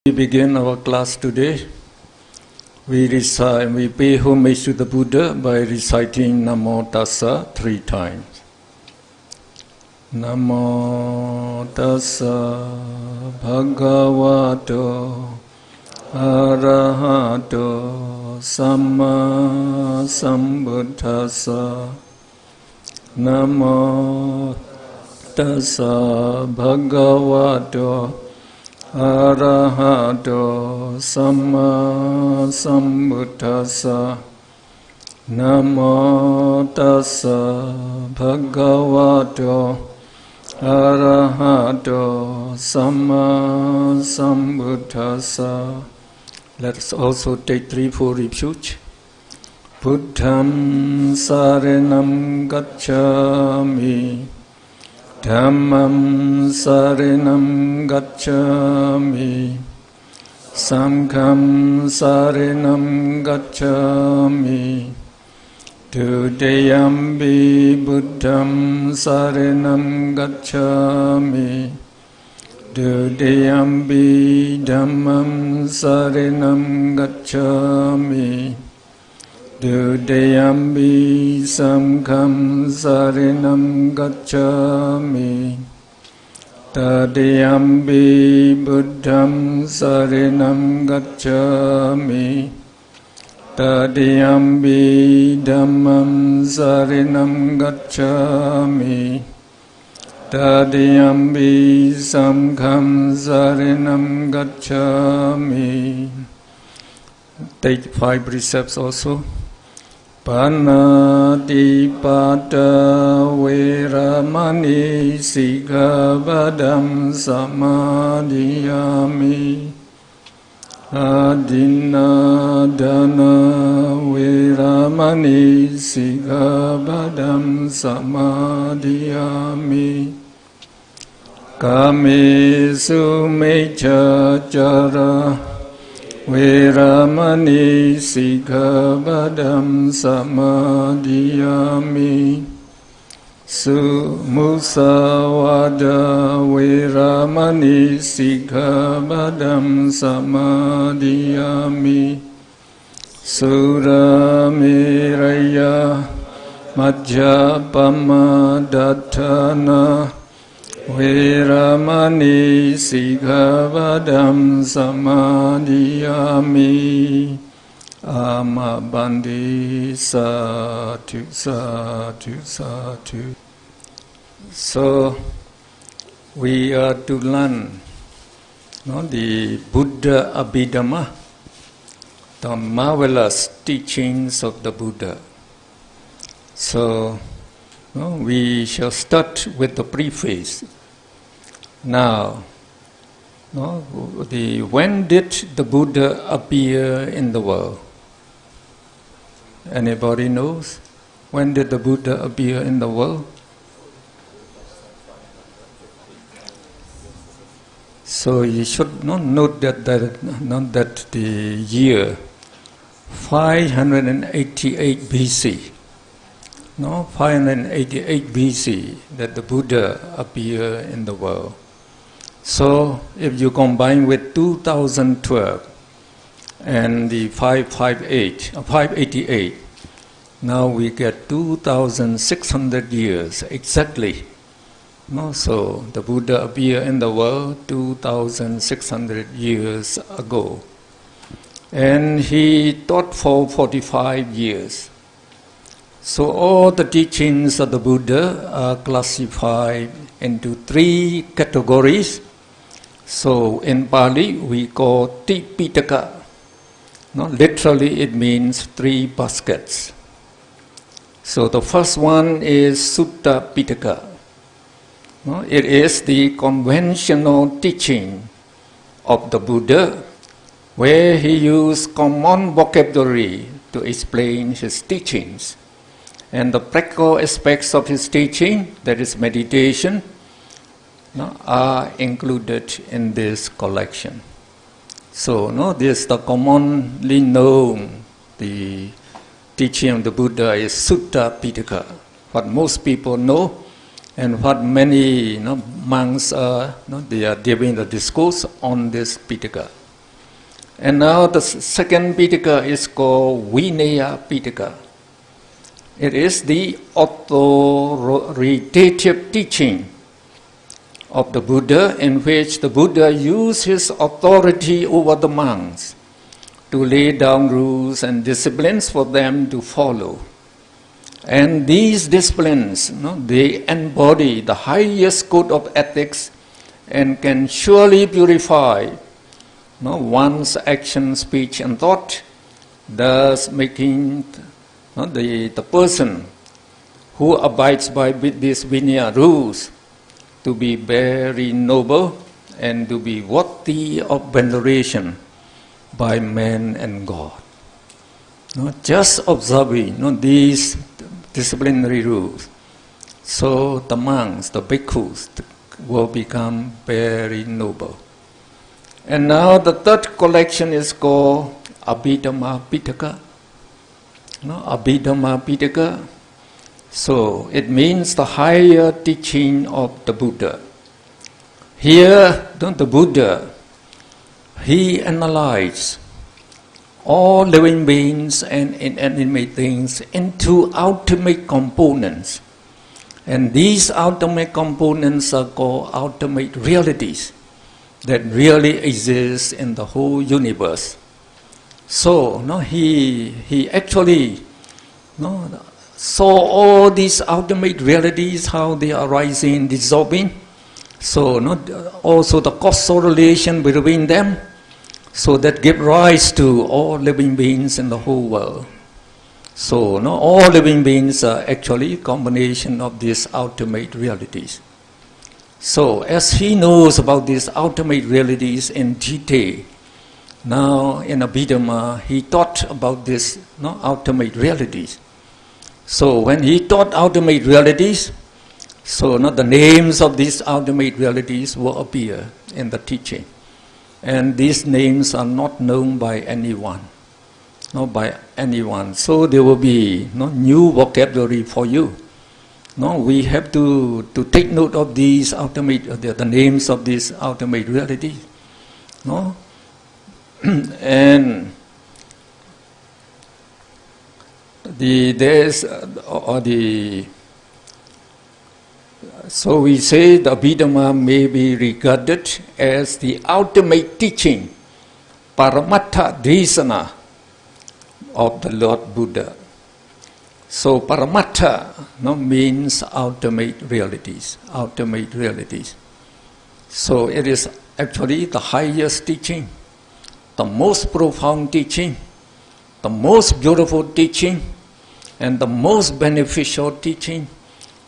We begin our class today. We pay homage to the Buddha by reciting Namo Tassa 3 times. Namo Tassa Bhagavato Arahato Samma Sambuddhassa. Namo Tassa Bhagavato Arahato Samma Sambuddhassa. Namo Tassa Bhagavato Arahato Samma Sambuddhassa. Let us also take 3-4 refuge. Buddham saranam gacchami. Dhammam saranam gacchami. Sangham saranam gacchami. Dudayambi buddham saranam gacchami. Dudayambi dhammam saranam gacchami. Dudayambi sangham saranam gacchami. Tadayambi buddham saranam gacchami. Tadayambi dhammam saranam gacchami. Tadayambi sangham saranam gacchami. Take 5 precepts also. Panatipada Veramani Sikkhapadam Samadhiyami. Adinadana Veramani Sikkhapadam Samadhiyami. Kamesu Mecchachara Veramani Sikkhapadam Samadhiyami. Sumusawada Veramani Sikkhapadam Samadhiyami. Suramiraya Majjapama Dattana Veramani Sikkhapadam Samadhiyami. Amabandi Satu Satu Satu. So we are to learn the Buddha Abhidhamma, the marvelous teachings of the Buddha. So we shall start with the preface. Now, when did the Buddha appear in the world? Anybody knows? When did the Buddha appear in the world? So you should not note that the year 588 BC. 588 BC that the Buddha appeared in the world. So if you combine with 2012 and the 588, now we get 2,600 years exactly. So the Buddha appeared in the world 2,600 years ago. And he taught for 45 years. So all the teachings of the Buddha are classified into 3 categories. So in Pali we call Tipitaka. Literally it means 3 baskets. So the first one is Sutta Pitaka. It is the conventional teaching of the Buddha, where he used common vocabulary to explain his teachings. And the practical aspects of his teaching, that is meditation, are included in this collection. So, this is the commonly known, the teaching of the Buddha is Sutta Pitaka, what most people know, and what many monks they are giving the discourse on this Pitaka. And now the second Pitaka is called Vinaya Pitaka. It is the authoritative teaching of the Buddha, in which the Buddha used his authority over the monks to lay down rules and disciplines for them to follow. And these disciplines, they embody the highest code of ethics and can surely purify one's action, speech and thought, thus making the person who abides by these Vinaya rules to be very noble and to be worthy of veneration by man and God. Just observing these disciplinary rules, so the monks, the bhikkhus, will become very noble. And now the third collection is called Abhidhamma Pitaka. Abhidhamma Pitaka. So it means the higher teaching of the Buddha. Here, the Buddha, he analyzed all living beings and inanimate things into ultimate components. And these ultimate components are called ultimate realities that really exist in the whole universe. So he actually saw all these ultimate realities, how they are arising, dissolving. So also the causal relation between them, so that give rise to all living beings in the whole world. So all living beings are actually a combination of these ultimate realities. So as he knows about these ultimate realities in detail, now in Abhidhamma he taught about these ultimate realities. So when he taught ultimate realities, so the names of these ultimate realities will appear in the teaching. And these names are not known by anyone. Not by anyone. So there will be new vocabulary for you. We have to take note of these ultimate, the names of these ultimate realities. And so we say the Abhidhamma may be regarded as the ultimate teaching, Paramatta Desana of the Lord Buddha. So Paramatta means ultimate realities, ultimate realities. So it is actually the highest teaching, the most profound teaching, the most beautiful teaching, and the most beneficial teaching,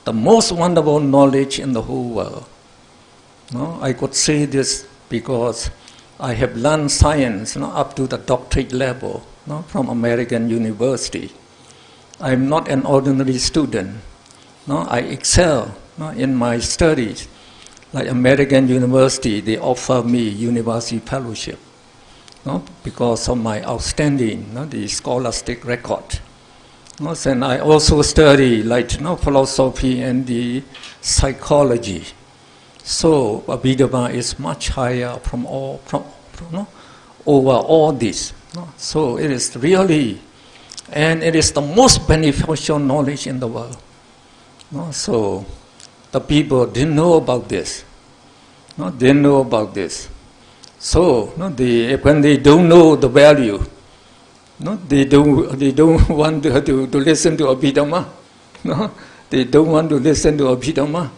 the most wonderful knowledge in the whole world. I could say this because I have learned science up to the doctorate level from American University. I am not an ordinary student. I excel in my studies. Like American University, they offer me university fellowship because of my outstanding the scholastic record. And I also study philosophy and the psychology. So Abhidhamma is much higher from over all this. So it is really, and it is the most beneficial knowledge in the world. So the people didn't know about this. Didn't know about this. So when they don't know the value, they don't want to listen to Abhidhamma. They don't want to listen to Abhidhamma.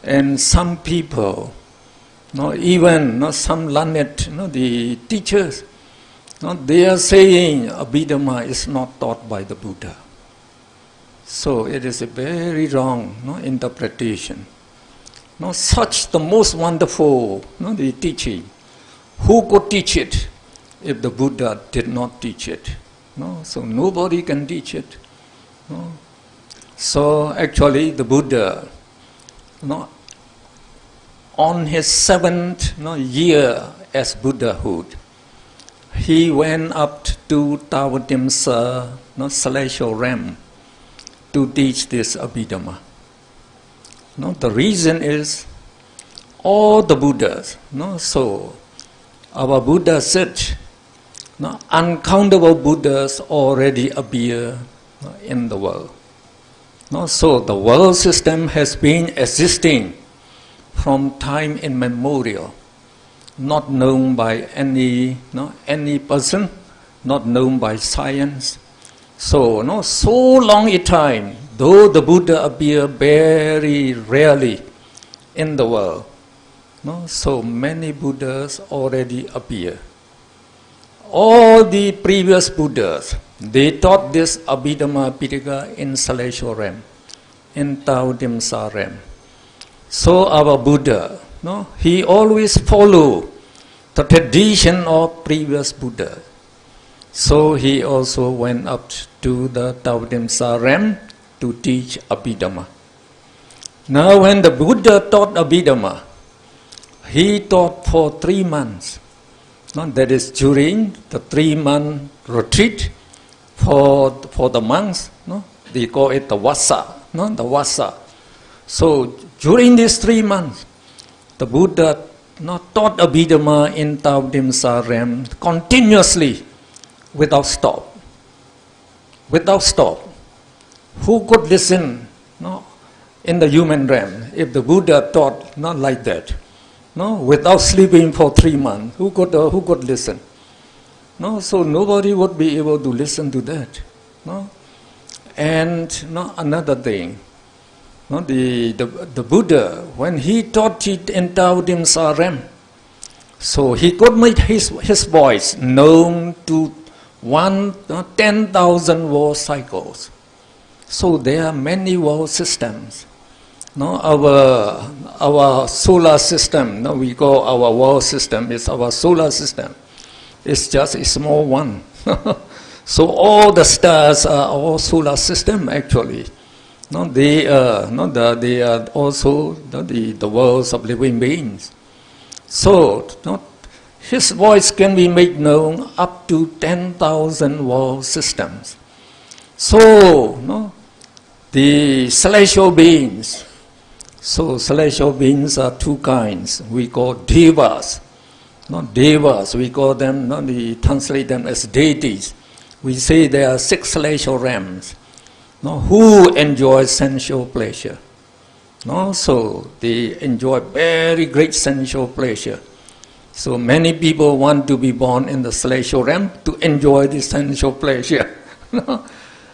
And some people, even some learned, the teachers, they are saying Abhidhamma is not taught by the Buddha. So it is a very wrong interpretation. Such the most wonderful the teaching. Who could teach it if the Buddha did not teach it? So nobody can teach it. So actually the Buddha, on his 7th year as Buddhahood, he went up to Tawatimsa celestial realm to teach this Abhidhamma. The reason is all the Buddhas. So our Buddha said no, uncountable Buddhas already appear in the world. No, so the world system has been existing from time immemorial, not known by any person, not known by science. So, so long a time, though the Buddha appear very rarely in the world, so many Buddhas already appear. All the previous Buddhas, they taught this Abhidhamma Pitaka in celestial realm, in Taodimsa realm. So our Buddha, he always followed the tradition of previous Buddha. So he also went up to the Taodimsa realm to teach Abhidhamma. Now when the Buddha taught Abhidhamma, he taught for 3 months. That is during the 3-month retreat for the monks. They call it the Vassa. The Vassa. So during these 3 months, the Buddha taught Abhidhamma in Taodimsa realm continuously, without stop. Without stop. Who could listen in the human realm if the Buddha taught not like that? Without sleeping for 3 months, who could listen? So nobody would be able to listen to that. And another thing, the Buddha, when he taught it in Taodimsa realm, so he could make his voice known to 10,000 world cycles. So there are many world systems. Our solar system, we call our world system, is our solar system. It's just a small one. So all the stars are our solar system actually. They are also the worlds of living beings. So his voice can be made known up to 10,000 world systems. So the celestial beings. So celestial beings are 2 kinds. We call devas. Devas, we call them, we translate them as deities. We say there are 6 celestial realms who enjoy sensual pleasure. So they enjoy very great sensual pleasure. So many people want to be born in the celestial realm to enjoy the sensual pleasure.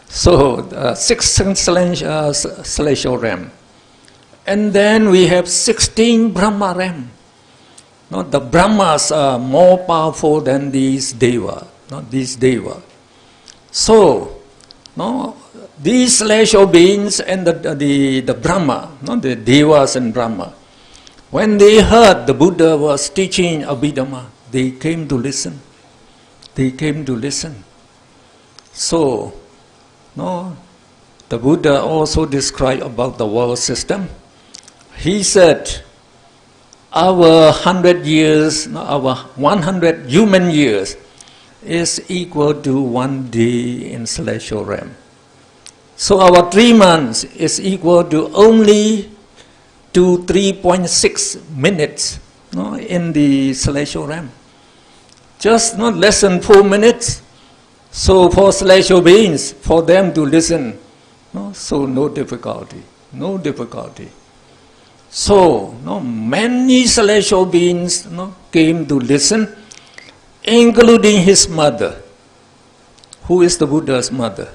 So 6 celestial realm. And then we have 16 Brahma realm. The Brahmas are more powerful than these Deva. So, these celestial beings and the Brahma, the Devas and Brahma, when they heard the Buddha was teaching Abhidhamma, they came to listen. They came to listen. So, the Buddha also described about the world system. He said, our 100 years, our 100 human years is equal to 1 day in celestial realm. So our 3 months is equal to only to 3.6 minutes in the celestial realm. Just less than 4 minutes. So for celestial beings, for them to listen, so no difficulty. So, many celestial beings came to listen, including his mother. Who is the Buddha's mother?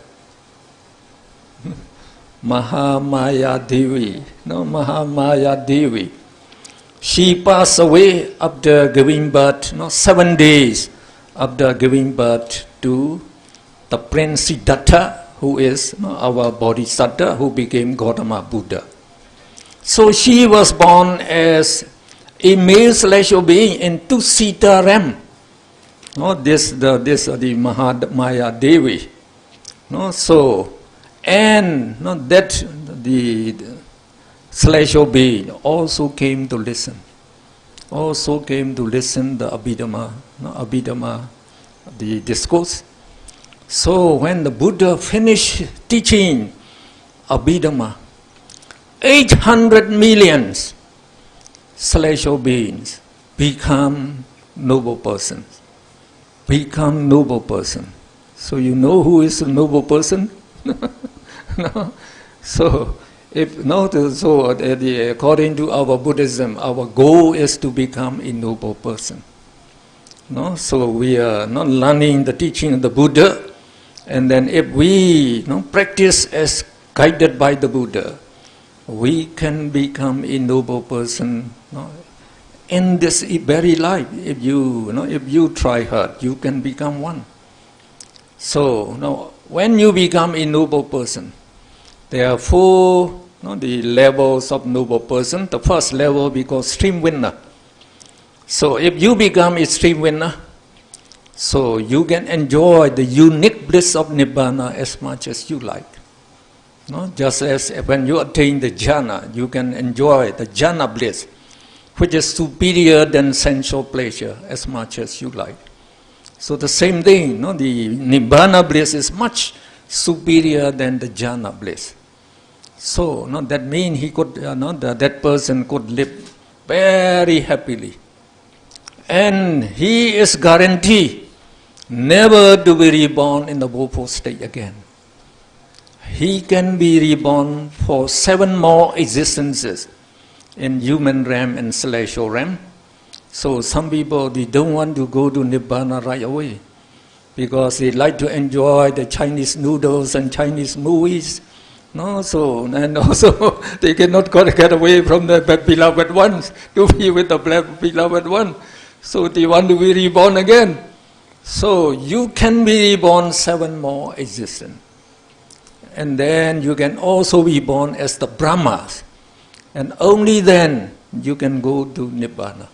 Mahamaya Devi. Mahamaya Devi. She passed away after giving birth, 7 days after giving birth to the Prince Siddhartha, who is our Bodhisattva, who became Gautama Buddha. So she was born as a male celestial being in Tusita realm. This the Mahamaya Devi. So, and that the celestial being also came to listen. Also came to listen the Abhidhamma, the discourse. So when the Buddha finished teaching Abhidhamma, 800 million celestial beings become noble persons. become noble person. So you know who is a noble person? No? So, according to our Buddhism, our goal is to become a noble person. No? So we are not learning the teaching of the Buddha, and then if we practice as guided by the Buddha, we can become a noble person in this very life. If you try hard, you can become one. So now, when you become a noble person, there are four the levels of noble person. The first level we call stream winner. So if you become a stream winner, so you can enjoy the unique bliss of Nibbana as much as you like. Just as when you attain the jhana, you can enjoy the jhana bliss, which is superior than sensual pleasure as much as you like. So the same thing, the Nibbana bliss is much superior than the jhana bliss. So that means he could, that person could live very happily. And he is guaranteed never to be reborn in the woeful state again. He can be reborn for 7 more existences in human realm and celestial realm. So some people, they don't want to go to Nibbana right away because they like to enjoy the Chinese noodles and Chinese movies. And also they cannot get away from the beloved ones to be with the beloved one. So they want to be reborn again. So you can be reborn 7 more existences. And then you can also be born as the Brahmas. And only then you can go to Nibbana.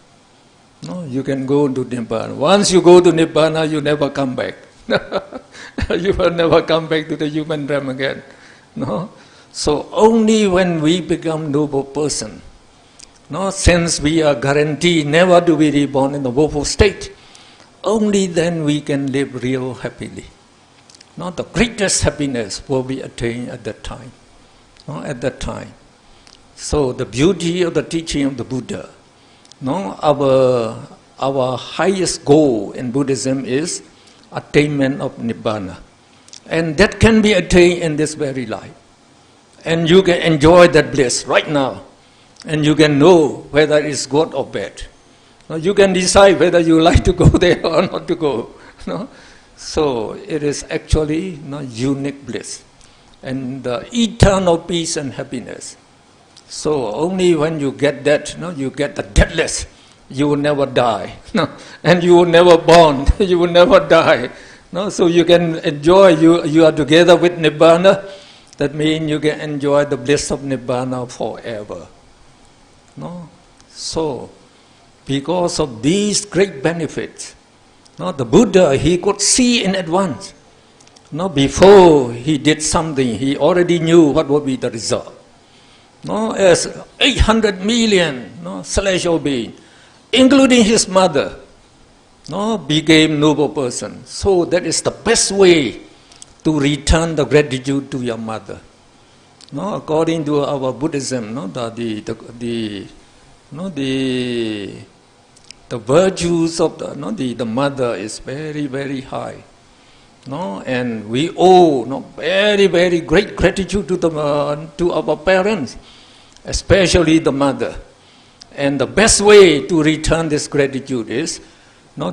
You can go to Nibbana. Once you go to Nibbana, you never come back. You will never come back to the human realm again. So only when we become noble person, since we are guaranteed never to be reborn in the woeful state, only then we can live real happily. The greatest happiness will be attained at that time. At that time. So the beauty of the teaching of the Buddha, our highest goal in Buddhism is attainment of Nibbana. And that can be attained in this very life. And you can enjoy that bliss right now. And you can know whether it's good or bad. You can decide whether you like to go there or not to go. So it is actually unique bliss and the eternal peace and happiness. So only when you get that, you get the deathless, you will never die. And you will never born, you will never die. So you can enjoy, you are together with Nibbana, that means you can enjoy the bliss of Nibbana forever. So, because of these great benefits, the Buddha, he could see in advance. Before he did something, he already knew what would be the result. As 800 million celestial beings, including his mother, became noble person. So that is the best way to return the gratitude to your mother. According to our Buddhism, the virtues of the mother is very, very high. And we owe very, very great gratitude to our parents, especially the mother. And the best way to return this gratitude is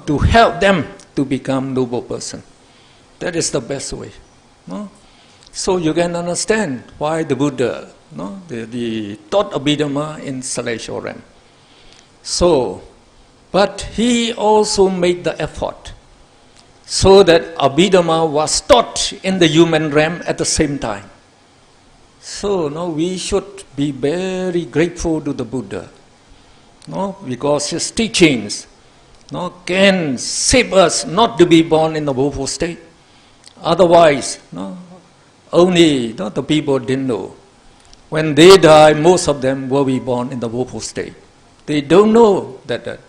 to help them to become noble person. That is the best way. So you can understand why the Buddha the taught Abhidhamma in celestial realm. So, but he also made the effort so that Abhidhamma was taught in the human realm at the same time. So we should be very grateful to the Buddha, because his teachings can save us not to be born in the woeful state. Otherwise, only the people didn't know. When they die, most of them will be born in the woeful state. They don't know that.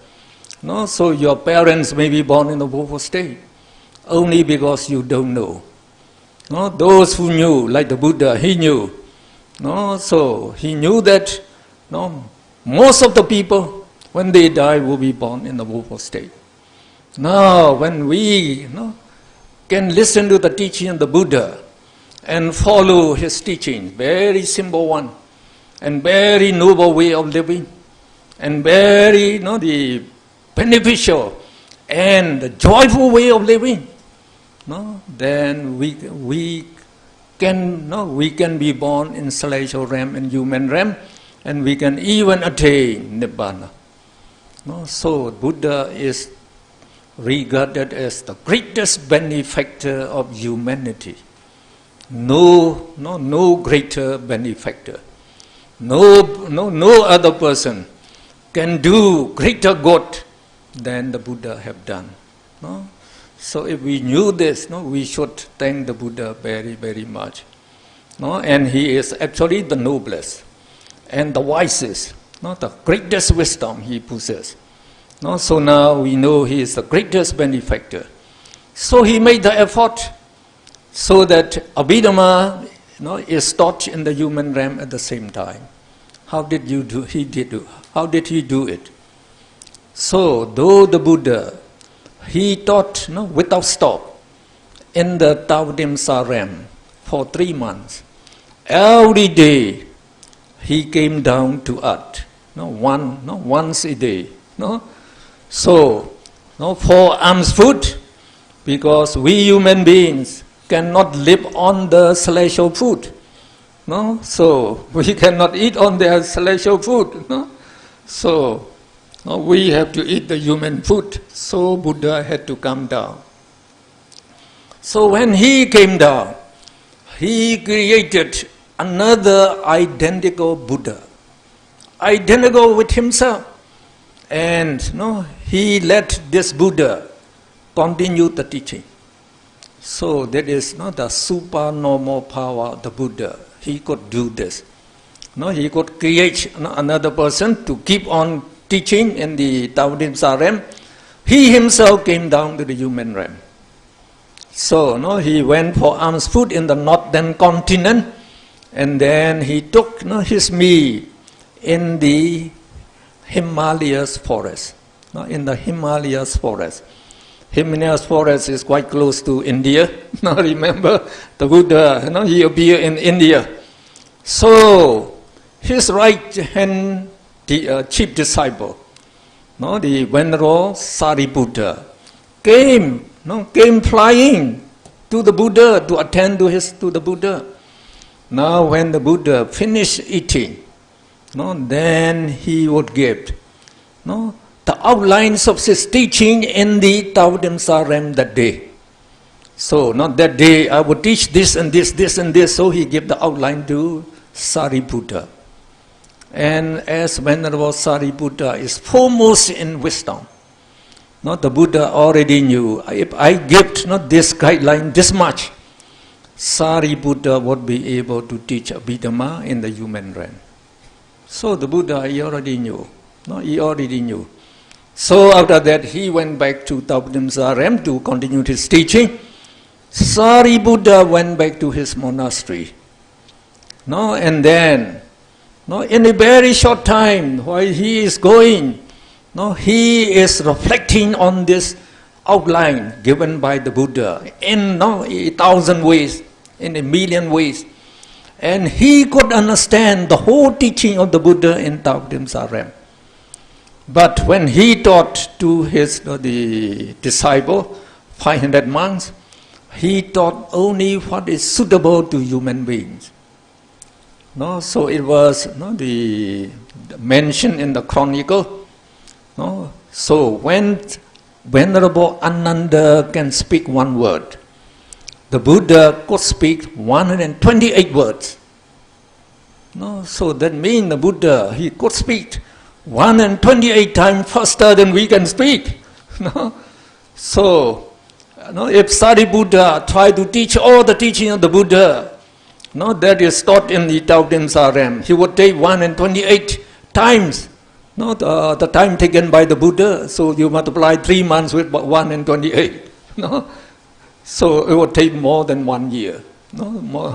So your parents may be born in the woeful state only because you don't know. Those who knew, like the Buddha, he knew. So he knew that most of the people, when they die, will be born in the woeful state. Now, when we can listen to the teaching of the Buddha and follow his teaching, very simple one, and very noble way of living, and very the beneficial and the joyful way of living, then we can be born in celestial realm and human realm, and we can even attain Nibbana. So Buddha is regarded as the greatest benefactor of humanity. No greater benefactor. No other person can do greater good than the Buddha have done. So if we knew this, we should thank the Buddha very, very much. And he is actually the noblest and the wisest, the greatest wisdom he possesses. So now we know he is the greatest benefactor. So he made the effort so that Abhidhamma is taught in the human realm at the same time. How did he do it? So though the Buddha, he taught without stop in the Taodimsa realm for 3 months. Every day he came down to earth, once a day. So, 4 alms food, because we human beings cannot live on the celestial food. So we cannot eat on their celestial food. So we have to eat the human food. So Buddha had to come down. So when he came down, he created another identical Buddha, identical with himself. And he let this Buddha continue the teaching. So that is the supernormal power of the Buddha. He could do this. He could create another person to keep on teaching in the Taodimsa realm. He himself came down to the human realm. So he went for alms food in the northern continent, and then he took his meal in the Himalayas forest. In the Himalayas forest. Himalayas forest is quite close to India. Now remember, the Buddha, he appeared in India. So his right hand chief disciple, the Venerable Sariputta, came flying to the Buddha to attend to the Buddha. Now when the Buddha finished eating, then he would give the outlines of his teaching in the Taodimsa realm that day. So that day I would teach this and this, this and this. So he gave the outline to Sariputta. And as Venerable Sariputta is foremost in wisdom, the Buddha already knew, if I give this guideline this much, Sariputta would be able to teach Abhidhamma in the human realm. So the Buddha, he already knew. He already knew. So after that, he went back to Taodimsa realm to continue his teaching. Sariputta went back to his monastery. And then, in a very short time, while he is going, he is reflecting on this outline given by the Buddha in 1,000 ways, in 1,000,000 ways. And he could understand the whole teaching of the Buddha in Taodimsa realm. But when he taught to his the disciple, 500 monks, he taught only what is suitable to human beings. So it was the mentioned in the chronicle. So when Venerable Ananda can speak one word, the Buddha could speak 128 words. So that means the Buddha, he could speak 128 times faster than we can speak. So, if Sariputta tried to teach all the teaching of the Buddha, that is taught in the Taodimsa realm, he would take 128 times the time taken by the Buddha. So you multiply 3 months with 128. So it would take more than 1 year.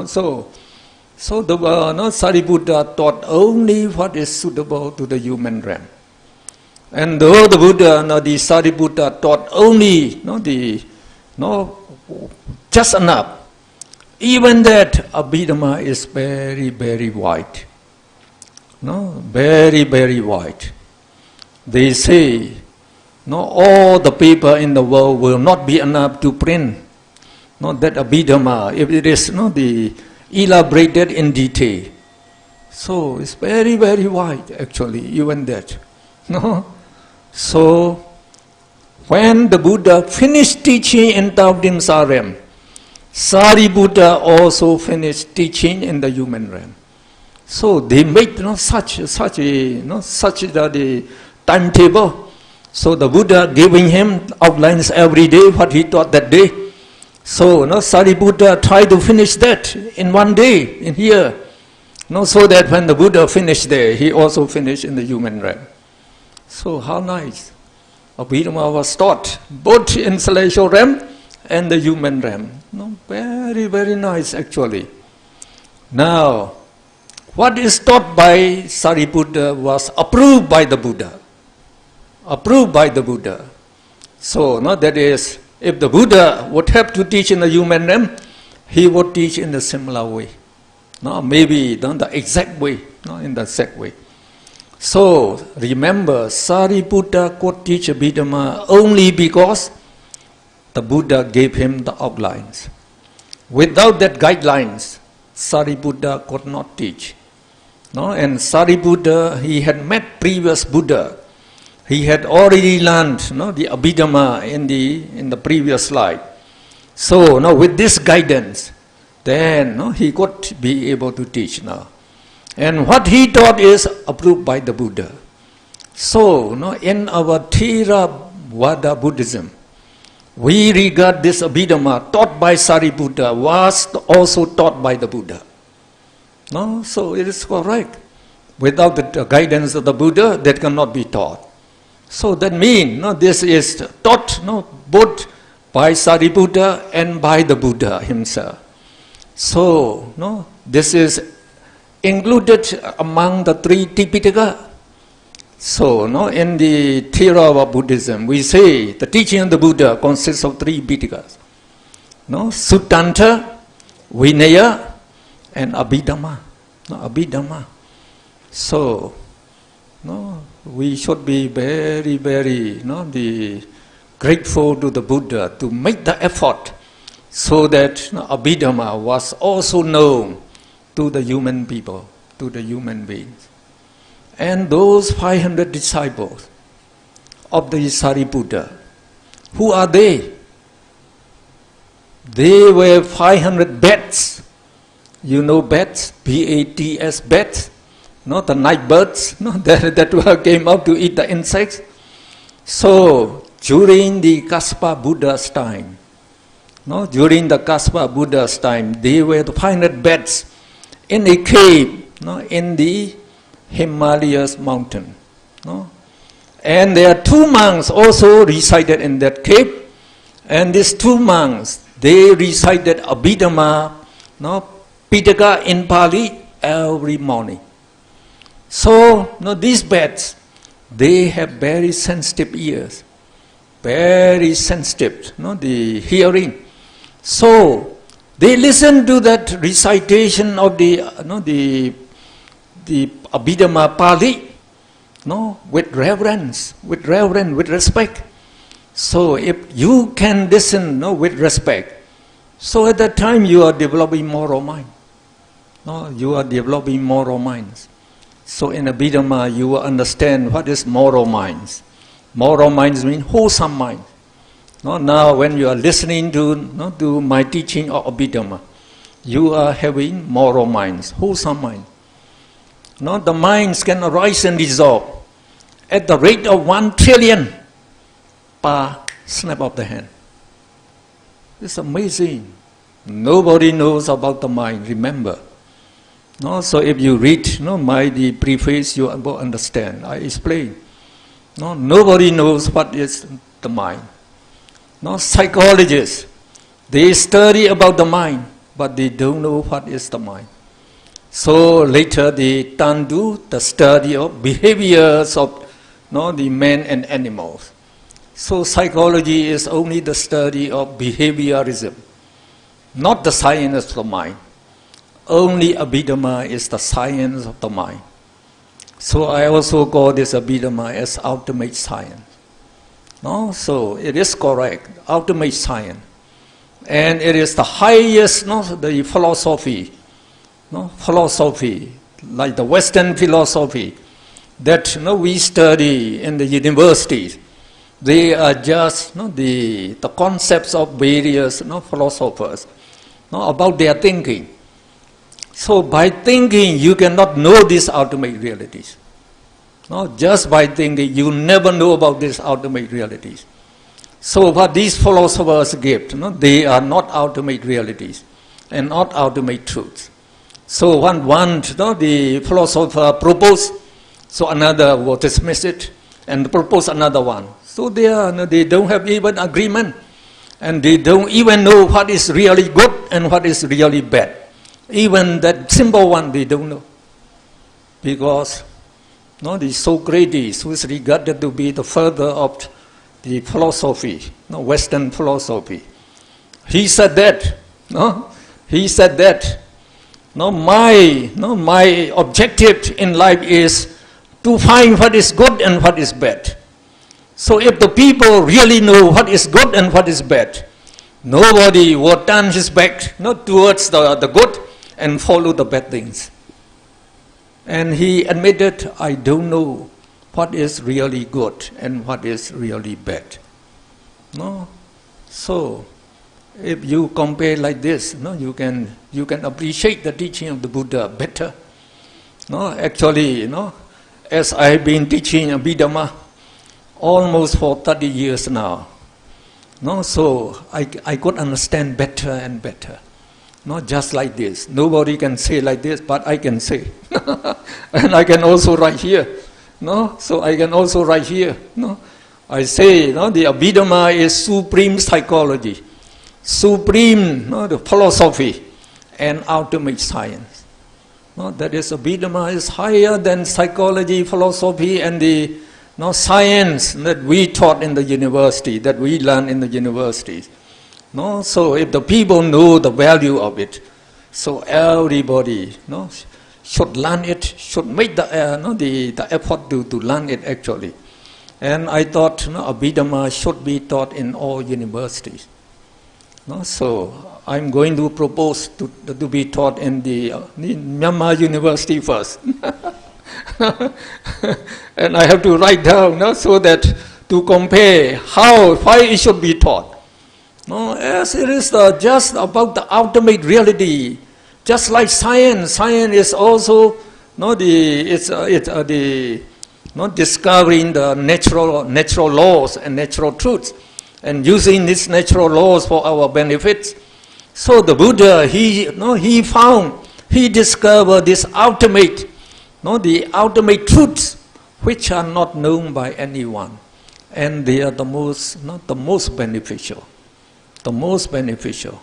So the Sariputta taught only what is suitable to the human realm. And though the Buddha, the Sariputta taught only just enough, even that Abhidhamma is very, very wide. Very, very wide. They say, all the paper in the world will not be enough to print that Abhidhamma, if it is the elaborated in detail. So it's very, very wide actually, even that. So when the Buddha finished teaching in Tavdim Sarem, Sariputta also finished teaching in the human realm. So they made such a the timetable. So the Buddha giving him outlines every day what he taught that day. So Sariputta tried to finish that in one day in here. So that when the Buddha finished there, he also finished in the human realm. So how nice. Abhidhamma was taught both in celestial realm and the human realm. Very, very nice actually. Now, what is taught by Sariputta was approved by the Buddha. Approved by the Buddha. So, that is, if the Buddha would have to teach in the human realm, he would teach in a similar way. Maybe not the exact way, in the exact way. So, remember, Sariputta could teach Abhidhamma only because the Buddha gave him the outlines. Without that guidelines, Sariputta could not teach. And Sariputta, he had met previous Buddha. He had already learned the Abhidhamma in the previous slide. So with this guidance, then he could be able to teach now. And what he taught is approved by the Buddha. So in our Theravada Buddhism, we regard this Abhidhamma taught by Sariputta was also taught by the Buddha. So it is correct. Without the guidance of the Buddha, that cannot be taught. So that means this is taught both by Sariputta and by the Buddha himself. So this is included among the three Tipitaka. So in the Theravada Buddhism, we say the teaching of the Buddha consists of three Pitakas. Suttanta, Vinaya, and Abhidhamma. Abhidhamma. So, we should be very, very grateful to the Buddha to make the effort so that Abhidhamma was also known to the human people, to the human beings. And those 500 disciples of the Sariputta, who are they? They were 500 bats. You know bats, B-A-T-S, bats, the night birds, that came out to eat the insects. So, during the Kassapa Buddha's time, during the Kassapa Buddha's time, they were 500 bats in a cave, in the Himalayas mountain. And there are two monks also resided in that cave. And these two monks, they recited Abhidhamma, Pitaka in Pali every morning. So, these bats, they have very sensitive ears, very sensitive, the hearing. So, they listen to that recitation of the Abhidhamma Pali, with reverence, with respect. So, if you can listen, with respect, so at that time you are developing moral mind. You are developing moral minds. So in Abhidhamma you will understand what is moral minds. Moral minds mean wholesome mind. Now when you are listening to my teaching of Abhidhamma, you are having moral minds, wholesome mind. The minds can arise and dissolve at the rate of 1 trillion per snap of the hand. It's amazing. Nobody knows about the mind, remember. So if you read the preface, you will understand. I explain. Nobody knows what is the mind. Psychologists, they study about the mind, but they don't know what is the mind. So later they turn to the study of behaviors of no, the man and animals. So psychology is only the study of behaviorism, not the science of the mind. Only Abhidhamma is the science of the mind. So I also call this Abhidhamma as ultimate science. No? So it is correct, ultimate science. And it is the highest, no, the philosophy, no, philosophy, like the Western philosophy that, no, we study in the universities. They are just, no, the concepts of various, no, philosophers, no, about their thinking. So by thinking, you cannot know these ultimate realities. No, just by thinking, you never know about these ultimate realities. So what these philosophers give, no, they are not ultimate realities and not ultimate truths. So one, no, the philosopher proposed, so another will dismiss it and propose another one. So they don't have even agreement, and they don't even know what is really good and what is really bad. Even that simple one they don't know, because, no, the Socrates, who is regarded to be the father of the philosophy, no, Western philosophy, he said that, no, he said that, no, my objective in life is to find what is good and what is bad. So if the people really know what is good and what is bad, nobody will turn his back, not towards the good and follow the bad things. And he admitted, I don't know what is really good and what is really bad. No? So if you compare like this, no, you can appreciate the teaching of the Buddha better. No, actually, as I have been teaching Abhidhamma almost for 30 years now, no, so I could understand better and better. Not just like this. Nobody can say like this, but I can say. And I can also write here. No? So I can also write here. No? I say, the Abhidhamma is supreme psychology, supreme, the philosophy, and ultimate science. No? That is, Abhidhamma is higher than psychology, philosophy, and the science that we taught in the university, that we learn in the universities. No, so if the people know the value of it, so everybody, should learn it, should make the effort to learn it actually. And I thought, Abhidhamma should be taught in all universities. No, so I'm going to propose to be taught in the Myanmar University first. And I have to write down, so that to compare why it should be taught. No, as it is just about the ultimate reality, just like science. Science is also discovering the natural laws and natural truths, and using these natural laws for our benefits. So the Buddha, he discovered this ultimate, the ultimate truths, which are not known by anyone, and they are the most beneficial. The most beneficial.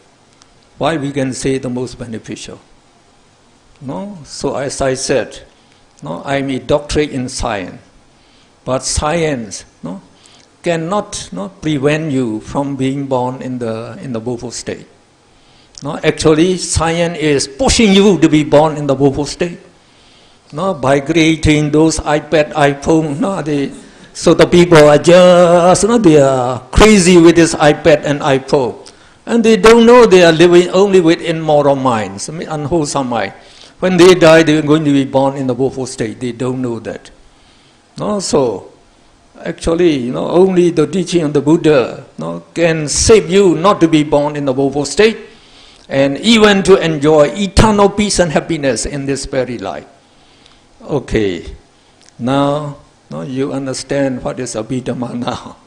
Why we can say the most beneficial? No? So as I said, I'm a doctorate in science, but science cannot prevent you from being born in the woeful state. Actually, science is pushing you to be born in the woeful state. By creating those iPad, iPhone, so the people are just, they are crazy with this iPad and iPhone. And they don't know they are living only with immoral minds, unwholesome mind. When they die, they are going to be born in the woeful state. They don't know that. So, actually, only the teaching of the Buddha can save you not to be born in the woeful state, and even to enjoy eternal peace and happiness in this very life. Okay, now you understand what is Abhidhamma now.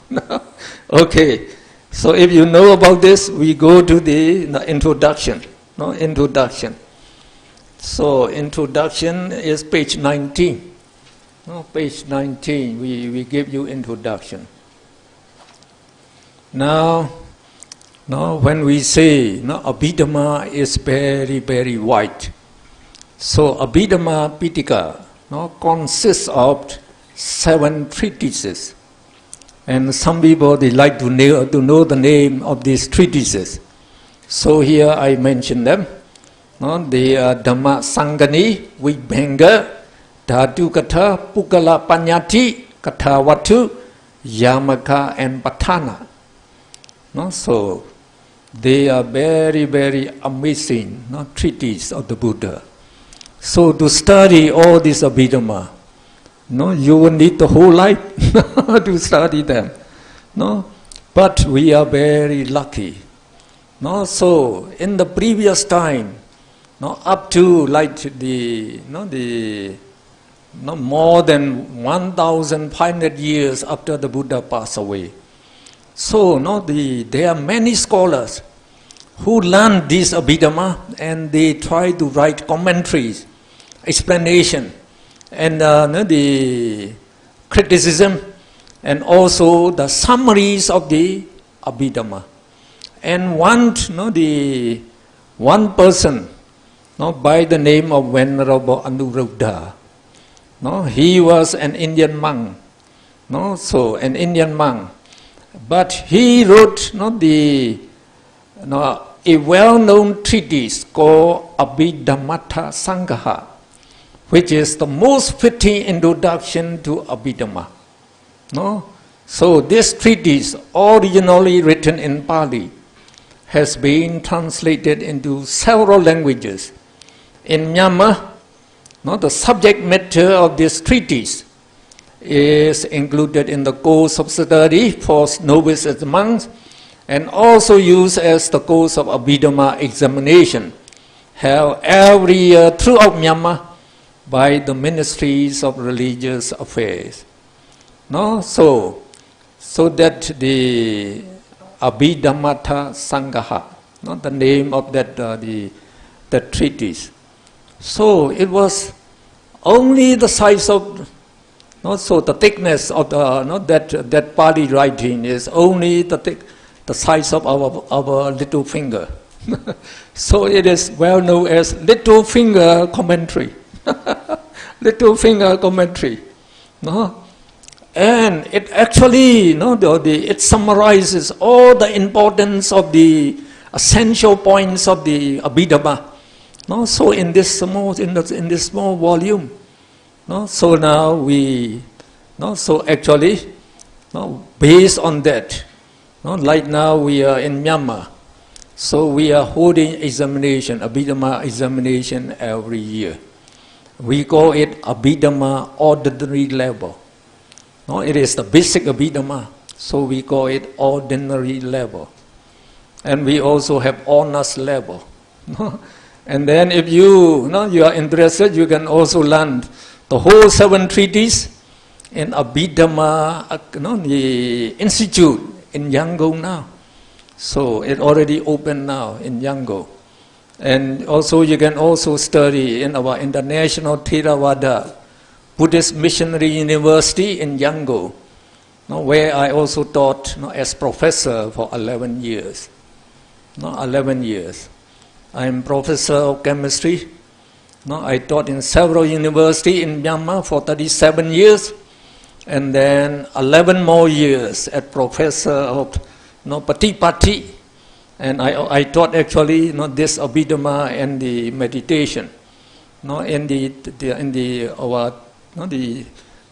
Okay, so if you know about this, we go to the introduction. Introduction. So introduction is page 19. Page 19, we give you introduction. Now when we say Abhidhamma is very, very wide. So Abhidhamma Pitaka consists of 7 treatises. And some people, they like to know the name of these treatises. So here I mention them. No, they are Dhamma Sangani, Vibhanga, Dhatu Katha, Pukala Panyati, Katha Vatu, Yamaka and Patana. No, so they are very, very amazing treatises of the Buddha. So to study all this Abhidhamma, no, you will need the whole life to study them. No, but we are very lucky. No, so in the previous time, no, up to like more than 1,500 years after the Buddha passed away. So there are many scholars who learned this Abhidhamma and they try to write commentaries, explanation, and the criticism, and also the summaries of the Abhidhamma. And one person, by the name of Venerable Anuruddha, he was an Indian monk, so an Indian monk, but he wrote a well-known treatise called Abhidhammata Sangaha, which is the most fitting introduction to Abhidhamma. So this treatise, originally written in Pali, has been translated into several languages. In Myanmar, the subject matter of this treatise is included in the course of study for novices and monks, and also used as the course of Abhidhamma examination, held every year throughout Myanmar by the ministries of religious affairs. So that the Abhidhammata Sangaha, the name of that treatise. So it was only the size of, so the thickness of that Pali writing is only the size of our little finger. So it is well known as little finger commentary. Little finger commentary. And it actually, it summarizes all the importance of the essential points of the Abhidhamma. So in this small volume, so now so actually, based on that, like now we are in Myanmar, so we are holding examination, Abhidhamma examination every year. We call it Abhidhamma ordinary level. It is the basic Abhidhamma, so we call it ordinary level. And we also have honors level. And then if you are interested, you can also learn the whole 7 treatises in Abhidhamma the institute in Yangon now. So it already open now in Yangon. And also you can also study in our International Theravada Buddhist Missionary University in Yangon, where I also taught as professor for 11 years. 11 years. I am professor of chemistry. I taught in several universities in Myanmar for 37 years, and then 11 more years as professor of Patipati. And I taught actually this Abhidhamma and the meditation in the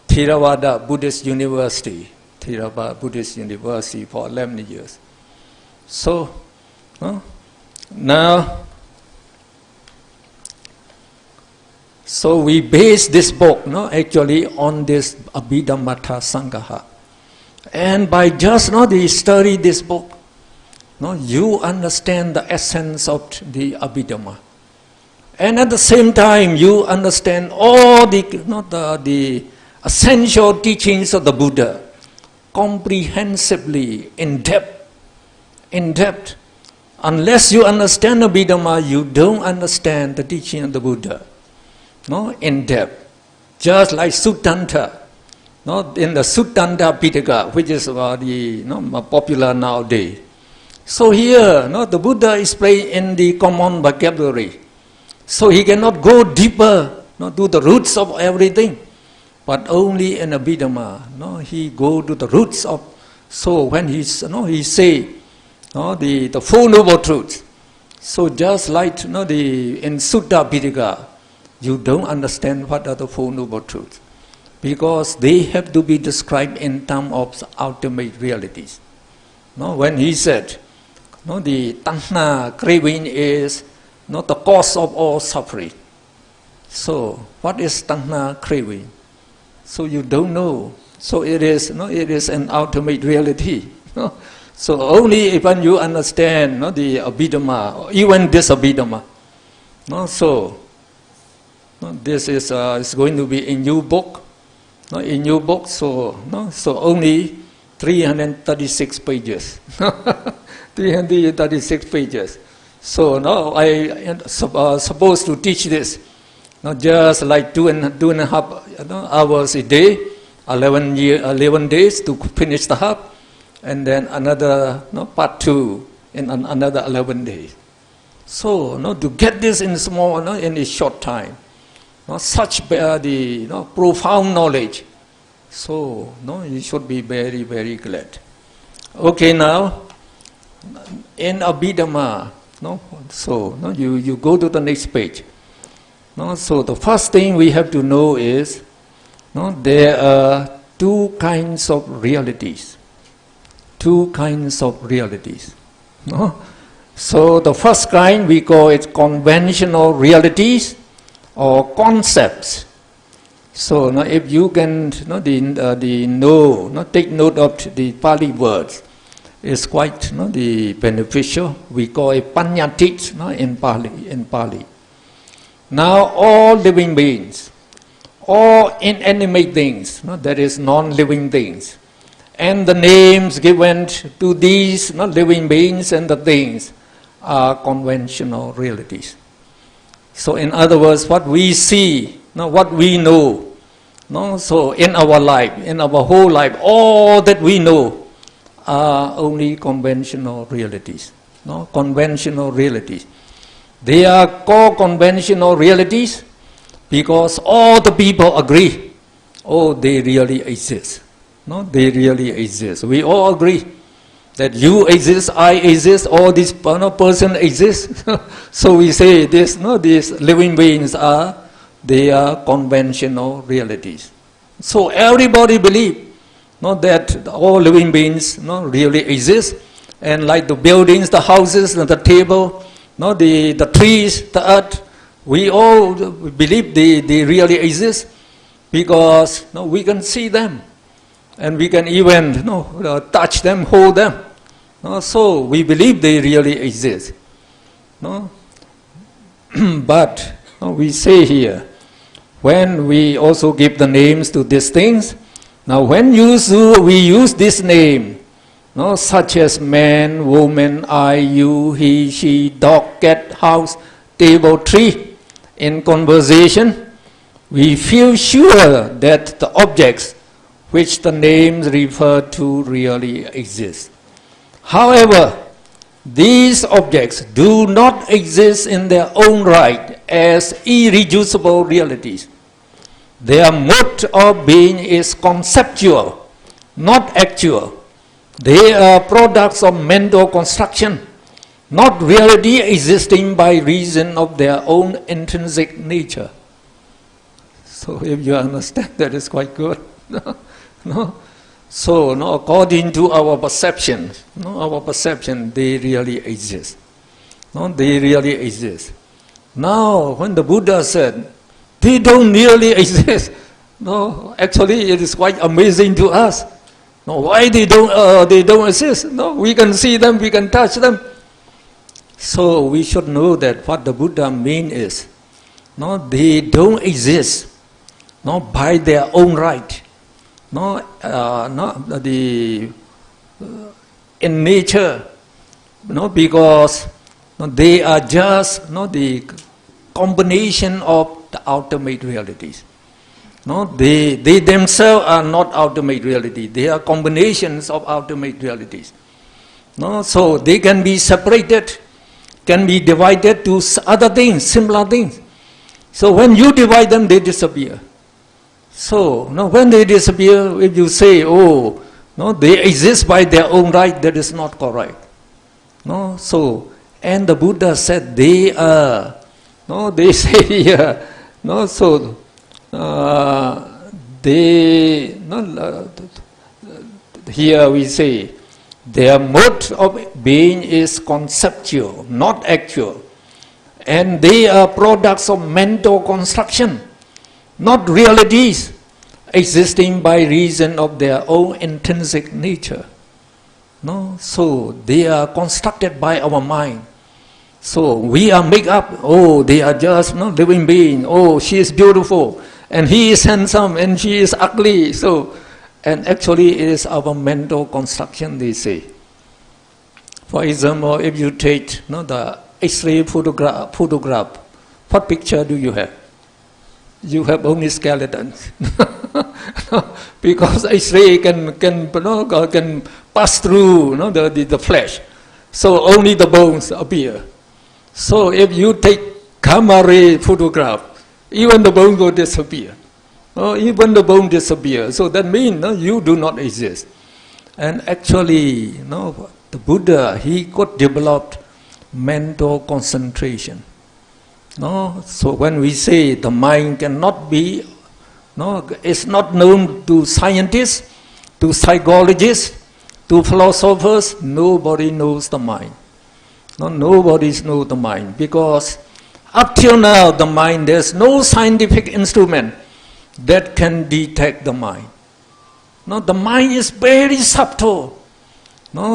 Theravada Buddhist University, Theravada Buddhist University for 11 years. So now, so we base this book actually on this Abhidhammata Sangaha. And by just study this book, you understand the essence of the Abhidhamma. And at the same time, you understand all the essential teachings of the Buddha comprehensively, in depth. Unless you understand Abhidhamma, you don't understand the teaching of the Buddha. In depth. Just like Suttanta. In the Suttanta Pitaka, which is popular nowadays. So here, the Buddha is playing in the common vocabulary. So he cannot go deeper, to the roots of everything. But only in Abhidhamma, no, he go to the roots of. So when he say, no, the Four Noble Truths. So just like, no, in Sutta Pitaka, you don't understand what are the Four Noble Truths, because they have to be described in terms of ultimate realities. No, when he said, no, the tanha, craving, is not the cause of all suffering. So what is tanha, craving? So you don't know. So it is an ultimate reality. No? So only when you understand, no, the Abhidhamma, or even this Abhidhamma. No? So no, this is going to be in your book. No? In your book, so only 336 pages. 336 pages. So now I am supposed to teach this. Not just like two and a half hours a day, 11 days to finish the half, and then another part 2 in another 11 days. So to get this in small, in a short time, such profound knowledge. So you should be very, very glad. Okay, now in Abhidhamma, you go to the next page. So the first thing we have to know is, there are two kinds of realities. Two kinds of realities. So the first kind we call it conventional realities or concepts. So now if you can take note of the Pali words, it's quite beneficial. We call it panyatit in Pali. Now all living beings, all inanimate things, that is non-living things, and the names given to these living beings and the things are conventional realities. So in other words, what we see, what we know, so in our life, in our whole life, all that we know are only conventional realities. Conventional realities. They are called conventional realities because all the people agree, they really exist. They really exist. We all agree that you exist, I exist, all this person exists. So we say this, these living beings are conventional realities. So everybody believes that all living beings really exist, and like the buildings, the houses, the table, the trees, the earth, we all believe they really exist because we can see them and we can even touch them, hold them. So we believe they really exist. But we say here, when we also give the names to these things, now when we use this name, such as man, woman, I, you, he, she, dog, cat, house, table, tree, in conversation, we feel sure that the objects which the names refer to really exist. However, these objects do not exist in their own right as irreducible realities. Their mode of being is conceptual, not actual. They are products of mental construction, not reality existing by reason of their own intrinsic nature. So if you understand, that is quite good. So according to our perception, they really exist. They really exist. Now, when the Buddha said, they don't really exist, actually it is quite amazing to us. Why they don't exist? We can see them, we can touch them. So we should know that what the Buddha means is, they don't exist, by their own right, in nature, because they are just the combination of the ultimate realities. They themselves are not ultimate reality. They are combinations of ultimate realities. So they can be separated, can be divided to other things, similar things. So when you divide them, they disappear. So, no, when they disappear, if you say, oh, no, they exist by their own right, that is not correct. No, so, and the Buddha said they are, no, they say here, no, so, they, no, here we say, their mode of being is conceptual, not actual. And they are products of mental construction, not realities, existing by reason of their own intrinsic nature. No, so they are constructed by our mind. So we are made up. Oh, they are just no living being. Oh, she is beautiful, and he is handsome, and she is ugly. So, and actually, it is our mental construction. They say. For example, if you take the X-ray photograph, what picture do you have? You have only skeletons. Because X-ray can pass through the flesh, so only the bones appear. So if you take gamma ray photograph, even the bone will disappear. Even the bone disappears. So that means you do not exist. And actually, the Buddha, he could develop mental concentration. So when we say the mind cannot be, it's not known to scientists, to psychologists, to philosophers. Nobody knows the mind. Nobody knows the mind, because up till now the mind, there's no scientific instrument that can detect the mind. The mind is very subtle.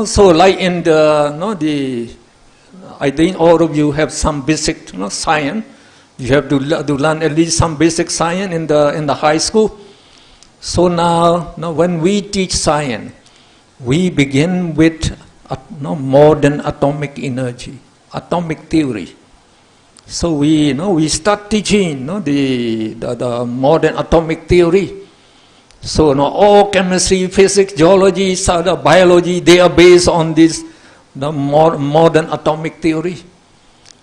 So like in the I think all of you have some basic science. You have to learn at least some basic science in the high school. So now when we teach science, we begin with modern atomic energy, atomic theory. So we start teaching the modern atomic theory. So all chemistry, physics, geology, biology, they are based on this modern atomic theory.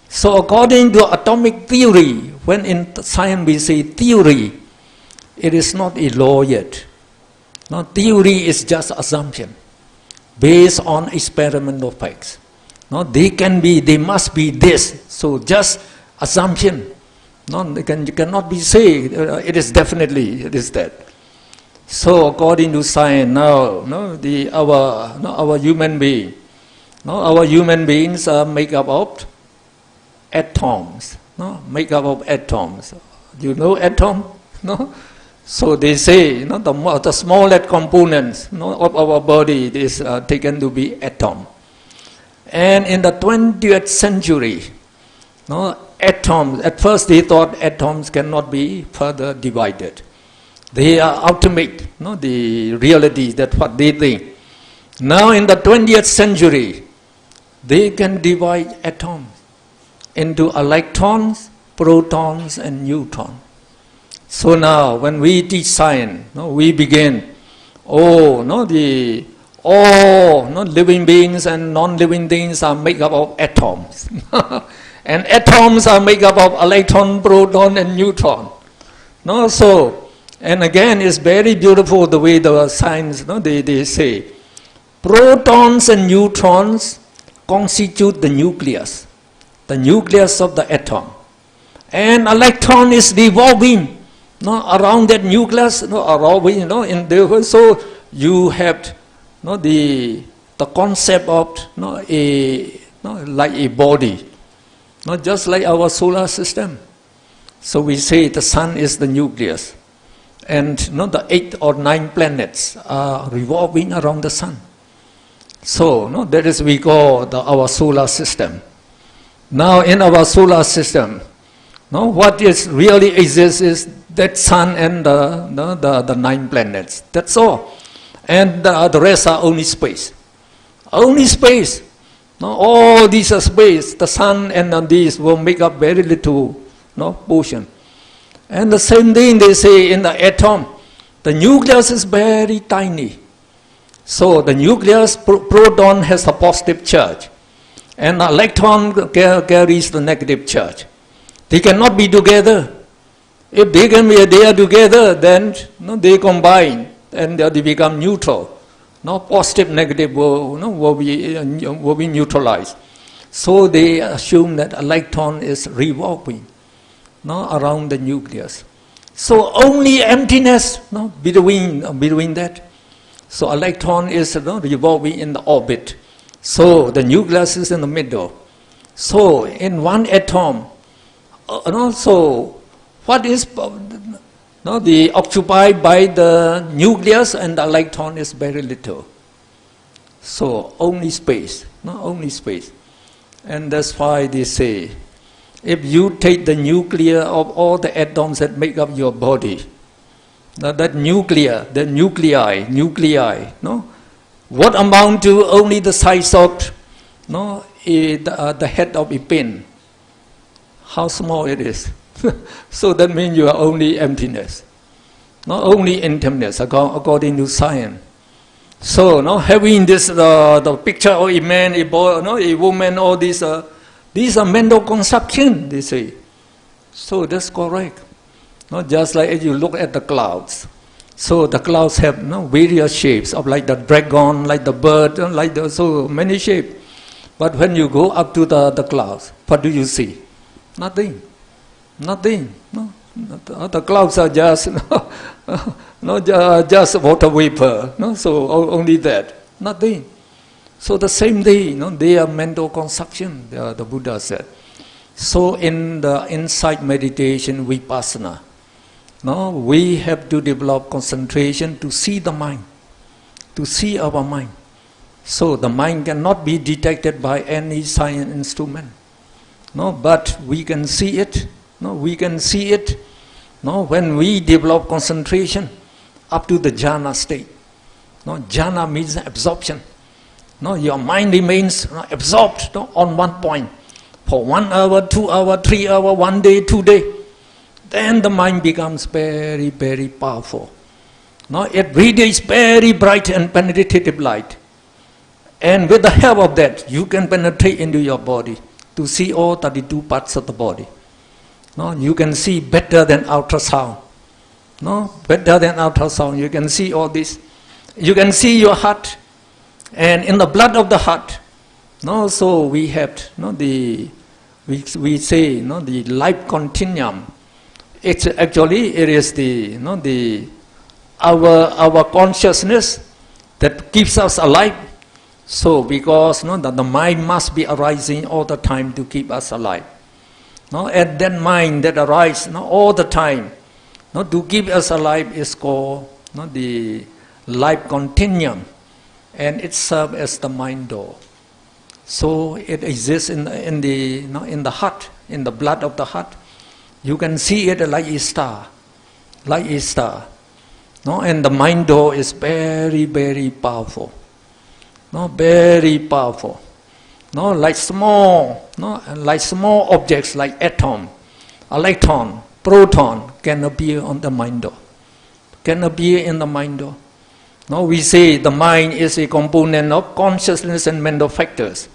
So according to atomic theory, when in science we say theory, it is not a law yet. Theory is just assumption based on experimental facts. They must be this. So just assumption. You cannot be say it is definitely it is that. So according to science now, our human being, our human beings are made up of atoms. Made up of atoms. You know atom? So they say the smallest components of our body is taken to be atom. And in the 20th century, atoms, at first they thought atoms cannot be further divided. They are ultimate, the reality, that's what they think. Now in the 20th century, they can divide atoms into electrons, protons and neutrons. So now when we teach science, we begin, all living beings and non-living things are made up of atoms. And atoms are made up of electron, proton and neutron. So, and again, it's very beautiful the way the science, they say, protons and neutrons constitute the nucleus of the atom. And electron is revolving around that nucleus, in there. So you have the concept of like a body, just like our solar system. So we say the sun is the nucleus. And the 8 or 9 planets are revolving around the sun. So that is we call our solar system. Now in our solar system, what is really exists is that sun and the 9 planets. That's all. And the rest are only space. Only space. All these are space. The sun and these will make up very little portion. And the same thing they say in the atom. The nucleus is very tiny. So the nucleus, proton has a positive charge. And electron carries the negative charge. They cannot be together. If they are together, then they combine and they become neutral. Positive, negative will be neutralized. So they assume that electron is revolving around the nucleus. So only emptiness between that. So electron is revolving in the orbit. So the nucleus is in the middle. So in one atom, so what is the occupied by the nucleus and the electron is very little. So only space, only space. And that's why they say, if you take the nucleus of all the atoms that make up your body, that nuclei, what amount to only the size of the head of a pin? How small it is. So that means you are only emptiness, not only emptiness according to science. So having this the picture of a man, a boy, a woman, all these are mental construction, they say. So that's correct. Just like you look at the clouds. So the clouds have various shapes of like the dragon, like the bird, like so many shapes. But when you go up to the clouds, what do you see? Nothing. Nothing. The clouds are just just water vapor. So only that. Nothing. So the same day, they are mental construction, the Buddha said. So in the insight meditation, vipassana, we have to develop concentration to see the mind, to see our mind. So the mind cannot be detected by any science instrument. But we can see it. We can see it. When we develop concentration up to the jhana state. Jhana means absorption. Your mind remains absorbed on one point for 1 hour, 2 hours, 3 hours, 1 day, 2 days. Then the mind becomes very, very powerful. It radiates very bright and penetrative light. And with the help of that, you can penetrate into your body to see all 32 parts of the body. You can see better than ultrasound. Better than ultrasound. You can see all this. You can see your heart. And in the blood of the heart, so we have we say the life continuum. It's actually it is our consciousness that keeps us alive. So because the mind must be arising all the time to keep us alive. And that mind that arises all the time to keep us alive is called the life continuum. And it serves as the mind door. So it exists in the heart, in the blood of the heart. You can see it like a star, like a star. And the mind door is very, very powerful. Very powerful. Like small objects like atom, electron, proton can appear on the mind door. Can appear in the mind door. We say the mind is a component of consciousness and mental factors.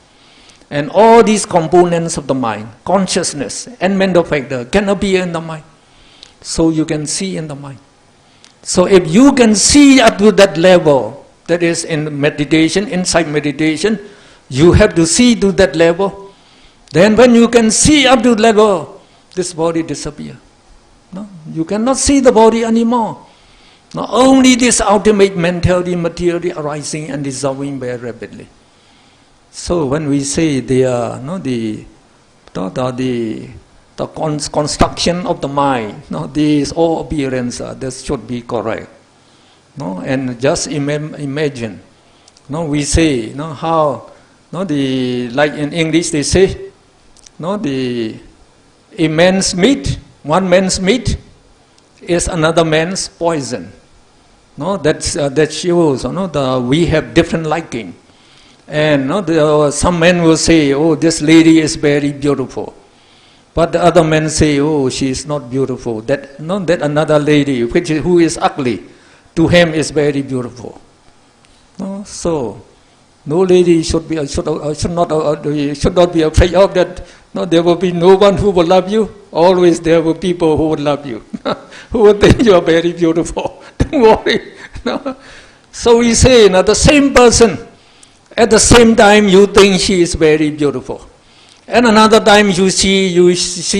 And all these components of the mind, consciousness and mental factor, can appear in the mind. So you can see in the mind. So if you can see up to that level, that is in meditation, insight meditation, you have to see to that level. Then when you can see up to that level, this body disappears. You cannot see the body anymore. Not only this ultimate mentality, materiality arising and dissolving very rapidly. So when we say they are the construction of the mind, these all appearance, this should be correct. And just imagine. We say how like in English they say a man's meat, one man's meat is another man's poison. That shows we have different liking. And some men will say, oh, this lady is very beautiful. But the other men say, oh, she is not beautiful. That another lady who is ugly, to him is very beautiful. So no lady should not be afraid of that No, there will be no one who will love you. Always there will be people who will love you, who will think you are very beautiful. Don't worry. No. So we say, the same person, at the same time you think she is very beautiful. And another time you see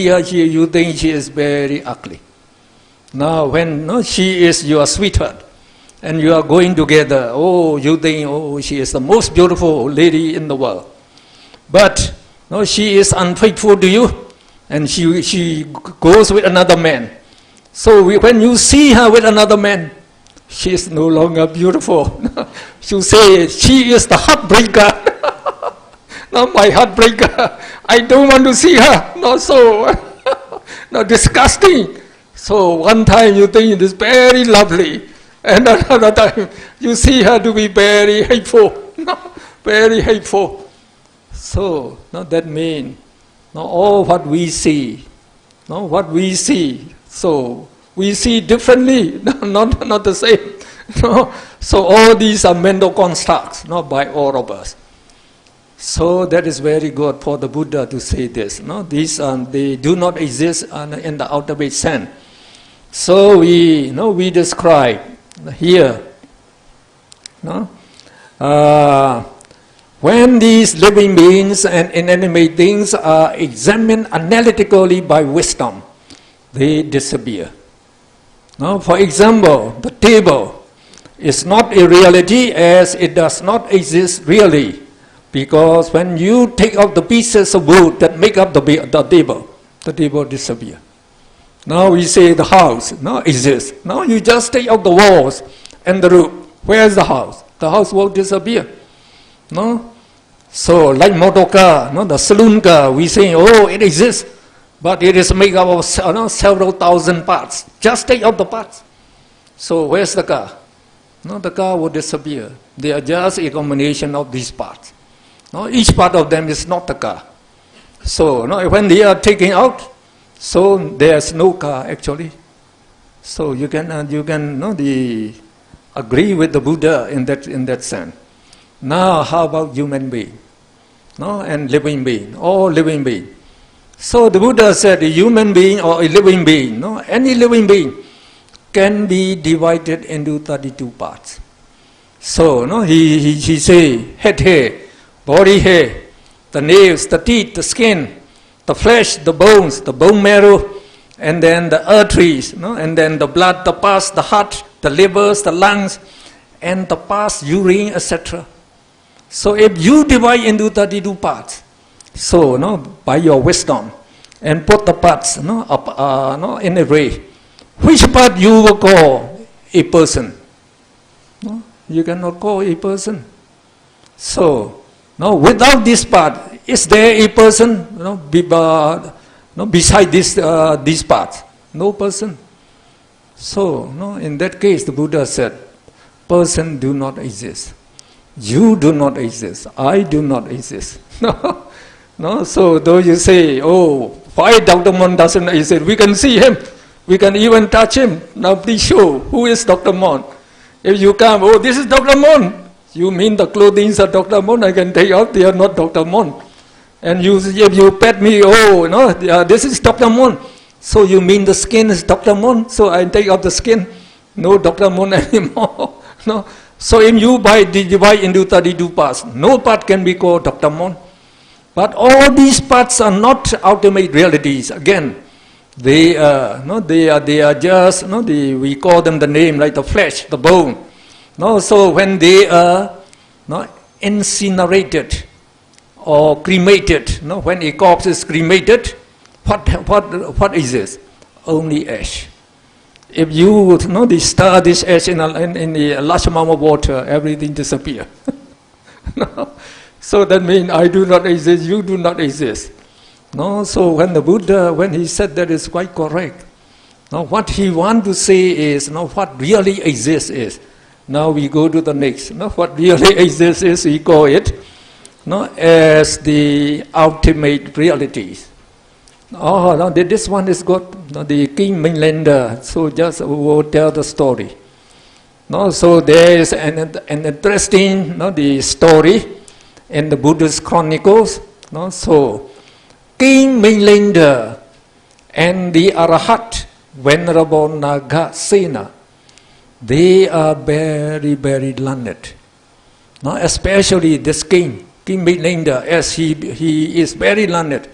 her, you think she is very ugly. Now when she is your sweetheart, and you are going together, you think, she is the most beautiful lady in the world. But she is unfaithful to you, and she goes with another man. So when you see her with another man, she is no longer beautiful. You say, she is the heartbreaker. Not my heartbreaker. I don't want to see her. Not so disgusting. So one time you think it is very lovely, and another time you see her to be very hateful. Very hateful. So that means all what we see, so we see differently, not the same. So all these are mental constructs, by all of us. So that is very good for the Buddha to say this. These they do not exist in the ultimate sense. So we describe here. When these living beings and inanimate things are examined analytically by wisdom, they disappear. For example, the table is not a reality as it does not exist really, because when you take out the pieces of wood that make up the table disappears. Now we say the house exists. Now you just take out the walls and the roof. Where is the house? The house will disappear. So like motor car, the saloon car, we say, it exists, but it is made up of several thousand parts. Just take out the parts. So where's the car? The car will disappear. They are just a combination of these parts. Each part of them is not the car. So when they are taken out, so there's no car actually. So you can agree with the Buddha in that sense. Now how about human being? And living being, all living being. So the Buddha said a human being or a living being, any living being can be divided into 32 parts. So he say head hair, body hair, the nails, the teeth, the skin, the flesh, the bones, the bone marrow, and then the arteries, and then the blood, the pus, the heart, the livers, the lungs, and the pus, urine, etc. So if you divide into 32 parts, so by your wisdom, and put the parts in a way, which part you will call a person? You cannot call a person. So without this part, is there a person beside these parts? No person. So in that case, the Buddha said, person do not exist. You do not exist. I do not exist. So though you say, why Dr. Mon doesn't exist? We can see him. We can even touch him. Now please show, who is Dr. Mon? If you come, this is Dr. Mon. You mean the clothing are Dr. Mon? I can take out, they are not Dr. Mon. And if you pet me, this is Dr. Mon. So you mean the skin is Dr. Mon? So I take out the skin. No Dr. Mon anymore. So if you divide into 32 parts, no part can be called Dr. Mon. But all these parts are not ultimate realities. Again, they are just, we call them the name, like the flesh, the bone. So when they are incinerated or cremated, when a corpse is cremated, what is this? Only ash. If you stir this ash in a large amount of water, everything disappears. So that means I do not exist, you do not exist. So when the Buddha, when he said that, is quite correct. Now what he wants to say is, what really exists is. Now we go to the next. What really exists is, we call it as the ultimate realities. This one is good. The King Mainlander, so just will tell the story. So there is an interesting the story in the Buddhist chronicles. So King Mainlander and the Arahat, Venerable Nagasena, they are very, very learned. Now, especially this king, King Mainlander, as he is very learned.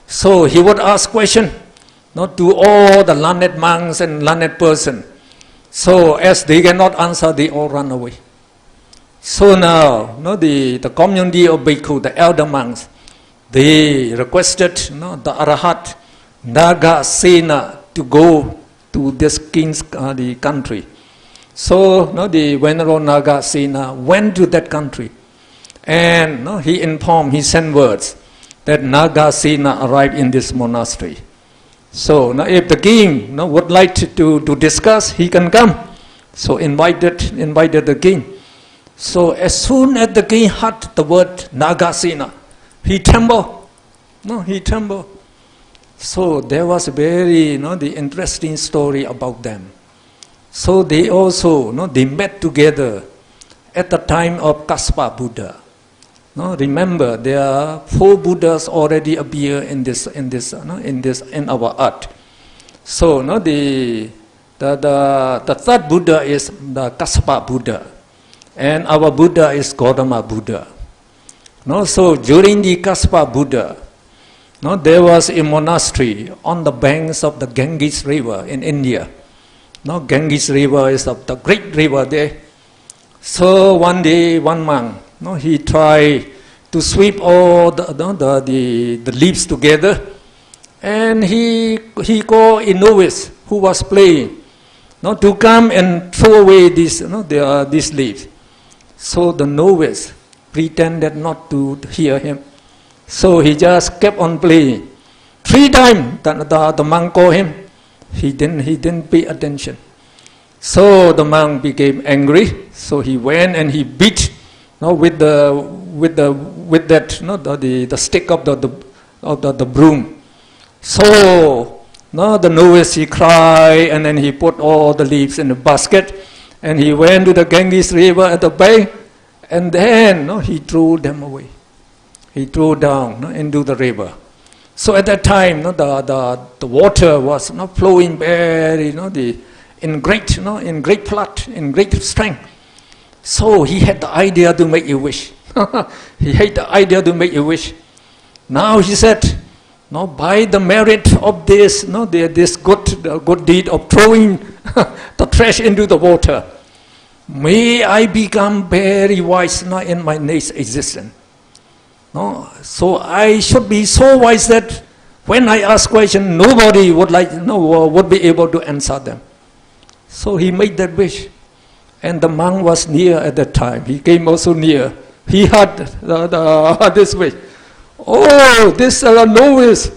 So he would ask questions to all the learned monks and learned person. So as they cannot answer, they all run away. So now, the community of Bhikkhu, the elder monks, they requested the Arahat Nagasena to go to this king's the country. So the Venerable Nagasena went to that country, and he informed, he sent words that Nagasena arrived in this monastery. So now if the king would like to discuss, he can come. So invited the king. So as soon as the king heard the word Nagasena, he trembled. He trembled. So there was a very the interesting story about them. So they also they met together at the time of Kassapa Buddha. Remember, there are 4 Buddhas already appear in our art. So the third Buddha is the Kassapa Buddha, and our Buddha is Gautama Buddha. So during the Kassapa Buddha, there was a monastery on the banks of the Ganges River in India. Ganges River is the great river there. So one day, one monk, he tried to sweep all the leaves together, and he called a novice who was playing, to come and throw away these leaves. So the novice pretended not to hear him. So he just kept on playing. 3 times the monk called him. He didn't pay attention. So the monk became angry. So he went and he beat with the stick of the broom. So the novice, he cried, and then he put all the leaves in a basket, and he went to the Ganges River at the bank, and then he threw them away. He threw down into the river. So at that time, the water was flowing very, in great flood, in great strength. So he had the idea to make a wish. He had the idea to make a wish. Now he said, by the merit of this, this good deed of throwing the trash into the water, may I become very wise in my next existence. So I should be so wise that when I ask questions, nobody would be able to answer them. So he made that wish, and the monk was near at that time. He came also near. He heard this wish. Oh, this novice,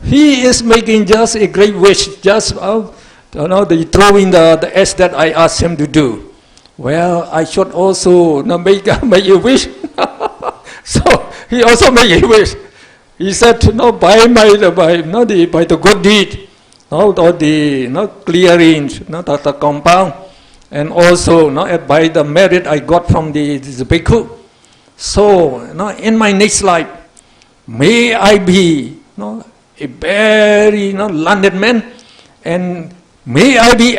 he is making just a great wish, just the throwing the ash that I asked him to do. Well, I should also make a wish. So he also made a wish. He said, by the good deed, or the clearing, the compound, and also by the merit I got from the bhikkhu. So in my next life, may I be a very learned man, and may I be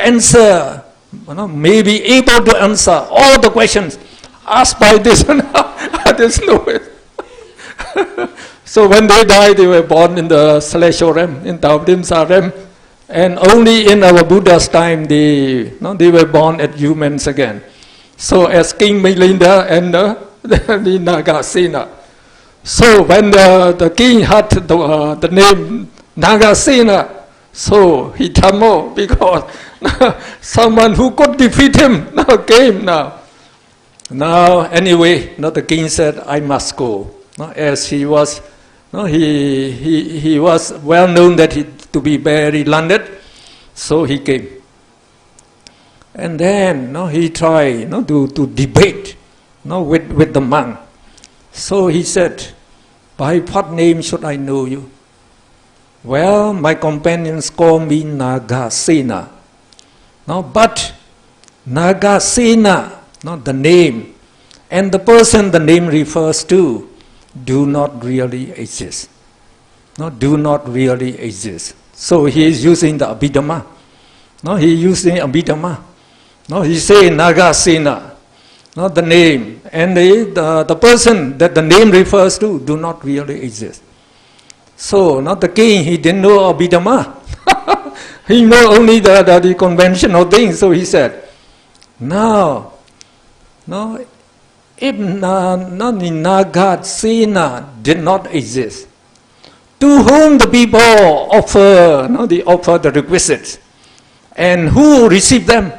may be able to answer all the questions asked by this this novice. So when they died, they were born in the celestial realm, in the Abhidhamma realm, and only in our Buddha's time they were born as humans again. So as King Mainlander and the Nagasena. So when the king heard the name Nagasena, so he trembled because someone who could defeat him came now. Now anyway, the king said, I must go. As he was, he was well known to be very learned, so he came. And then he tried to debate with the monk. So he said, by what name should I know you? Well, my companions call me Nagasena. But Nagasena, the name, and the person the name refers to, do not really exist. no, do not really exist. So he is using the Abhidhamma. No, he is using Abhidhamma. No, he say Nagasena, no, the name, and the person that the name refers to do not really exist. So, not the king, he didn't know Abhidhamma. He know only the conventional things. So he said, no, if Nagasena did not exist, to whom the people offer, they offer the requisites, and who receive them?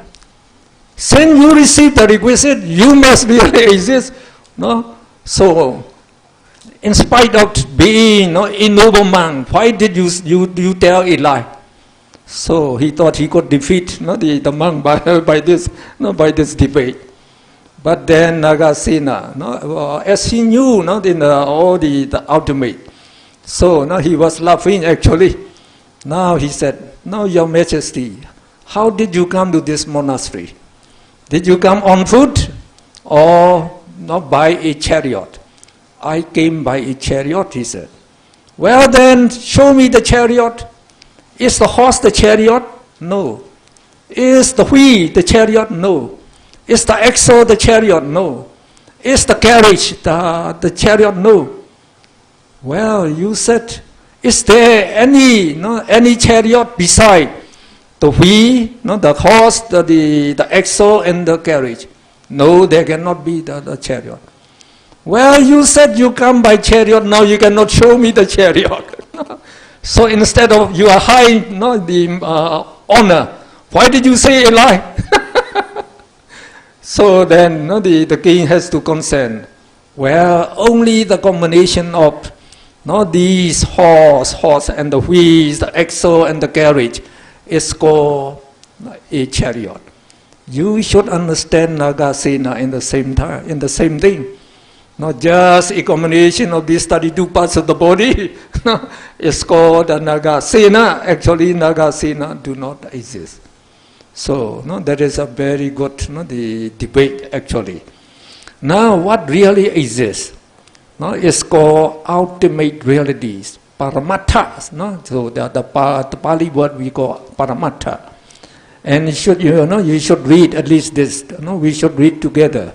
Since you receive the requisite, you must really exist. No? So, in spite of being ignoble monk, why did you tell a lie? So he thought he could defeat the monk by this debate. But then Nagasena, as he knew all the ultimate, so he was laughing actually. Now he said, "Now Your Majesty, how did you come to this monastery? Did you come on foot or by a chariot?" "I came by a chariot," he said. "Well then, show me the chariot. Is the horse the chariot?" "No." "Is the wheel the chariot?" "No." "Is the axle the chariot?" "No." "Is the carriage the chariot?" "No." "Well, you said, is there any chariot beside the wheel, the horse, the axle, and the carriage?" "No, there cannot be the chariot." "Well, you said you come by chariot, now you cannot show me the chariot." So instead of your high honor, why did you say a lie? So then the king has to consent. Well, only the combination of these horse and the wheels, the axle and the carriage is called a chariot. You should understand Nagasena in the same time, in the same thing. Not just a combination of these 32 parts of the body. It's called a Nagasena. Actually, Nagasena do not exist. So, that is a very good the debate actually. Now, what really exists is called ultimate realities, Paramattas. So, the Pali word we call Paramatta. And you should read at least this. We should read together.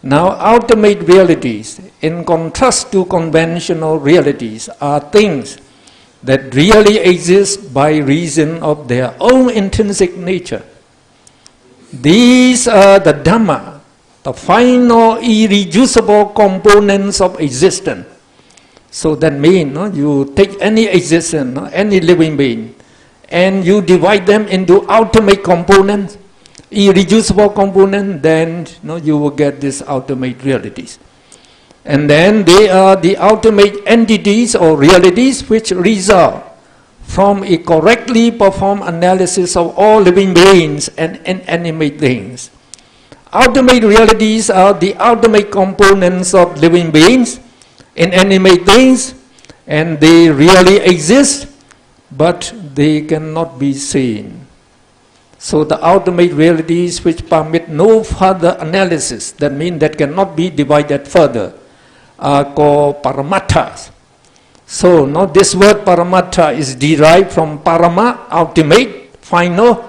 Now, ultimate realities, in contrast to conventional realities, are things that really exist by reason of their own intrinsic nature. These are the Dhamma, the final irreducible components of existence. So that means you take any existence, any living being, and you divide them into ultimate components, irreducible component, then you will get these ultimate realities. And then they are the ultimate entities or realities which result from a correctly performed analysis of all living beings and inanimate things. Ultimate realities are the ultimate components of living beings, inanimate things, and they really exist, but they cannot be seen. So the ultimate realities which permit no further analysis, that means that cannot be divided further, are called Paramattas. So now this word Paramatta is derived from Parama, ultimate, final,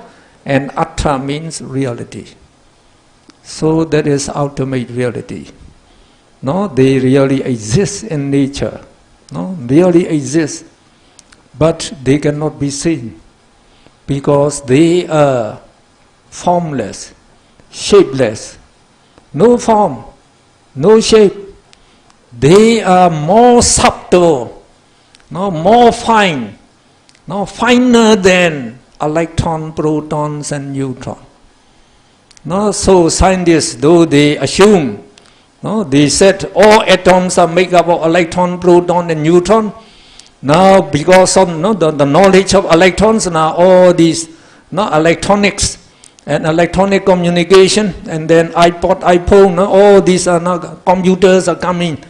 and Atta means reality. So that is ultimate reality. They really exist in nature. Really exist, but they cannot be seen, because they are formless, shapeless, no form, no shape. They are more subtle, more fine, finer than electron, protons, and neutrons. So scientists, though they assume, they said all atoms are made up of electron, proton, and neutron. Now, because of the knowledge of electrons, now all these electronics and electronic communication, and then iPhone, all these computers are coming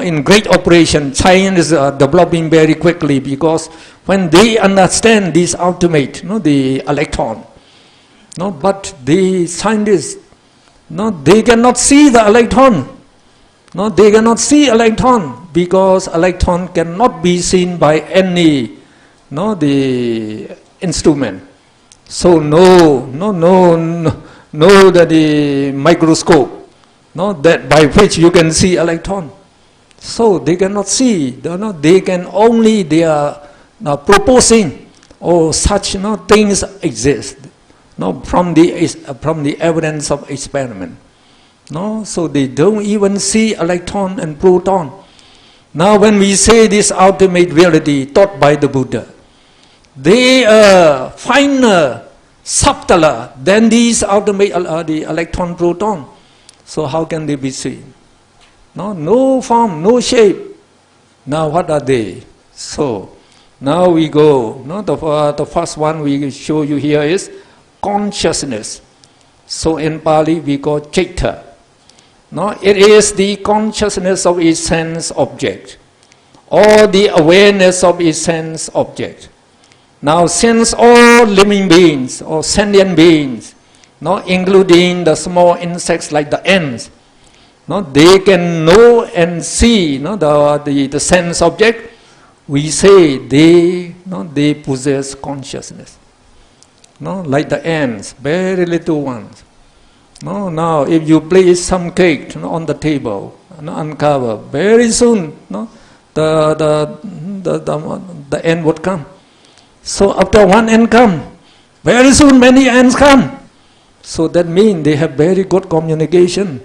in great operation. Science is developing very quickly, because when they understand this ultimate, the electron, but the scientists, they cannot see the electron. They cannot see electron, because electron cannot be seen by any the instrument. So no the microscope that by which you can see electron. So they cannot see. They can only they are proposing such things exist from the evidence of experiment. So they don't even see electron and proton. Now when we say this ultimate reality taught by the Buddha, they are finer, subtler than these ultimate the electron proton. So how can they be seen? No form, no shape. Now what are they? So now we go. The first one we show you here is consciousness. So in Pali we call citta. It is the consciousness of its sense object, or the awareness of its sense object. Now since all living beings or sentient beings, including the small insects like the ants, they can know and see the sense object, we say they possess consciousness. Like the ants, very little ones. Now if you place some cake on the table, uncover, very soon the ant would come. So after one ant come, very soon many ants come. So that means they have very good communication,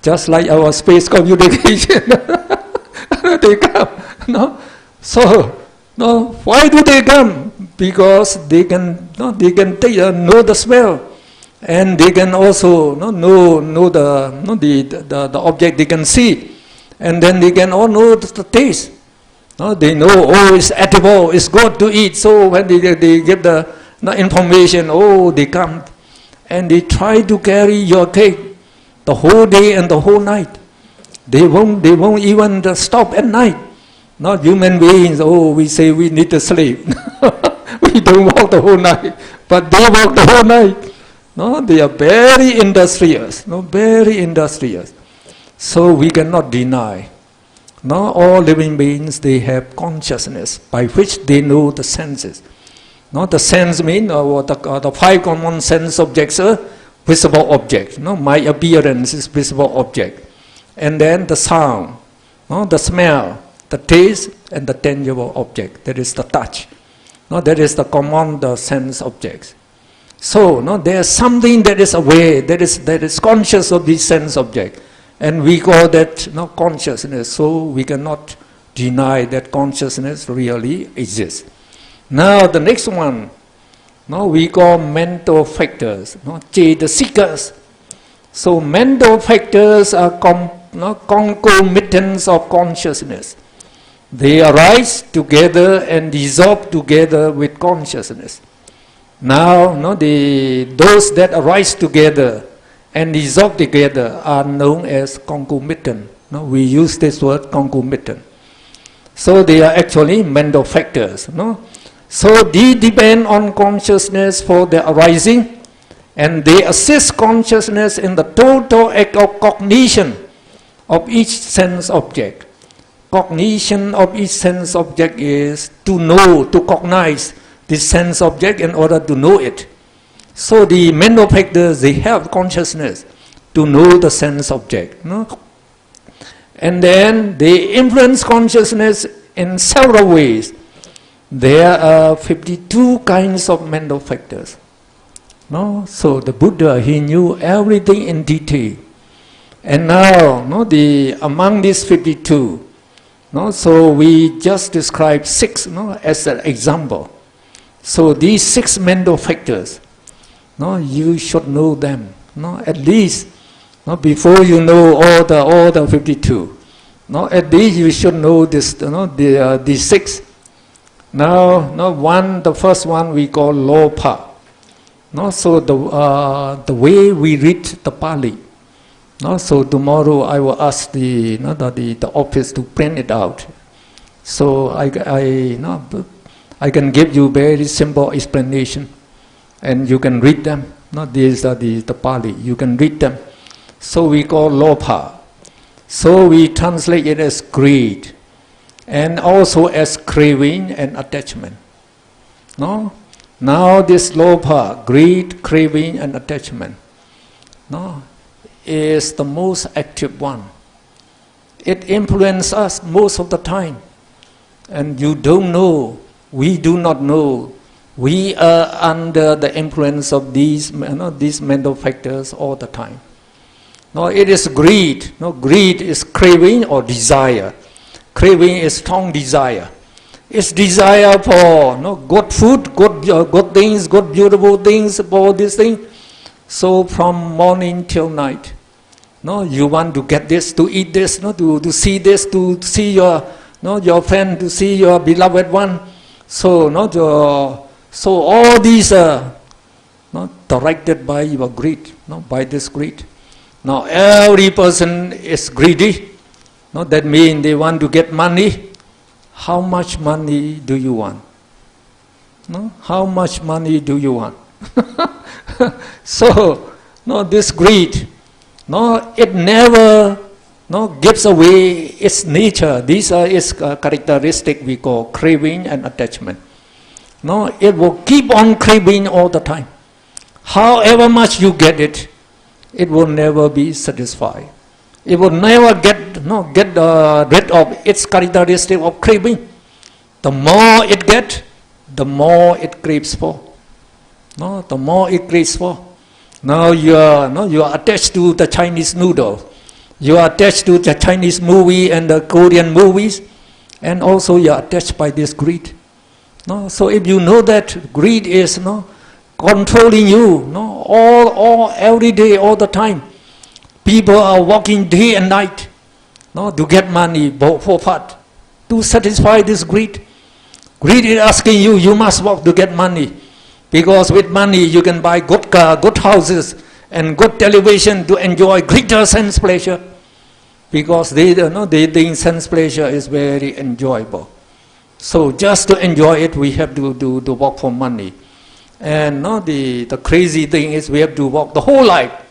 just like our space communication. They come. So why do they come? Because they can take know the smell. And they can also know the object they can see, and then they can all know the taste. They know it's edible, it's good to eat. So when they give the information, they come and they try to carry your cake the whole day and the whole night. They won't even stop at night. Not human beings. We say we need to sleep. We don't walk the whole night, but they walk the whole night. They are very industrious, very industrious. So we cannot deny. All living beings, they have consciousness by which they know the senses. The sense means the five common sense objects are visible object. My appearance is visible object. And then the sound, the smell, the taste, and the tangible object. That is the touch. That is the common sense objects. So there is something that is aware, that is conscious of this sense object, and we call that consciousness. So we cannot deny that consciousness really exists. Now the next one, we call mental factors, the seekers. So mental factors are concomitants of consciousness. They arise together and dissolve together with consciousness. Now, those that arise together and dissolve together are known as concomitant. We use this word concomitant. So they are actually mental factors. So they depend on consciousness for their arising, and they assist consciousness in the total act of cognition of each sense object. Cognition of each sense object is to know, to cognize this sense object in order to know it. So the mental factors, they have consciousness to know the sense object. And then they influence consciousness in several ways. There are 52 kinds of mental factors. So the Buddha, he knew everything in detail. And now, among these 52, so we just describe 6 as an example. So these 6 mental factors, you should know them. At least, before you know all the 52. At least you should know this. These 6. Now, the first one we call lopa. So the way we read the Pali. So tomorrow I will ask the office to print it out. So I can give you very simple explanation, and you can read them. These are the Pali. You can read them. So we call lopa. So we translate it as greed. and also as craving and attachment. No? Now this lobha, greed, craving and attachment, no, is the most active one. It influences us most of the time. And you don't know, we do not know, we are under the influence of these mental factors all the time. No, it is greed. No, greed is craving or desire. Craving is strong desire. It's desire for good food, good things, good beautiful things, all these things. So from morning till night, you want to get this, to eat this, to see this, to see your friend, to see your beloved one. So so all these are directed by your greed, by this greed. Now every person is greedy. That means they want to get money. How much money do you want? How much money do you want? So, this greed, it never gives away its nature. These are its characteristic we call craving and attachment. It will keep on craving all the time. However much you get it, it will never be satisfied. It will never get rid of its characteristic of craving. The more it gets, the more it craves for. The more it craves for. Now you are attached to the Chinese noodle. You are attached to the Chinese movie and the Korean movies, and also you are attached by this greed. So if you know that greed is controlling you, all every day, all the time. People are working day and night, to get money for what? To satisfy this greed. Greed is asking you, you must work to get money, because with money you can buy good car, good houses, and good television to enjoy greater sense pleasure. Because they think sense pleasure is very enjoyable. So just to enjoy it, we have to work for money. And the crazy thing is we have to work the whole life.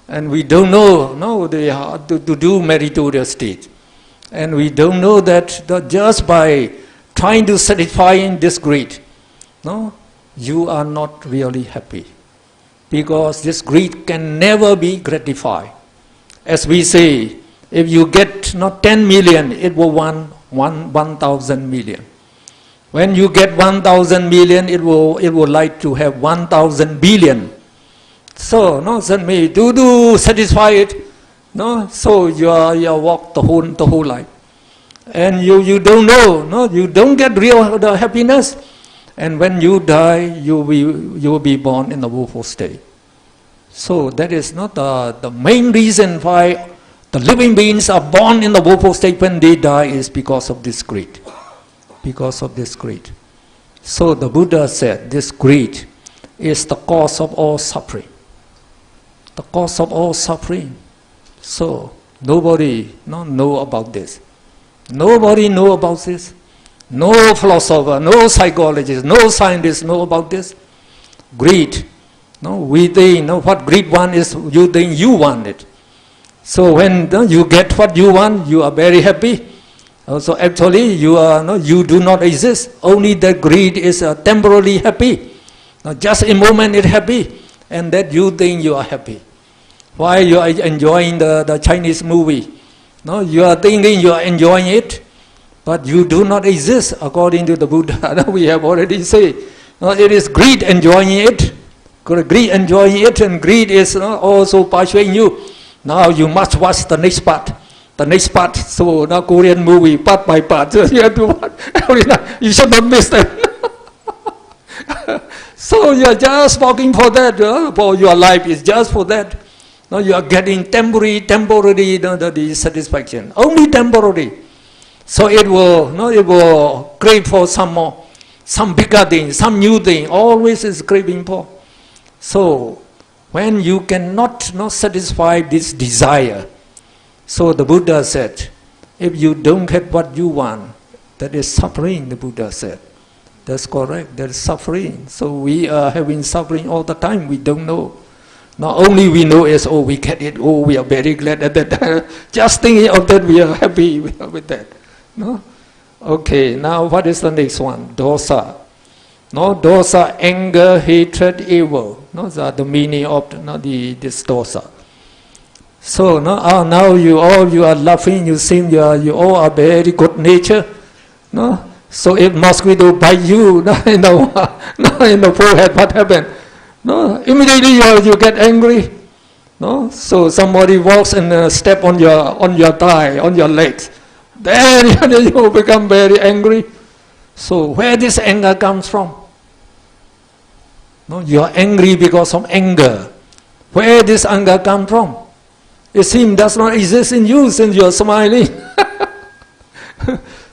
And we don't know how to do meritorious state. And we don't know that just by trying to satisfy this greed, you are not really happy. Because this greed can never be gratified. As we say, if you get 10 million, it will want 1,000 million. When you get 1,000 million, it will like to have 1,000 billion. So, to satisfy it, so you walk the whole life. And you don't know, you don't get real the happiness. And when you die, you will be born in the woeful state. So that is not the main reason why the living beings are born in the woeful state when they die, is because of this greed. Because of this greed. So the Buddha said this greed is the cause of all suffering. The cause of all suffering. So nobody know about this. Nobody know about this. No philosopher, no psychologist, no scientist know about this. Greed. We think what greed want is you think you want it. So when you get what you want, you are very happy. So actually you do not exist. Only the greed is temporarily happy. Just a moment it happy, and that you think you are happy. Why you are enjoying the Chinese movie? You are thinking you are enjoying it, but you do not exist according to the Buddha. We have already said. It is greed enjoying it. Greed enjoying it, and greed is also persuading you. Now you must watch the next part. The next part, so now Korean movie, part by part. So you have to watch every night. You should not miss them. So you are just working for that. For your life is just for that. Now you are getting temporary the satisfaction. Only temporary. So it will crave for some more, some bigger thing, some new thing. Always is craving for. So when you cannot satisfy this desire, so the Buddha said, if you don't get what you want, that is suffering, the Buddha said. That's correct, that is suffering. So we are having suffering all the time, we don't know. Not only we know is, we get it, we are very glad at that. Just thinking of that, we are happy with that. Okay, now what is the next one? Dosa. No, dosa, anger, hatred, evil. No, those are the meaning of this dosa. So now you are laughing. You seem you all are very good nature. No, so if mosquito bite you, in the forehead, what happened? No, immediately you get angry. No, so somebody walks and step on your thigh, on your legs. Then you become very angry. So where this anger comes from? No, you are angry because of anger. Where this anger come from? It seems does not exist in you since you are smiling.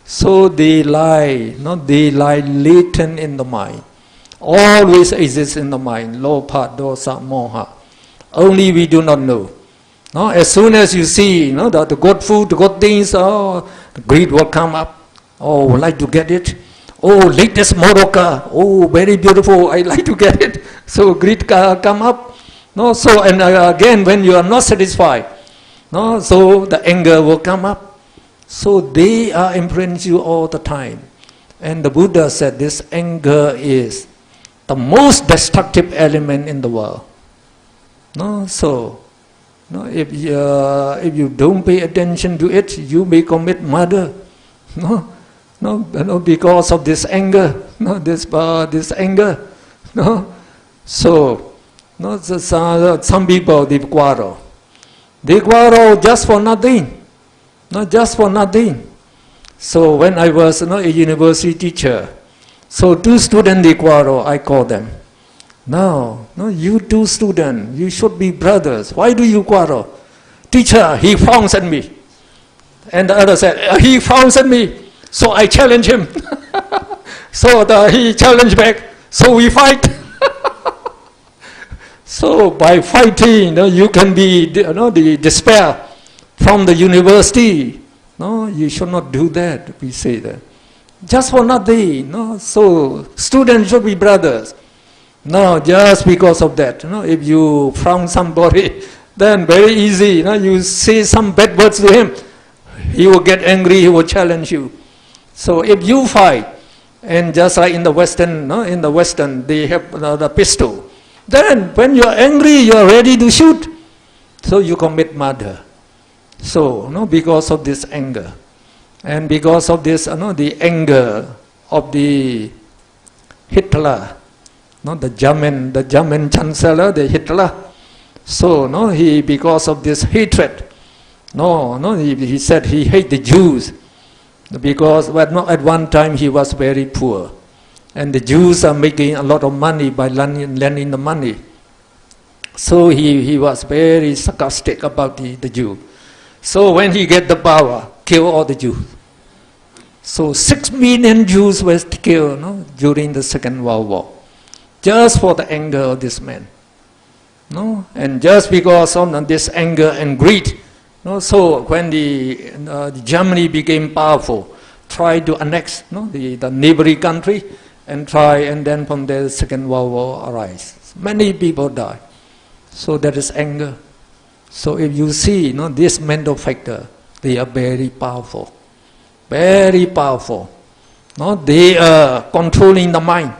So they lie. No, they lie latent in the mind. Always exists in the mind. Lopa, dosa, moha. Only we do not know. No, as soon as you see the good food, the good things, the greed will come up. Oh, would like to get it. Oh, latest Morocco. Oh, very beautiful. I like to get it. So greed come up. No, so and again when you are not satisfied, no, so the anger will come up. So they are influencing you all the time. And the Buddha said this anger is the most destructive element in the world. No, so if you don't pay attention to it, you may commit murder. No, because of this anger. No, this anger. No, so some people they quarrel. They quarrel just for nothing. Not just for nothing. So when I was a university teacher, so two students they quarrel. I call them. No, you two students, you should be brothers. Why do you quarrel? Teacher, he frowns at me. And the other said, he frowns at me. So I challenge him. So he challenged back. So we fight. So by fighting, you can be, the despair from the university. No, you should not do that. We say that. Just for nothing. No, so students should be brothers. No, just because of that. If you frown somebody, then very easy. You say some bad words to him, he will get angry. He will challenge you. So if you fight, and just like in the Western, they have the pistol. Then when you are angry, you are ready to shoot. So you commit murder. So because of this anger, and because of this, the anger of the Hitler, the German Chancellor, the Hitler. So he because of this hatred, he said he hate the Jews. Because at one time he was very poor, and the Jews are making a lot of money by lending the money. So he was very sarcastic about the Jew. So when he get the power, kill all the Jews. So 6 million Jews were killed during the Second World War, just for the anger of this man. And just because of this anger and greed. So when the Germany became powerful, tried to annex the neighboring country, and then from there the Second World War arise. Many people die. So that is anger. So if you see this mental factor, they are very powerful. Very powerful. They are controlling the mind.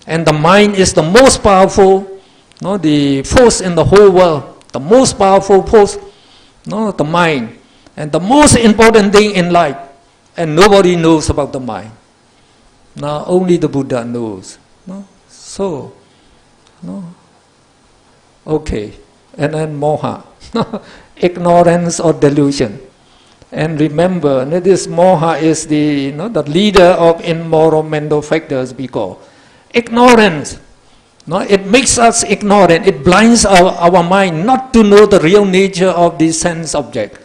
And the mind is the most powerful the force in the whole world. The most powerful force. The mind. And the most important thing in life. And nobody knows about the mind. Now only the Buddha knows. So, okay. And then moha. Ignorance or delusion. And remember, this moha is the leader of immoral mental factors we call. Ignorance. It makes us ignorant. It blinds our mind not to know the real nature of this sense object.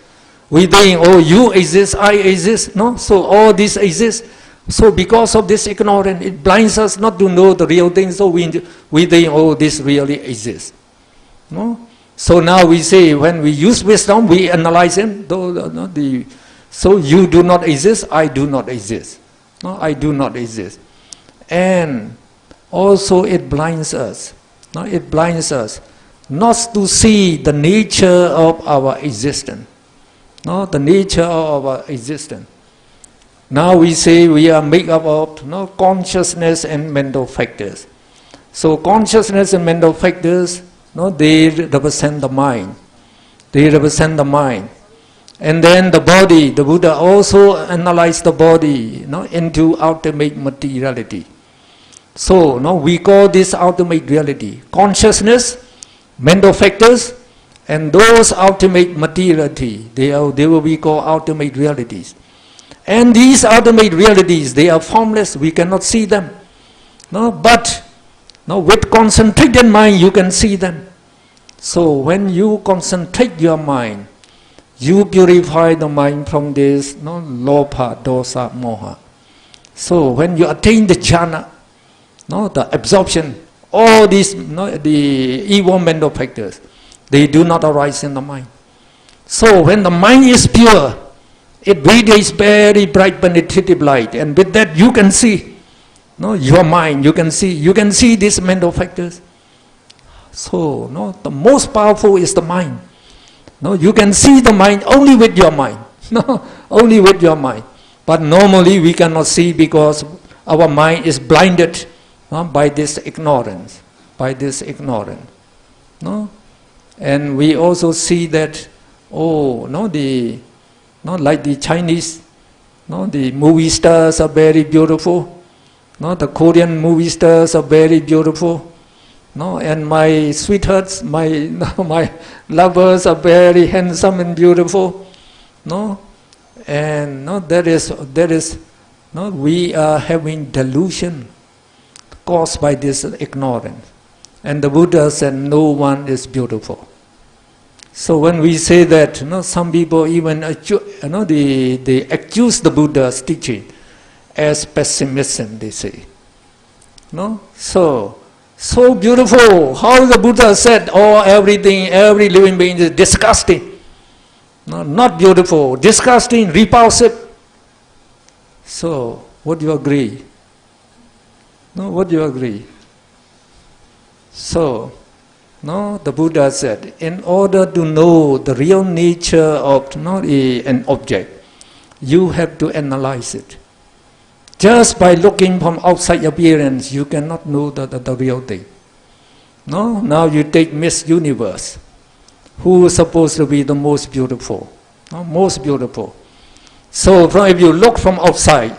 We think, oh, you exist, I exist. So all this exists. So because of this ignorance, it blinds us not to know the real thing. So we think, oh, this really exists. So now we say, when we use wisdom, we analyze him. So you do not exist, I do not exist. I do not exist. And also it blinds us. It blinds us not to see the nature of our existence. The nature of our existence. Now we say we are made up of consciousness and mental factors. So consciousness and mental factors, they represent the mind. They represent the mind. And then the body, the Buddha also analyzed the body into ultimate materiality. So we call this ultimate reality. Consciousness, mental factors, and those ultimate materiality, they will be called ultimate realities. And these ultimate realities, they are formless, we cannot see them. But with concentrated mind, you can see them. So when you concentrate your mind, you purify the mind from this lobha, dosa, moha. So when you attain the jhana, the absorption, all these the evil mental factors, they do not arise in the mind. So when the mind is pure, it radiates very bright penetrative light, and with that you can see your mind, you can see these mental factors. So the most powerful is the mind. You can see the mind only with your mind. Only with your mind. But normally we cannot see because our mind is blinded by this ignorance. By this ignorance. And we also see that, like the Chinese, the movie stars are very beautiful. The Korean movie stars are very beautiful. And my sweethearts, my lovers are very handsome and beautiful. And that is we are having delusion caused by this ignorance. And the Buddha said, no one is beautiful. So when we say that, some people even they accuse the Buddha's teaching as pessimism, they say. So beautiful, how the Buddha said, everything, every living being is disgusting. Not beautiful, disgusting, repulsive. So, would you agree? Would you agree? So, the Buddha said, in order to know the real nature of an object, you have to analyze it. Just by looking from outside appearance, you cannot know the real thing. Now you take Miss Universe, who is supposed to be the most beautiful. Most beautiful. So if you look from outside,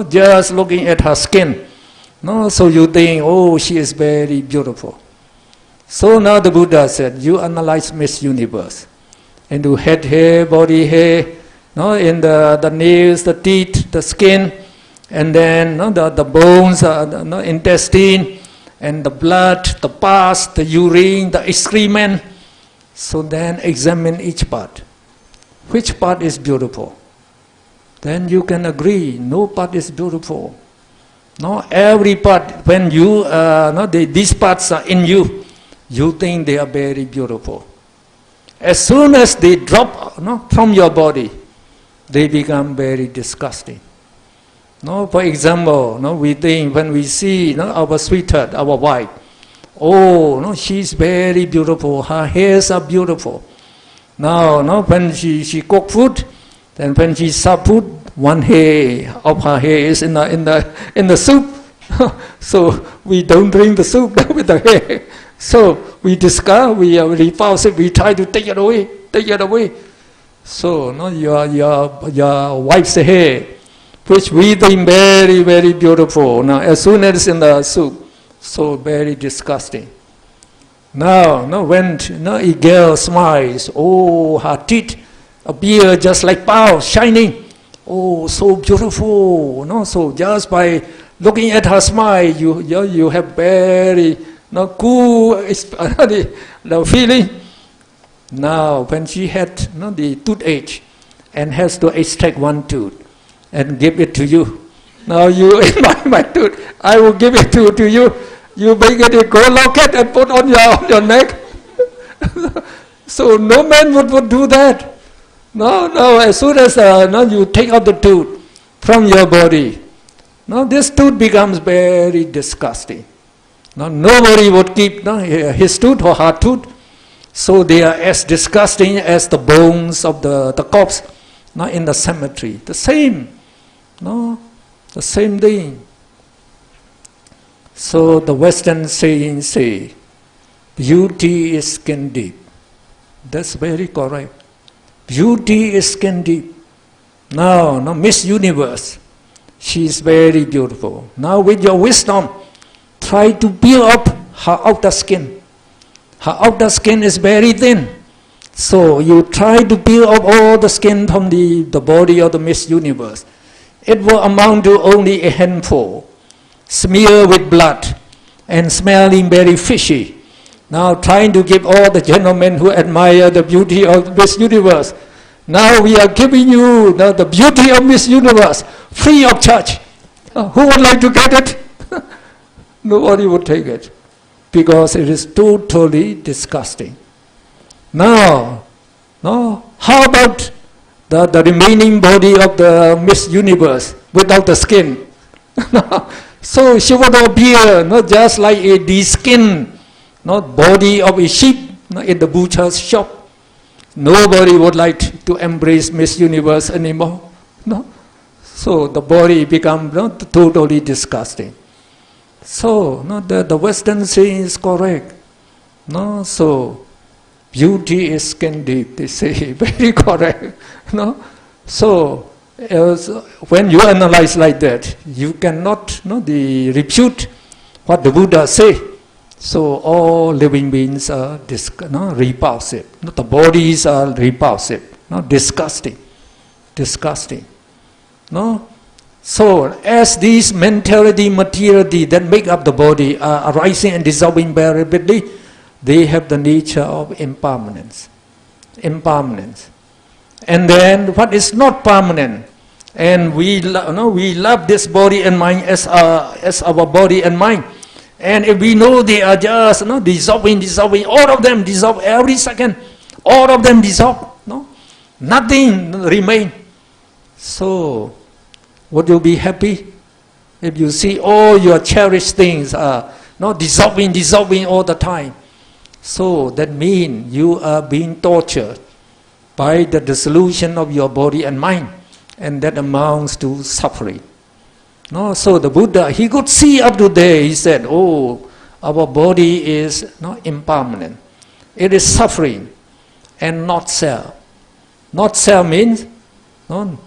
just looking at her skin, so you think, she is very beautiful. So now the Buddha said, you analyze Miss Universe into head hair, body hair, in the nails, the teeth, the skin, and then the bones, the intestine, and the blood, the pus, the urine, the excrement. So then examine each part. Which part is beautiful? Then you can agree, no part is beautiful. Every part, when you, these parts are in you, you think they are very beautiful. As soon as they drop from your body, they become very disgusting. For example, we think when we see our sweetheart, our wife, she's very beautiful, her hairs are beautiful. Now, when she cook food, then when she serve food, one hair of her hair is in the soup. So we don't drink the soup with the hair. So we discard, we are repulsive, we try to take it away. So your wife's hair, which we think very, very beautiful. Now, as soon as it's in the soup, so very disgusting. Now, when a girl smiles, her teeth appear just like pearls, shining. So beautiful. So just by looking at her smile, you have very cool the feeling. Now, when she had the toothache and has to extract one tooth and give it to you. Now you invite my tooth, I will give it to you. You make it a gold locket and put on your neck. So no man would do that. No, as soon as you take out the tooth from your body, this tooth becomes very disgusting. Nobody would keep his tooth or her tooth. So they are as disgusting as the bones of the corpse in the cemetery. The same. No, the same thing. So the Western saying say, beauty is skin deep. That's very correct. Beauty is skin deep. Now, Miss Universe, she is very beautiful. Now with your wisdom, try to build up her outer skin. Her outer skin is very thin. So you try to build up all the skin from the body of the Miss Universe. It will amount to only a handful, smeared with blood and smelling very fishy. Now trying to give all the gentlemen who admire the beauty of Miss Universe, now we are giving you the beauty of Miss Universe free of charge. Who would like to get it? Nobody would take it, because it is totally disgusting. Now, how about the remaining body of the Miss Universe without the skin? So she would appear not just like a de-skinned body of a sheep in the butcher's shop. Nobody would like to embrace Miss Universe anymore. No? So the body becomes totally disgusting. So the Western saying is correct. No, so beauty is skin deep, they say, very correct. No? So when you analyze like that, you cannot refute what the Buddha say. So all living beings are repulsive. The bodies are repulsive, disgusting. No? So as these mentality, materiality that make up the body are arising and dissolving very rapidly, they have the nature of impermanence. And then what is not permanent? And we love this body and mind as our body and mind. And if we know they are just dissolving, all of them dissolve every second. All of them dissolve. Nothing remain. So, would you be happy if you see all your cherished things are dissolving all the time? So that means you are being tortured by the dissolution of your body and mind, and that amounts to suffering. No, so the Buddha, he could see up to there. He said, oh, our body is impermanent. It is suffering and not self. Not self means no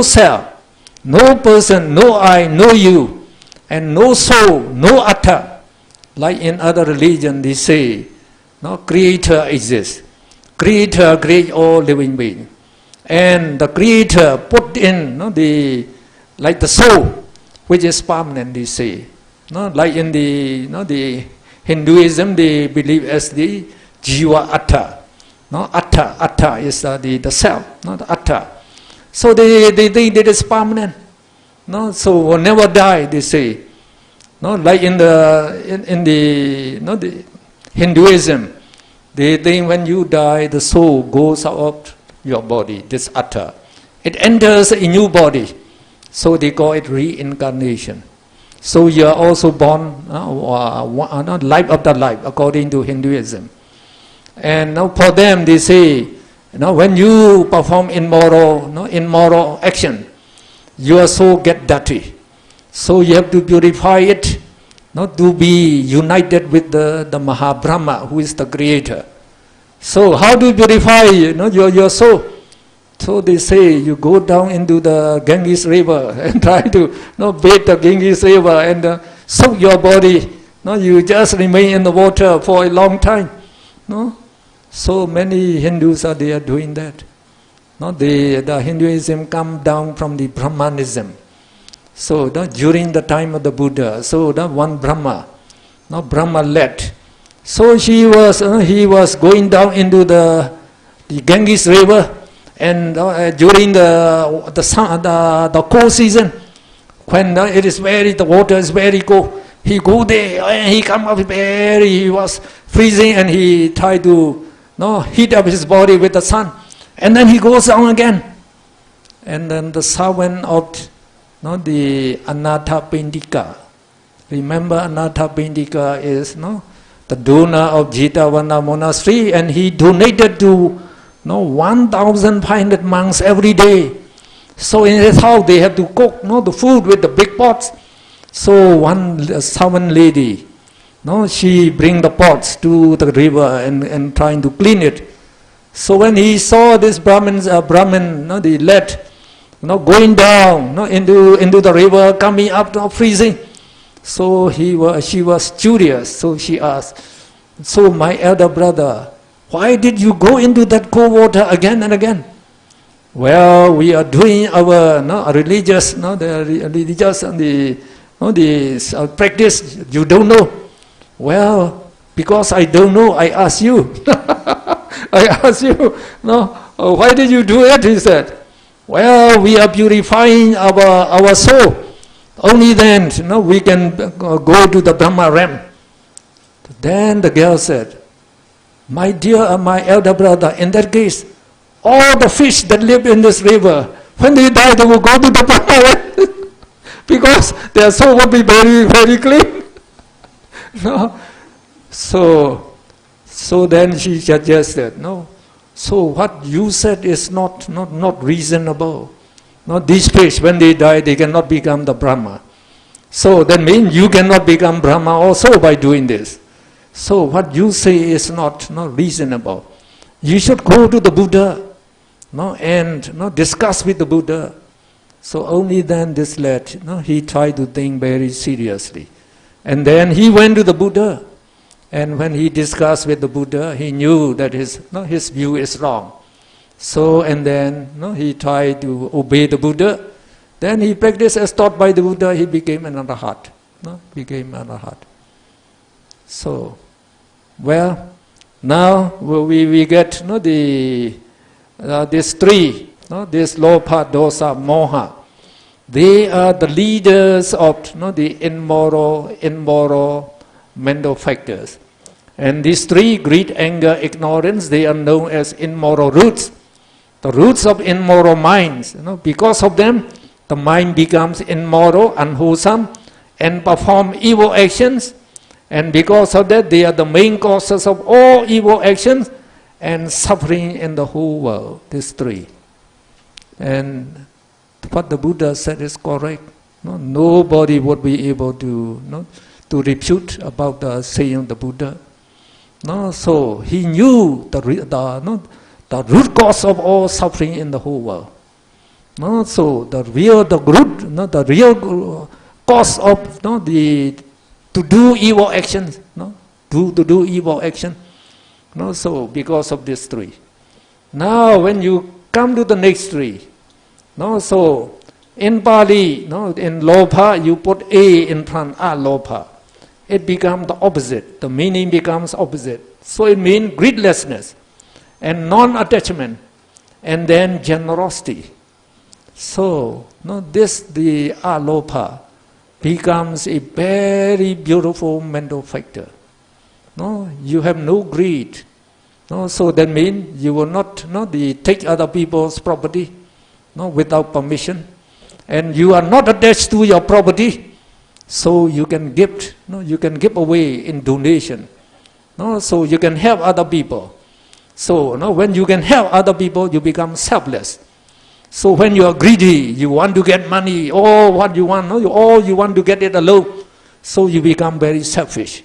self, no person, no I, no you, and no soul, no atta. Like in other religions, they say, Creator exists. Creator creates all living beings, and the Creator put in like the soul, which is permanent, they say. Like in the Hinduism, they believe as the Jiva Atta. Atta is the self, not the Atta. So they think that is permanent. So will never die, they say. Like in the Hinduism, they think when you die, the soul goes out of your body, this Atta. It enters a new body. So they call it reincarnation. So you are also born life after life, according to Hinduism. And now for them, they say, when you perform immoral action, your soul get dirty. So you have to purify it, to be united with the Mahabrahma, who is the Creator. So how do you purify your soul? So they say you go down into the Ganges river and try to bathe the Ganges river and soak your body. You just remain in the water for a long time. So many Hindus are there doing that. The Hinduism come down from the Brahmanism. So during the time of the Buddha, so one Brahma, Brahma led. So he was going down into the Ganges river. And during the cold season, when the water is very cold, he go there and he come up he was freezing, and he tried to heat up his body with the sun, and then he goes down again, and then the servant of the Anathapindika. Remember, Anathapindika is the donor of Jetavana monastery, and he donated to 1,500 monks every day. So in his house they have to cook the food with the big pots. So one servant lady, she bring the pots to the river and trying to clean it. So when he saw this Brahmin, the lad, going down, into the river, coming up, freezing. So she was curious. So she asked, "So my elder brother, why did you go into that cold water again and again?" "Well, we are doing our religious, the religious and the practice. You don't know." "Well, because I don't know, I ask you." I ask you, why did you do it? He said, "Well, we are purifying our soul. Only then, we can go to the Brahma realm." Then the girl said, "My dear, my elder brother, in that case, all the fish that live in this river, when they die, they will go to the Brahma realm because their soul will be very, very clean." So then she suggested, "No. So what you said is not reasonable. These fish, when they die, they cannot become the Brahma. So that means you cannot become Brahma also by doing this. So what you say is not reasonable. You should go to the Buddha, and discuss with the Buddha." So only then this lad, he tried to think very seriously. And then he went to the Buddha. And when he discussed with the Buddha, he knew that his view is wrong. So, and then he tried to obey the Buddha. Then he practiced as taught by the Buddha, he became an Arahat. Became an Arahat. So, well, now we get these three, this Lopa, Dosa, Moha. They are the leaders of the immoral mental factors. And these three, greed, anger, ignorance, they are known as immoral roots. The roots of immoral minds. Because of them, the mind becomes immoral, unwholesome, and perform evil actions. And because of that, they are the main causes of all evil actions and suffering in the whole world. These three. And what the Buddha said is correct. Nobody would be able to refute about the saying of the Buddha. So he knew the root cause of all suffering in the whole world. So the real cause of to do evil actions, to do evil action. So because of these three. Now when you come to the next three, so in Pali, in Lopa you put A in front, Lopa. It becomes the opposite. The meaning becomes opposite. So it means greedlessness and non-attachment, and then generosity. So the Alopa becomes a very beautiful mental factor. You have no greed. So that means you will not take other people's property without permission, and you are not attached to your property. So you can give, you can give away in donation. So you can help other people. So when you can help other people, you become selfless. So when you are greedy, you want to get money, all what you want, all you want to get it alone. So you become very selfish.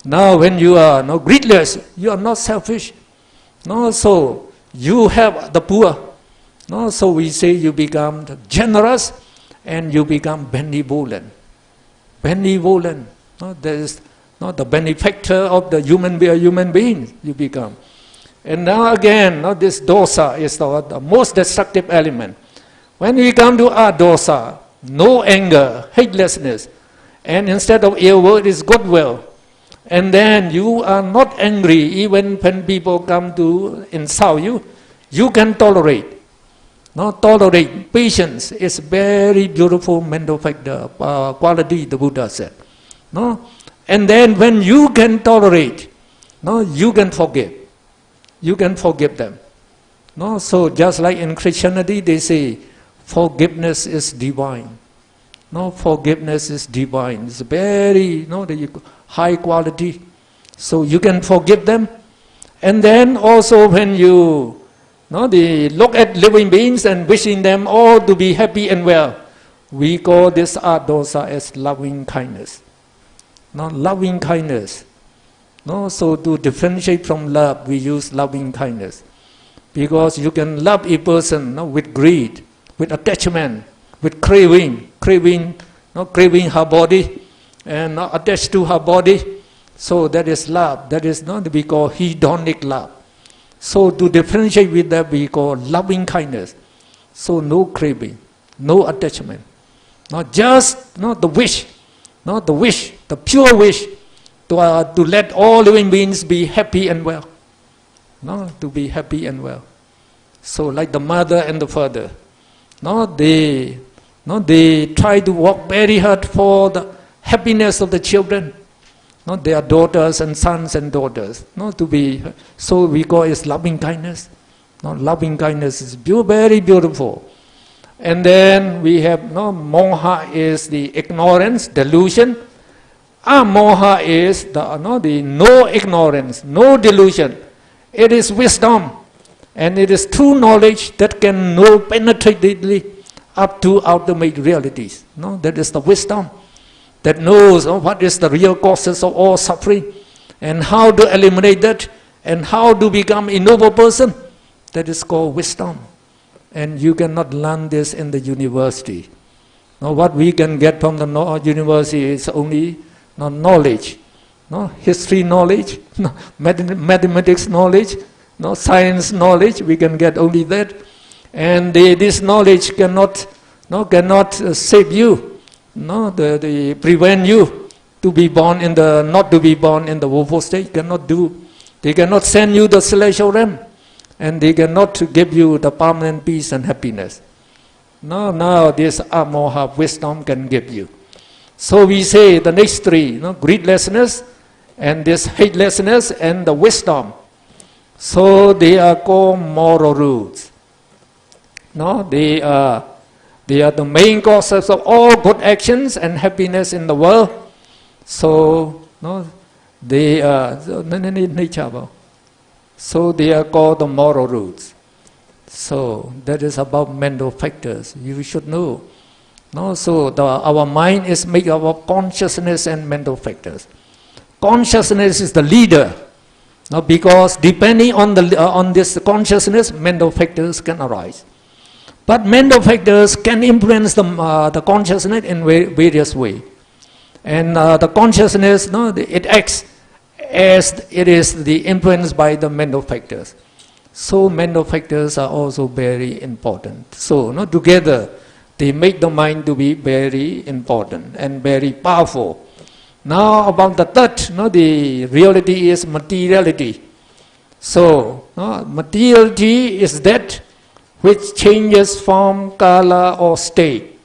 Now when you are greedless, you are not selfish. So you help the poor. So we say you become generous and you become benevolent. Benevolent. There is the benefactor of the human being you become. And now again, this dosa is the most destructive element. When we come to our dosa, no anger, hatelessness, and instead of ill will, it is goodwill. And then you are not angry even when people come to insult you. You can tolerate. Tolerate. Patience is very beautiful mental factor, quality the Buddha said. And then when you can tolerate, you can forgive. You can forgive them. So just like in Christianity they say, forgiveness is divine. Forgiveness is divine. It's very high quality. So you can forgive them. And then also when you No, they look at living beings and wishing them all to be happy and well. We call this dosa as loving kindness. No, loving kindness. No, so to differentiate from love, we use loving kindness. Because you can love a person, no, with greed, with attachment, with craving, craving her body, and not attached to her body. So that is love. That is not we call hedonic love. So to differentiate with that, we call loving kindness. So no craving, no attachment, not just the wish, the pure wish to let all living beings be happy and well. To be happy and well. So like the mother and the father, they try to work very hard for the happiness of the children. Their daughters and sons and daughters, to be, so we call it loving kindness. Loving kindness is very beautiful. And then we have moha is the ignorance, delusion. Moha is the no ignorance, no delusion. It is wisdom, and it is true knowledge that can know penetratedly up to ultimate realities. That is the wisdom that knows what is the real causes of all suffering and how to eliminate that and how to become a noble person. That is called wisdom. And you cannot learn this in the university. What we can get from the university is only knowledge, history knowledge, mathematics knowledge, science knowledge. We can get only that. And this knowledge cannot save you. They prevent you to be born in the, not to be born in the woeful state. Cannot do. They cannot send you the celestial realm, and they cannot give you the permanent peace and happiness. Now this amoha wisdom can give you. So we say the next three, greedlessness, and this hatelessness, and the wisdom. So they are called moral rules. They are the main causes of all good actions and happiness in the world. So, they are called the moral rules. So that is about mental factors. You should know. So our mind is made up of consciousness and mental factors. Consciousness is the leader. Because depending on this consciousness, mental factors can arise. But mental factors can influence the consciousness in various ways. And the consciousness, it acts as it is influenced by the mental factors. So mental factors are also very important. So together they make the mind to be very important and very powerful. Now about the third, the reality is materiality. So materiality is that which changes form, color or state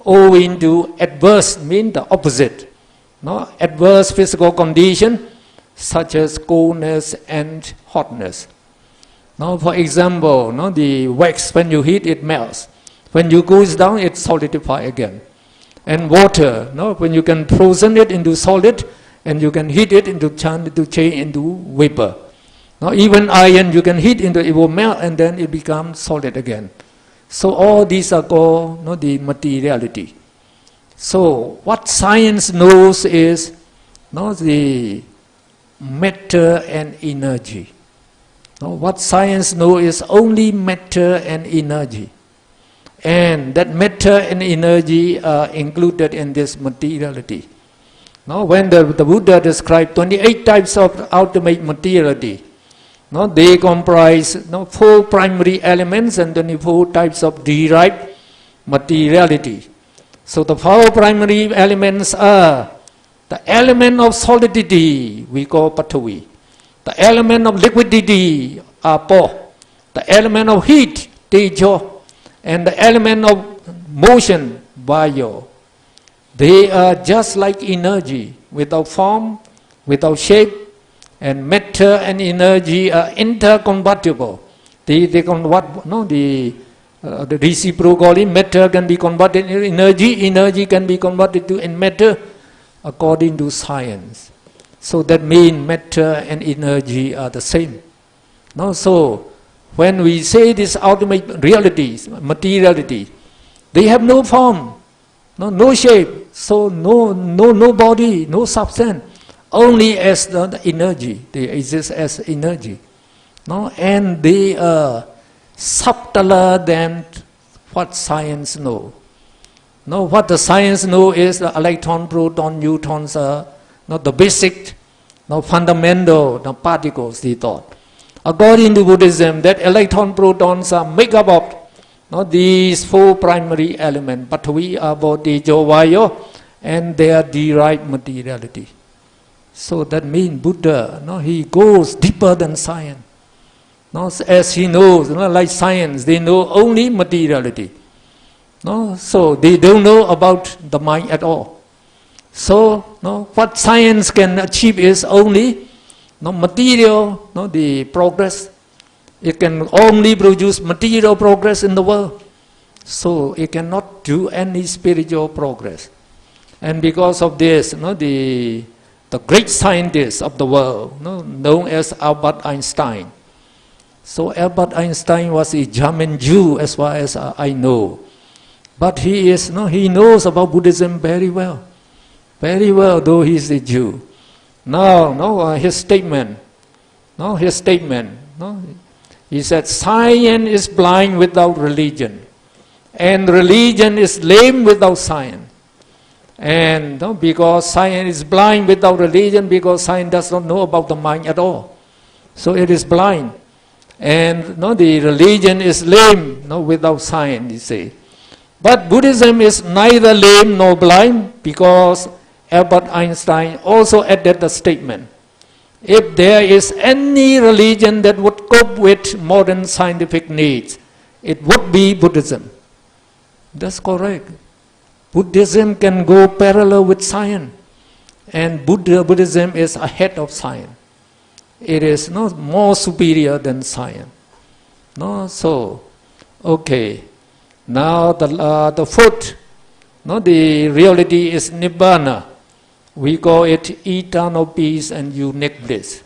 owing to adverse, mean the opposite. Adverse physical condition such as coldness and hotness. For example, the wax, when you heat it melts. When you cool it down, it solidifies again. And water, when you can frozen it into solid and you can heat it into change into vapor. Even iron, you can heat into, it will melt and then it becomes solid again. So all these are called the materiality. So what science knows is the matter and energy. What science knows is only matter and energy. And that matter and energy are included in this materiality. When the Buddha described 28 types of ultimate materiality, they comprise 4 primary elements and 24 types of derived materiality. So the 4 primary elements are the element of solidity, we call Patavi. The element of liquidity, Apo. The element of heat, Tejo. And the element of motion, Vayo. They are just like energy, without form, without shape. And matter and energy are interconvertible. They convert, the reciprocally, matter can be converted into energy, energy can be converted to matter according to science. So that means matter and energy are the same. So when we say this ultimate reality, materiality, they have no form, no shape, so no body, no substance, only as the energy. They exist as energy. And they are subtler than what science knows. What the science knows is the electron, proton, neutrons are the basic, fundamental particles, they thought. According to Buddhism, that electron, protons are made up of these four primary elements, Pathavi, Apo, Tejo, Vayo, and their derived materiality. So that means Buddha, he goes deeper than science. As he knows, like science, they know only materiality. So they don't know about the mind at all. So what science can achieve is only material, the progress. It can only produce material progress in the world. So it cannot do any spiritual progress. And because of this, the great scientist of the world, known as Albert Einstein. So Albert Einstein was a German Jew, as far as I know. But he knows about Buddhism very well. Very well, though he is a Jew. Now, his statement, he said, science is blind without religion, and religion is lame without science. And because science is blind without religion, because science does not know about the mind at all. So it is blind. And the religion is lame without science, he say. But Buddhism is neither lame nor blind, because Albert Einstein also added the statement, if there is any religion that would cope with modern scientific needs, it would be Buddhism. That's correct. Buddhism can go parallel with science, and Buddhism is ahead of science. It is more superior than science. So, okay. Now the fourth, the reality is Nibbana. We call it eternal peace and unique bliss.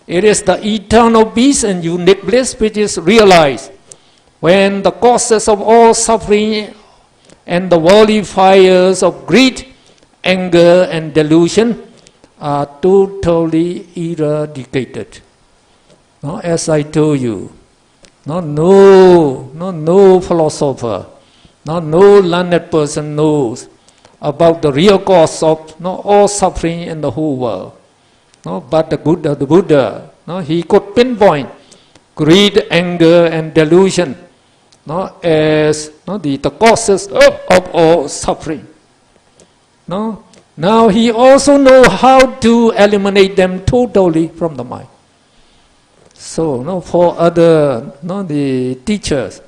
It is the eternal peace and unique bliss which is realized when the causes of all suffering and the worldly fires of greed, anger, and delusion are totally eradicated. As I told you, no philosopher, no learned person knows about the real cause of all suffering in the whole world. But the Buddha, he could pinpoint greed, anger, and delusion as the causes of all suffering. Now he also knows how to eliminate them totally from the mind. So for other the teachers,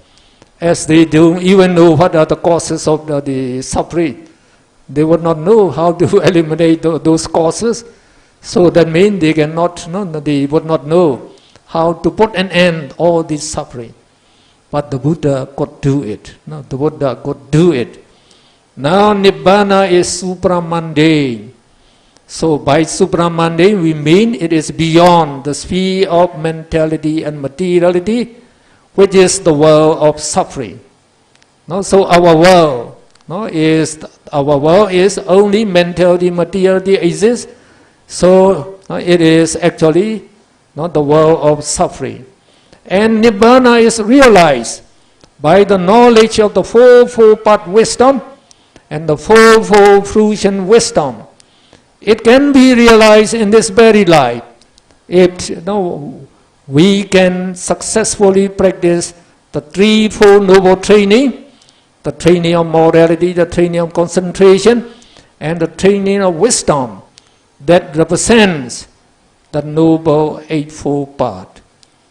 as they don't even know what are the causes of the suffering, they would not know how to eliminate those causes. So that means they cannot, they would not know how to put an end to all this suffering. But the Buddha could do it. The Buddha could do it. Now Nibbana is supramundane. So by supramundane we mean it is beyond the sphere of mentality and materiality, which is the world of suffering. So our world is only mentality, materiality exists. So it is actually the world of suffering. And Nibbana is realized by the knowledge of the fourfold path wisdom and the fourfold fruition wisdom. It can be realized in this very life if we can successfully practice the threefold noble training, the training of morality, the training of concentration, and the training of wisdom that represents the noble eightfold path.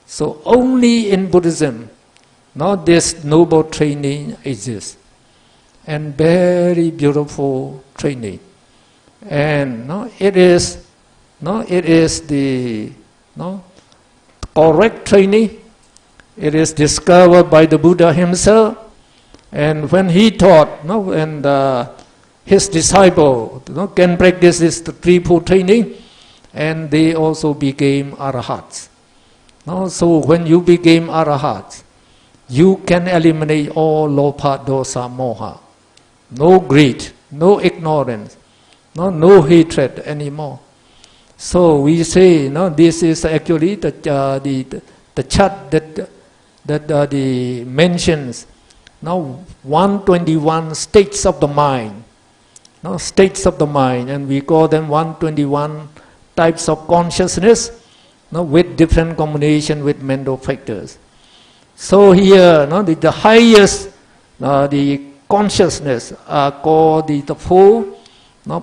So only in Buddhism, this noble training exists, and very beautiful training. And it is the correct training. It is discovered by the Buddha himself, and when he taught, and his disciple can practice this threefold training, and they also became arahats. No? So when you became Arahat, you can eliminate all lopa, dosa, moha. No greed, no ignorance, no hatred anymore. So we say, this is actually the chart that the mentions 121 states of the mind. States of the mind, and we call them 121 types of consciousness, with different combination with mental factors. So here, the highest, the consciousness are called the four,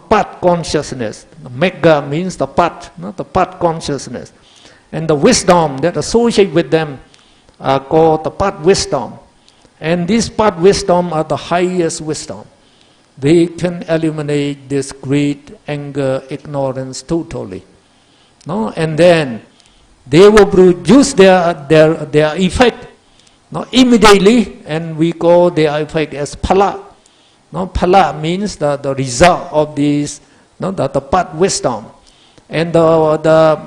part consciousness. Mega means the part, the part consciousness, and the wisdom that associate with them are called the part wisdom. And these part wisdom are the highest wisdom. They can eliminate this greed, anger, ignorance totally. And then they will produce their effect immediately, and we call their effect as phala. Phala means the result of this, the part wisdom. And the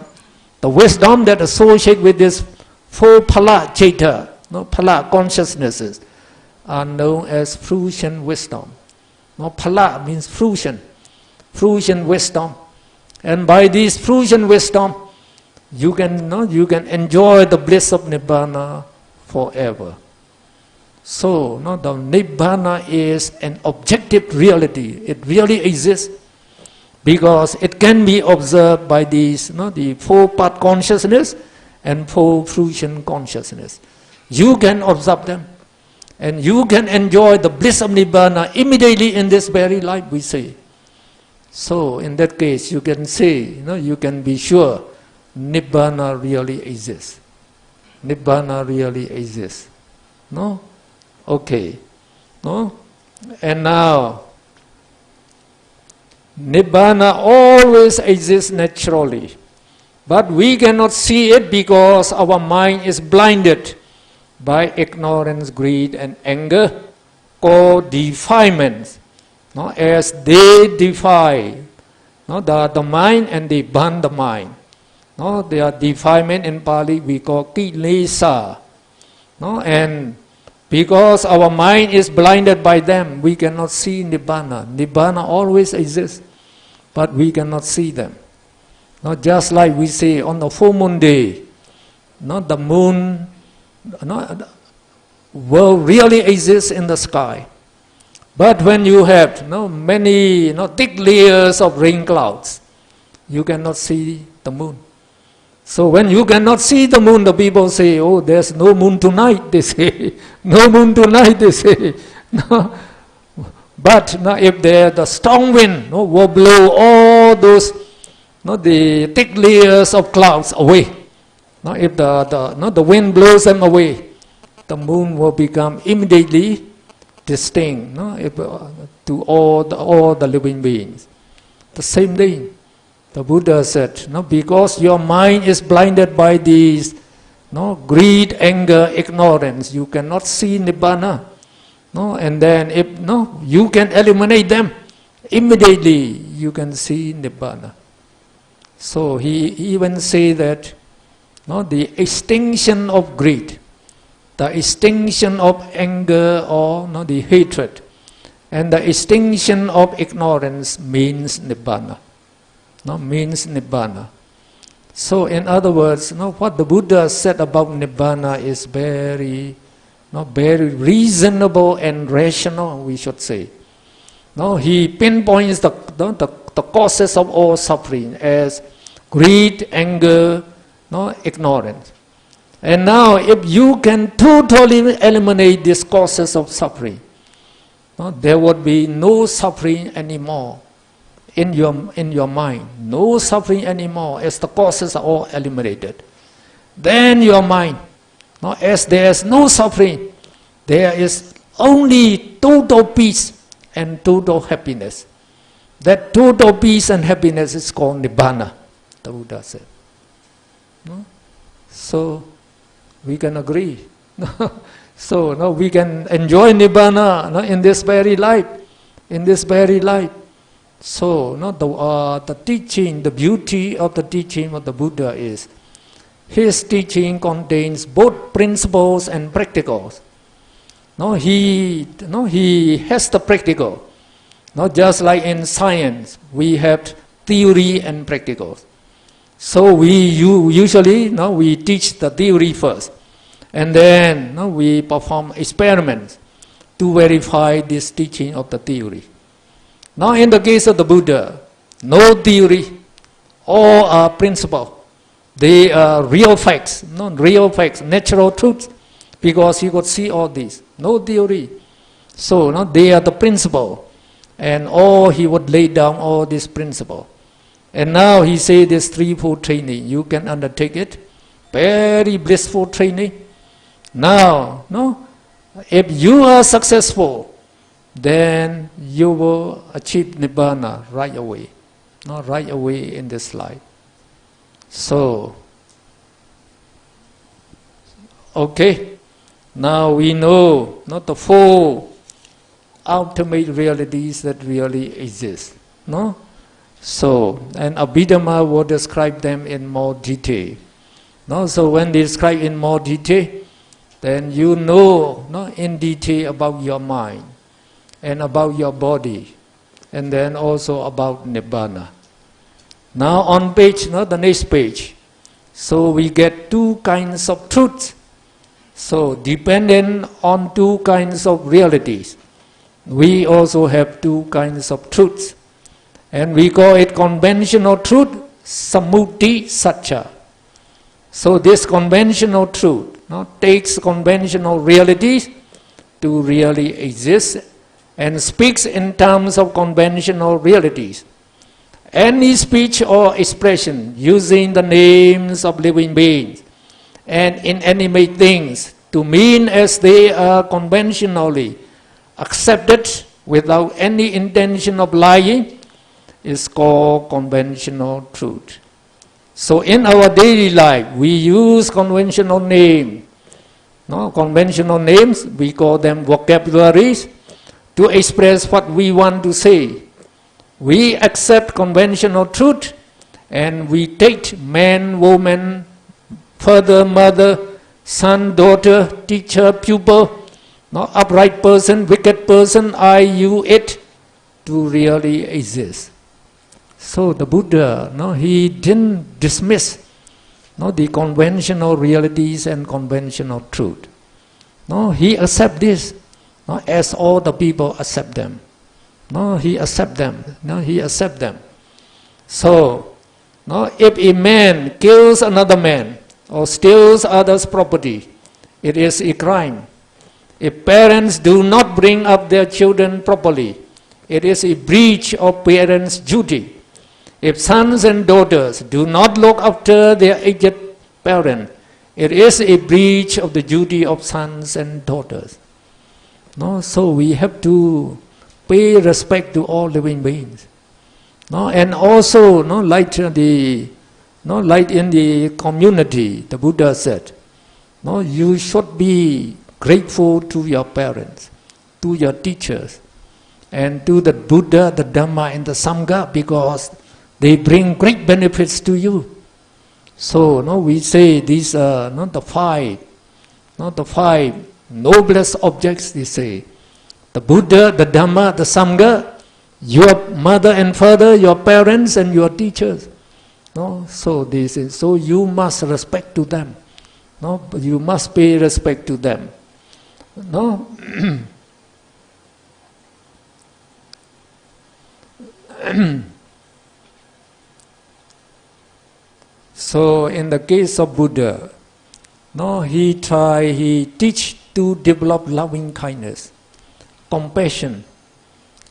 wisdom that associate with this four phala cheta, phala consciousnesses, are known as fruition wisdom. Phala means fruition wisdom. And by this fruition wisdom, you can enjoy the bliss of Nibbana forever. So, the Nibbana is an objective reality. It really exists because it can be observed by these, the four-part consciousness and four fruition consciousness. You can observe them, and you can enjoy the bliss of Nibbana immediately in this very life, we say. So, in that case, you can say, you can be sure Nibbana really exists. Nibbana really exists. No? Okay. No? And now, Nibbana always exists naturally. But we cannot see it because our mind is blinded by ignorance, greed, and anger, called defilements. As they defy the mind and they burn the mind. They are defilement in Pali, we call kilesa. And because our mind is blinded by them, we cannot see Nibbana. Nibbana always exists, but we cannot see them. Just like we say on the full moon day, the moon will really exist in the sky. But when you have many thick layers of rain clouds, you cannot see the moon. So when you cannot see the moon, the people say, oh, there's no moon tonight, they say. No moon tonight, they say. But if the strong wind will blow all those the thick layers of clouds away, if the wind blows them away, the moon will become immediately distinct to all the living beings. The same thing. The Buddha said, because your mind is blinded by these greed, anger, ignorance, you cannot see Nibbana. And then if you can eliminate them, immediately you can see Nibbana. So he even say that the extinction of greed, the extinction of anger or the hatred, and the extinction of ignorance means Nibbana. Means Nibbana. So in other words, what the Buddha said about Nibbana is very reasonable and rational, we should say. He pinpoints the causes of all suffering as greed, anger, ignorance. And now if you can totally eliminate these causes of suffering, there would be no suffering anymore in your mind. No suffering anymore as the causes are all eliminated. Then your mind, as there is no suffering, there is only total peace and total happiness. That total peace and happiness is called Nibbana, the Buddha said. So we can agree. So we can enjoy Nibbana in this very life. In this very life. So the teaching, the beauty of the teaching of the Buddha is his teaching contains both principles and practicals. He has the practical. Not just like in science, we have theory and practicals. So we usually we teach the theory first, and then we perform experiments to verify this teaching of the theory. Now in the case of the Buddha, no theory, all are principle. They are real facts, natural truths, because he could see all this. No theory. So they are the principle, and all he would lay down all this principle. And now he say this threefold training, you can undertake it. Very blissful training. Now, if you are successful, then you will achieve Nibbana right away. Right away in this life. So, okay. Now we know not the four ultimate realities that really exist. No? So, and Abhidhamma will describe them in more detail. No? So when they describe in more detail, then you know in detail about your mind and about your body, and then also about Nibbana. Now on page, the next page, so we get two kinds of truths. So dependent on two kinds of realities, we also have two kinds of truths. And we call it conventional truth, sammuti satcha. So this conventional truth takes conventional realities to really exist and speaks in terms of conventional realities. Any speech or expression using the names of living beings and inanimate things to mean as they are conventionally accepted without any intention of lying is called conventional truth. So in our daily life, we use conventional names. Conventional names, we call them vocabularies, to express what we want to say. We accept conventional truth, and we take man, woman, father, mother, son, daughter, teacher, pupil, upright person, wicked person, I, you, it, to really exist. So the Buddha, he didn't dismiss the conventional realities and conventional truth. He accept this as all the people accept them. He accept them. He accept them. So, if a man kills another man or steals others' property, it is a crime. If parents do not bring up their children properly, it is a breach of parents' duty. If sons and daughters do not look after their aged parent, it is a breach of the duty of sons and daughters. So we have to pay respect to all living beings. And also, like in the community, the Buddha said, you should be grateful to your parents, to your teachers, and to the Buddha, the Dhamma, and the Sangha, because they bring great benefits to you. So, we say these are the five noblest objects, they say. The Buddha, the Dhamma, the Sangha, your mother and father, your parents and your teachers. So this is, so you must respect to them. You must pay respect to them. So in the case of Buddha, he teach to develop loving kindness, compassion,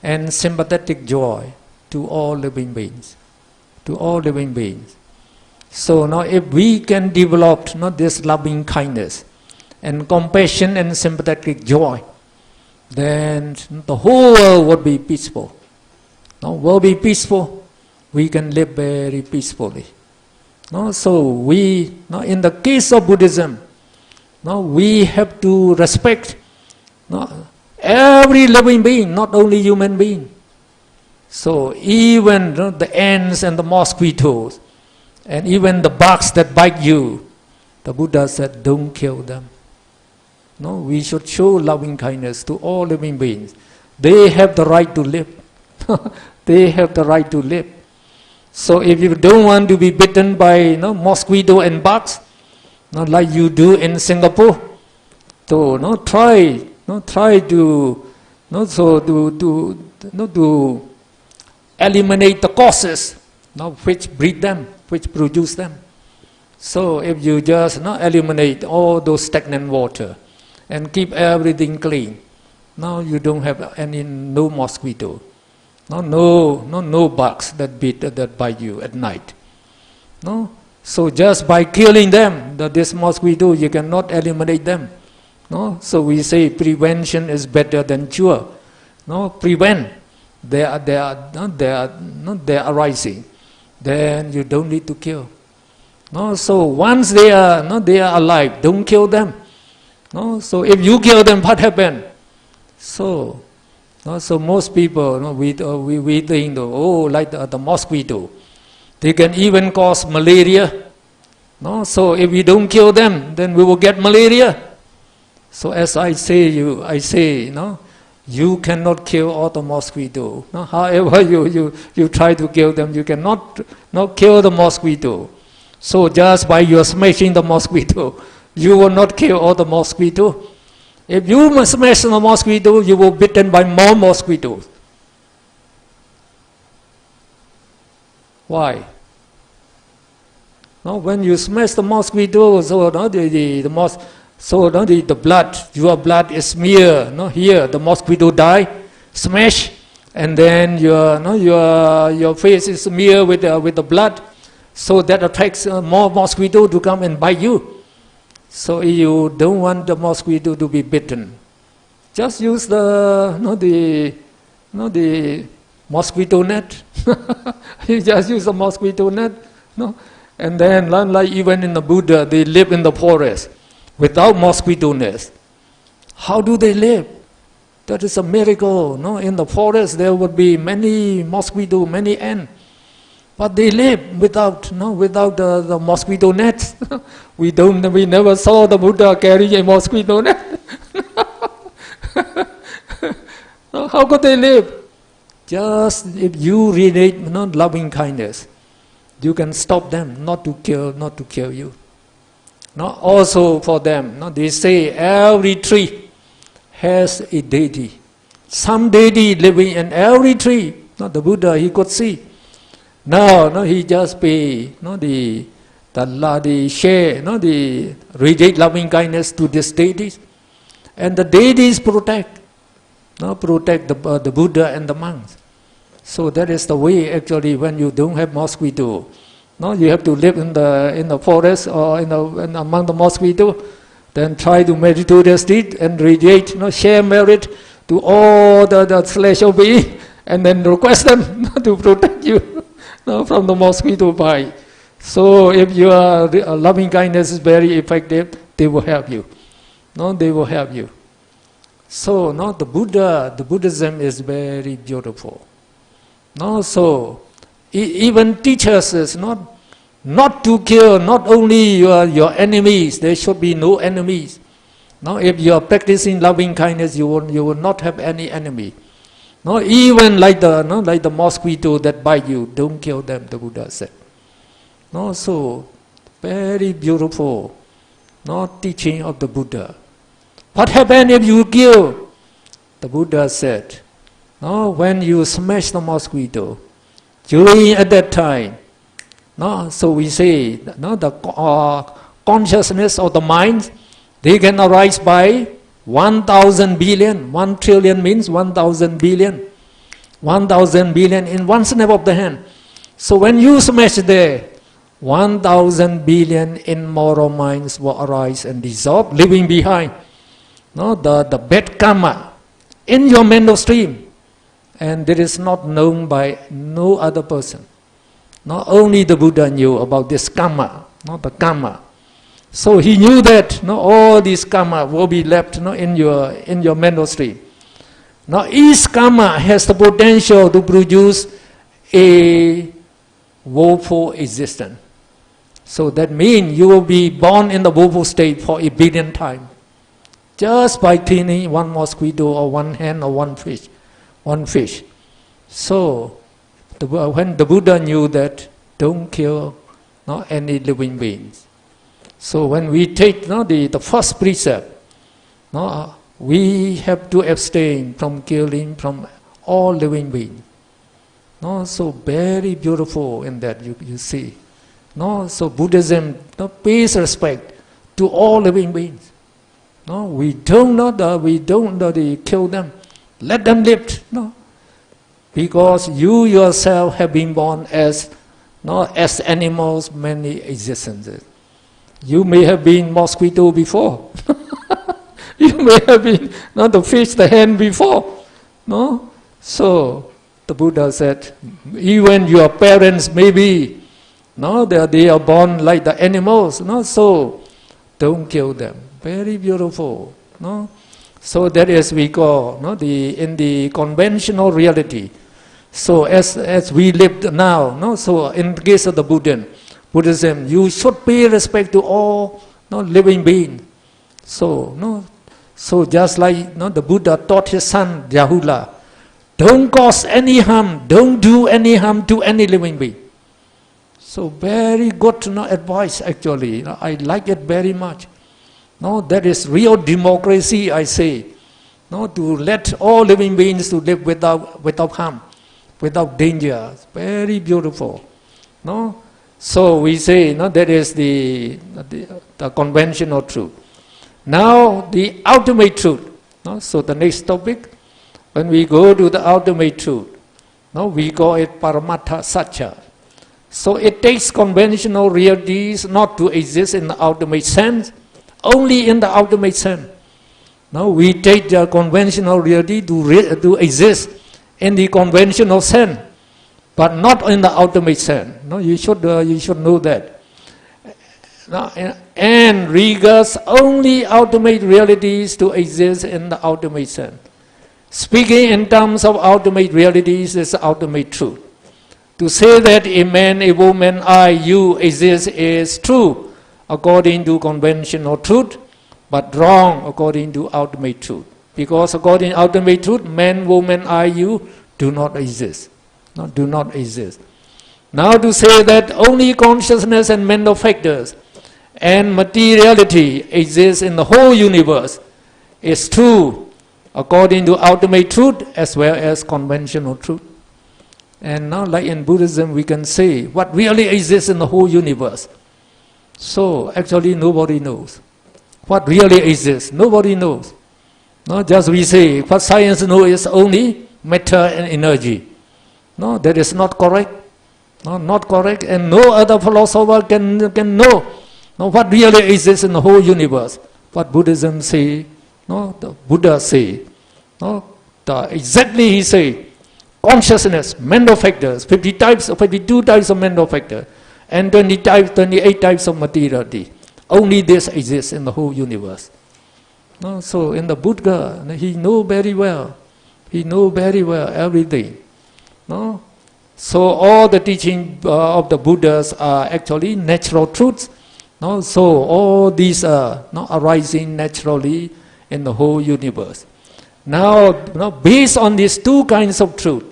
and sympathetic joy to all living beings. To all living beings. So now if we can develop this loving kindness and compassion and sympathetic joy, then the whole world will be peaceful. Will be peaceful. We can live very peacefully. So we, in the case of Buddhism, we have to respect every living being, not only human being. So even the ants and the mosquitoes, and even the bugs that bite you, The Buddha said, don't kill them. No, we should show loving kindness to all living beings. They have the right to live. They have the right to live. So if you don't want to be bitten by mosquito and bugs, like you do in Singapore, so try to to eliminate the causes which breed them, which produce them. So if you just eliminate all those stagnant water and keep everything clean, now you don't have no mosquito, no bugs that bite you at night. No, so just by killing them, this mosquito, you cannot eliminate them. No, so we say prevention is better than cure. No, prevent. They are arising. Then you don't need to kill. No, so once they are alive, don't kill them. No, so if you kill them, what happens? So most people, we think, like the mosquito, they can even cause malaria. No, so if we don't kill them, then we will get malaria. So as I say, you cannot kill all the mosquito. No, however you try to kill them, you cannot kill the mosquito. So just by your smashing the mosquito, you will not kill all the mosquito. If you smash the mosquito, you will be bitten by more mosquitoes. Why? Now, when you smash the mosquito, so the blood, your blood is smeared. Here the mosquito die, smash, and then your face is smeared with the blood, so that attracts more mosquito to come and bite you. So if you don't want the mosquito to be bitten, just use the mosquito net. You just use the mosquito net, and then like even in the Buddha, they live in the forest without mosquito nets. How do they live? That is a miracle. In the forest there would be many mosquito, many ants, but they live without the mosquito nets. We never saw the Buddha carry a mosquito net. How could they live? Just if you relate loving kindness, you can stop them not to kill you. Also for them, they say every tree has a deity. Some deity living in every tree. The Buddha, he could see. Now, he just pay the share, the radiate loving kindness to these deities, and the deities protect the Buddha and the monks. So that is the way actually when you don't have mosquito. You have to live in the forest or among the mosquito. Then try to meditate to the street and radiate, share merit to all the celestial beings, and then request them to protect you from the mosquito bite. So if your loving kindness is very effective, they will help you. They will help you. So the Buddhism is very beautiful. So even teaches us not to kill not only your enemies. There should be no enemies. If you are practicing loving kindness, you will not have any enemy. Even like the mosquito that bite you, don't kill them, the Buddha said. So very beautiful teaching of the Buddha. What happens if you kill? The Buddha said, when you smash the mosquito, at that time, so we say, the consciousness of the mind, they can arise by 1,000 billion. 1 trillion means 1,000 billion. 1,000 billion in one snap of the hand. So when you smash there, 1,000 billion immoral minds will arise and dissolve, leaving behind the bad karma in your mental stream. And it is not known by no other person. Only the Buddha knew about this karma, the karma. So he knew that all this karma will be left in your mental stream. Each karma has the potential to produce a woeful existence. So that means you will be born in the woeful state for a billion times. Just by cleaning one mosquito or one hen or one fish. So when the Buddha knew that, don't kill any living beings. So when we take the first precept, we have to abstain from killing from all living beings. So very beautiful in that you see. So Buddhism pays respect to all living beings. We don't kill them. Let them live. Because you yourself have been born as animals, many existences. You may have been mosquito before. You may have been the fish, the hen before. So the Buddha said, even your parents may be, they are born like the animals. So don't kill them. Very beautiful. So that is we call in the conventional reality. So as we live now, so in the case of the Buddhism, you should pay respect to all living beings. So just like the Buddha taught his son Rahula, don't cause any harm, don't do any harm to any living being. So very good advice actually. I like it very much. That is real democracy, I say. To let all living beings to live without harm, without danger. It's very beautiful. So we say that is the conventional truth. Now the ultimate truth. So the next topic, when we go to the ultimate truth, we call it Paramatta Satya. So it takes conventional realities not to exist in the ultimate sense, only in the ultimate sense. Now we take the conventional reality to exist in the conventional sense, but not in the ultimate sense. You should know that. And regards only ultimate realities to exist in the ultimate sense. Speaking in terms of ultimate realities is the ultimate truth. To say that a man, a woman, I, you exist is true according to conventional truth, but wrong according to ultimate truth. Because according to ultimate truth, man, woman, I, you do not exist. Do not exist. Now to say that only consciousness and mental factors and materiality exist in the whole universe is true according to ultimate truth as well as conventional truth. And now like in Buddhism we can say what really exists in the whole universe. So actually nobody knows. What really exists, nobody knows. Just we say what science knows is only matter and energy. That is not correct. Not correct, and no other philosopher can know what really exists in the whole universe. What Buddhism say, the Buddha say. Exactly he say, consciousness, mental factors, 52 types of mental factors, and 28 types of materiality. Only this exists in the whole universe. So in the Buddha, he know very well. He know very well everything. So all the teaching of the Buddhas are actually natural truths. So all these are arising naturally in the whole universe. Now, based on these two kinds of truth,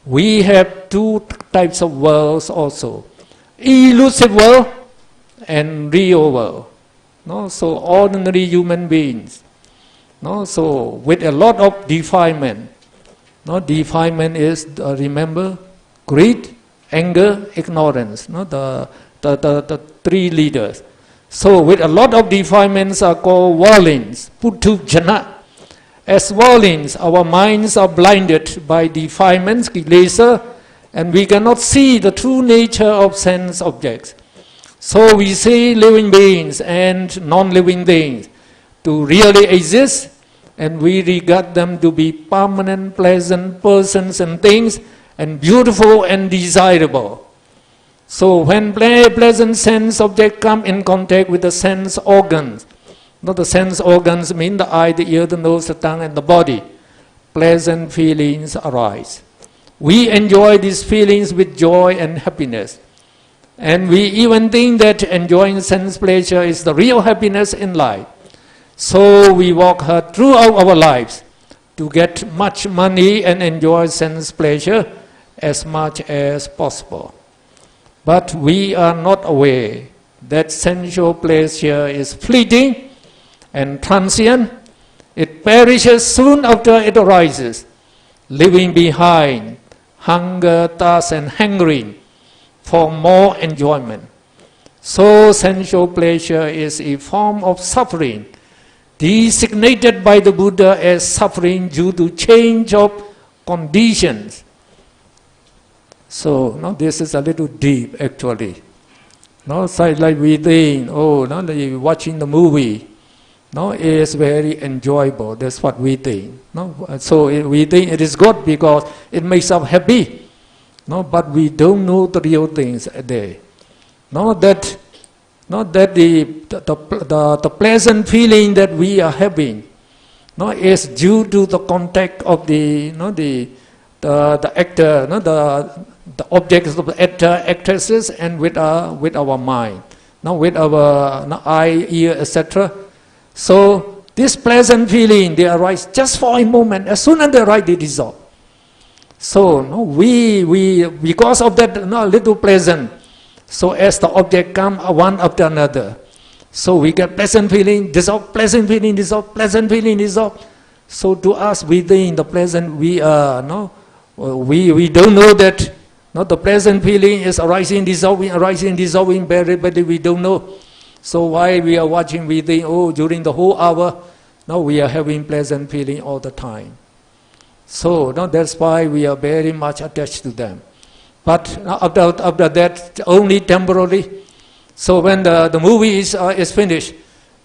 we have two types of worlds also. Illusive world and real world. So ordinary human beings. So with a lot of defilement. Defilement is, remember, greed, anger, ignorance. The three leaders. So with a lot of defilements are called worldlings, putu jana. As worldlings, our minds are blinded by defilements, kilesa, and we cannot see the true nature of sense objects. So we say living beings and non-living beings to really exist, and we regard them to be permanent, pleasant persons and things, and beautiful and desirable. So when pleasant sense objects come in contact with the sense organs, the sense organs mean the eye, the ear, the nose, the tongue, and the body, pleasant feelings arise. We enjoy these feelings with joy and happiness. And we even think that enjoying sense pleasure is the real happiness in life. So we work hard throughout our lives to get much money and enjoy sense pleasure as much as possible. But we are not aware that sensual pleasure is fleeting and transient. It perishes soon after it arises, leaving behind hunger, thirst, and hankering for more enjoyment. So sensual pleasure is a form of suffering, designated by the Buddha as suffering due to change of conditions. So this is a little deep actually. It's like we think, watching the movie, is very enjoyable. That's what we think. So we think it is good because it makes us happy. But we don't know the real things there. That the pleasant feeling that we are having, is due to the contact of the actor, the objects of the actor, actresses, and with our mind, with our eye, ear, etc. So this pleasant feeling, they arise just for a moment. As soon as they arise, they dissolve. So we because of that little pleasant, so as the object come one after another, so we get pleasant feeling, dissolve, pleasant feeling, dissolve, pleasant feeling, dissolve. So to us, we think the pleasant, we don't know that the pleasant feeling is arising, dissolving, very, we don't know. So while we are watching, we think, during the whole hour, we are having pleasant feeling all the time. So that's why we are very much attached to them. But after that, only temporarily. So when the movie is finished,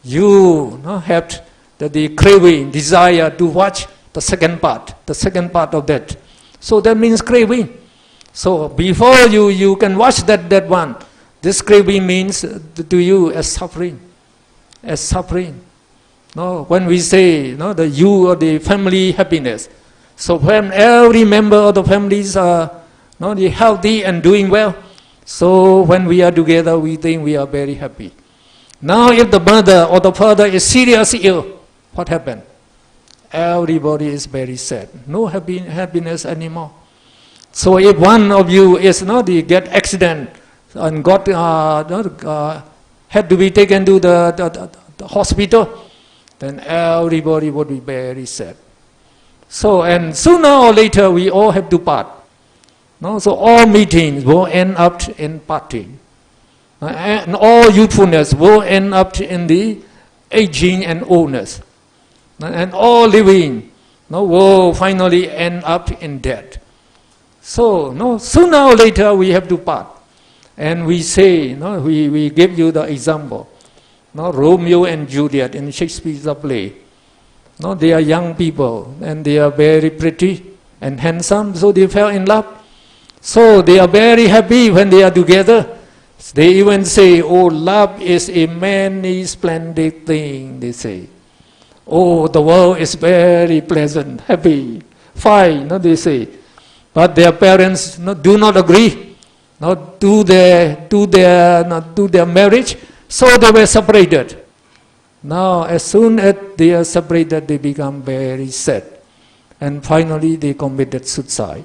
you have the craving, desire to watch the second part of that. So that means craving. So before you can watch that one, this craving means to you as suffering. When we say the you or the family happiness, so when every member of the family is healthy and doing well, so when we are together, we think we are very happy. Now if the mother or the father is seriously ill, what happened? Everybody is very sad. No happiness anymore. So if one of you is get accident and had to be taken to the hospital, then everybody would be very sad. So, and sooner or later we all have to part. So all meetings will end up in parting. And all youthfulness will end up in the aging and oldness. And all living will finally end up in death. So sooner or later we have to part. And we say, we give you the example. Romeo and Juliet in Shakespeare's play. They are young people and they are very pretty and handsome, so they fell in love. So they are very happy when they are together. They even say, love is a many splendid thing, they say. The world is very pleasant, happy, fine, they say. But their parents do not agree to their marriage, so they were separated. Now, as soon as they are separated, they become very sad. And finally, they committed suicide.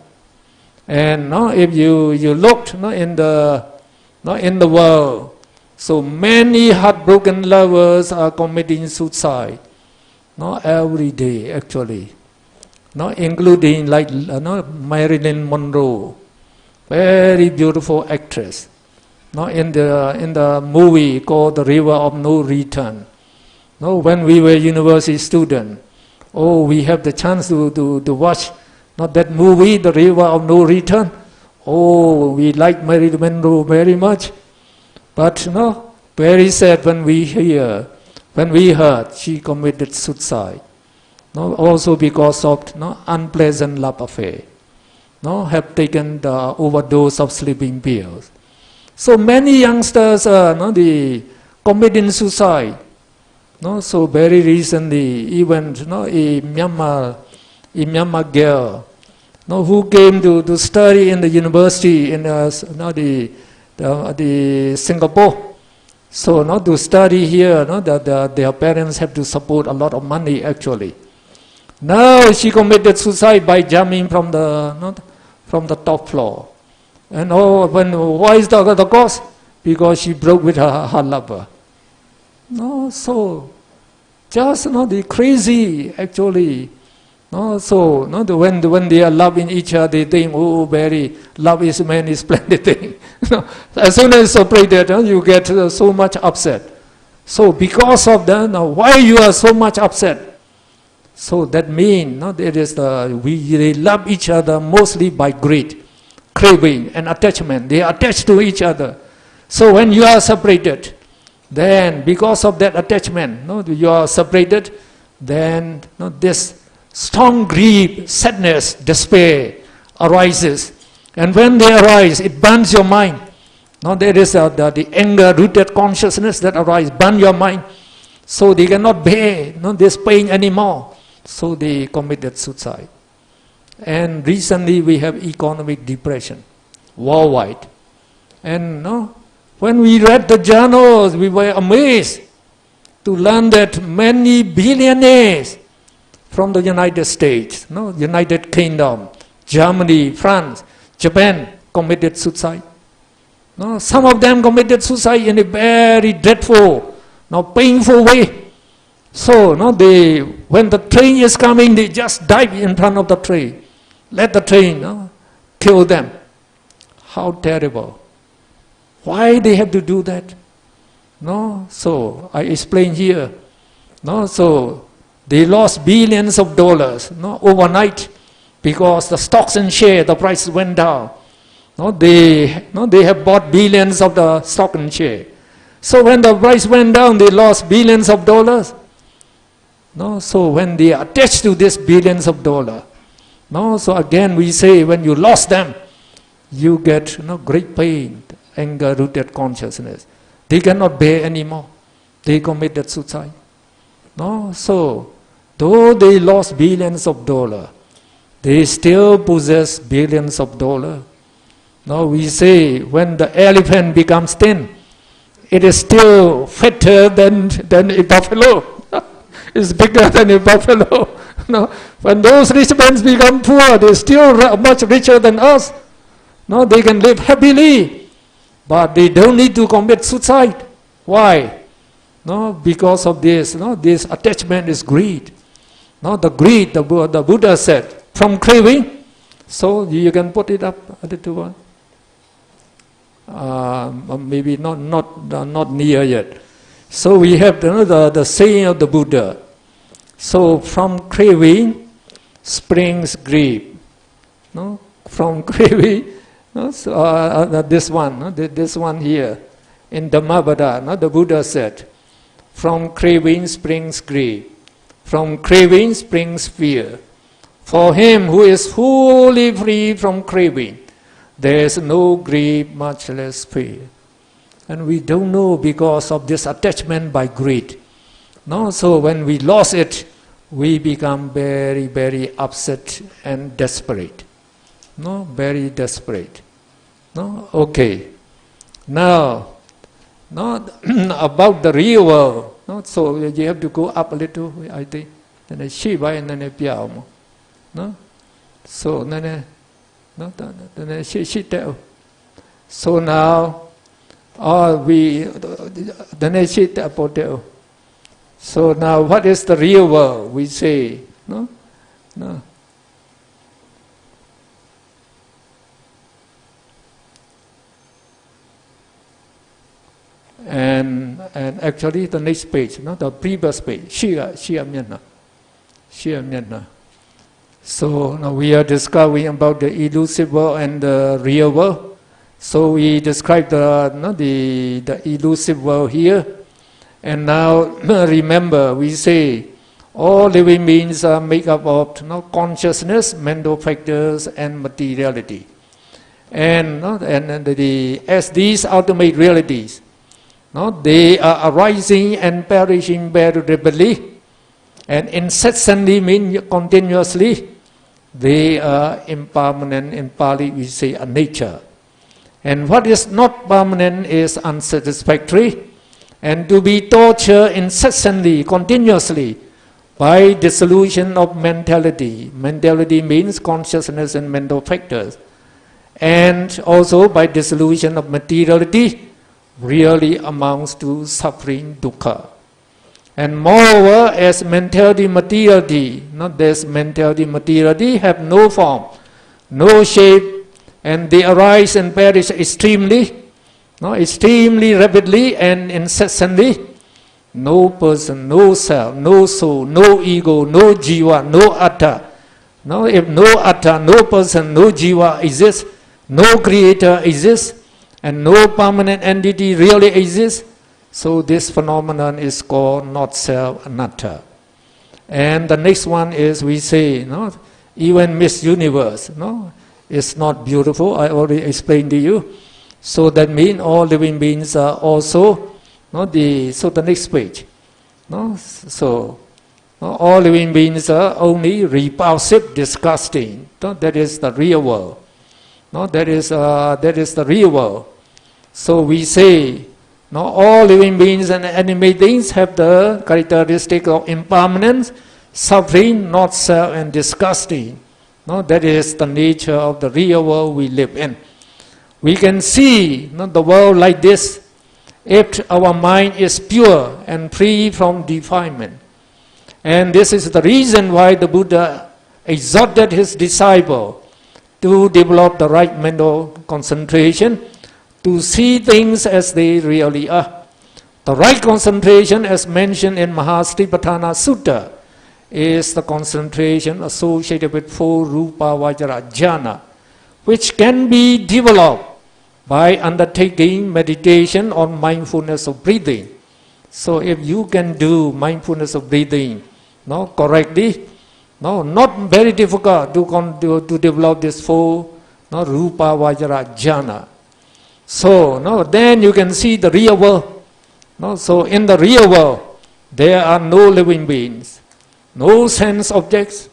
And if you looked in the world, so many heartbroken lovers are committing suicide. Every day, actually. Including like Marilyn Monroe, very beautiful actress. In the movie called The River of No Return. When we were university students, we have the chance to watch that movie, The River of No Return. We like Marilyn Monroe very much. But very sad when we heard she committed suicide. Also because of unpleasant love affair. Have taken the overdose of sleeping pills. So many youngsters are committing suicide. So very recently, even a Myanmar girl, who came to study in the university in the Singapore. So not to study here, no, their parents have to support a lot of money actually. Now she committed suicide by jumping from the top floor. And why is the cause? Because she broke with her lover. No, so just the crazy actually. No, so when they are loving each other, they think, oh, very love is many splendid thing. As soon as separated, you get so much upset. So because of that, why you are so much upset? So that means they love each other mostly by greed, craving, and attachment. They are attached to each other. So when you are separated, then because of that attachment, you are separated, then this strong grief, sadness, despair arises. And when they arise, it burns your mind. There is the anger-rooted consciousness that arises, burn your mind. So they cannot bear this pain anymore. So they committed suicide. And recently we have economic depression worldwide. And when we read the journals, we were amazed to learn that many billionaires from the United States, United Kingdom, Germany, France, Japan committed suicide. Some of them committed suicide in a very dreadful, painful way. So when the train is coming, they just dive in front of the train. Let the train kill them. How terrible. Why they have to do that? So I explain here. So they lost billions of dollars overnight because the stocks and shares, the price went down. They have bought billions of the stock and share. So when the price went down, they lost billions of dollars. So when they are attached to this billions of dollars, so again we say when you lost them, you get great pain, anger-rooted consciousness. They cannot bear anymore. They committed suicide. So though they lost billions of dollars, they still possess billions of dollars. Now we say when the elephant becomes thin, it is still fatter than a buffalo. It's bigger than a buffalo. When those rich men become poor, they're still much richer than us. They can live happily, but they don't need to commit suicide. Why? Because of this. This attachment is greed. The greed, the Buddha said, from craving. So you can put it up a little one. Maybe not near yet. So we have the saying of the Buddha. So from craving springs greed. From craving, this one here in Dhammavada, the Buddha said, from craving springs greed. From craving springs fear. For him who is wholly free from craving, there is no greed, much less fear. And we don't know because of this attachment by greed. So when we lost it, we become very, very upset and desperate. Very desperate. Okay. Now, about the real world. So you have to go up a little, I think. Then I shiva and then I piao. So then I shit. So now, then I shit about. So now, what is the real world? We say, no. And actually the next page, the previous page, Shia Myanmar. So now we are discovering about the elusive world and the real world. So we describe the elusive world here. And now remember, we say all living beings are made up of consciousness, mental factors, and materiality. And as these ultimate realities, they are arising and perishing very rapidly, and incessantly mean continuously. They are impermanent. In Pali we say a nature. And what is not permanent is unsatisfactory, and to be tortured incessantly, continuously, by dissolution of mentality. Mentality means consciousness and mental factors. And also by dissolution of materiality, really amounts to suffering, dukkha. And moreover, as mentality, materiality, this mentality, materiality have no form, no shape, and they arise and perish extremely rapidly and incessantly. No person, no self, no soul, no ego, no jiva, no atta. If no atta, no person, no jiva exists, no creator exists, and no permanent entity really exists, so this phenomenon is called not self, anatta. And the next one is, we say, even Miss Universe, is not beautiful. I already explained to you. So that means all living beings are also so the next page. So all living beings are only repulsive, disgusting. That is the real world. That is the real world. So we say, all living beings and animate things have the characteristic of impermanence, suffering, not self, and disgusting. That is the nature of the real world we live in. We can see the world like this if our mind is pure and free from defilement. And this is the reason why the Buddha exhorted his disciple to develop the right mental concentration, to see things as they really are. The right concentration, as mentioned in Mahasatipatthana Sutta, is the concentration associated with 4 rupa vajra jhana, which can be developed by undertaking meditation on mindfulness of breathing. So if you can do mindfulness of breathing correctly, not very difficult to develop this 4 rupa vajra jhana. So then you can see the real world. So in the real world, there are no living beings, no sense objects,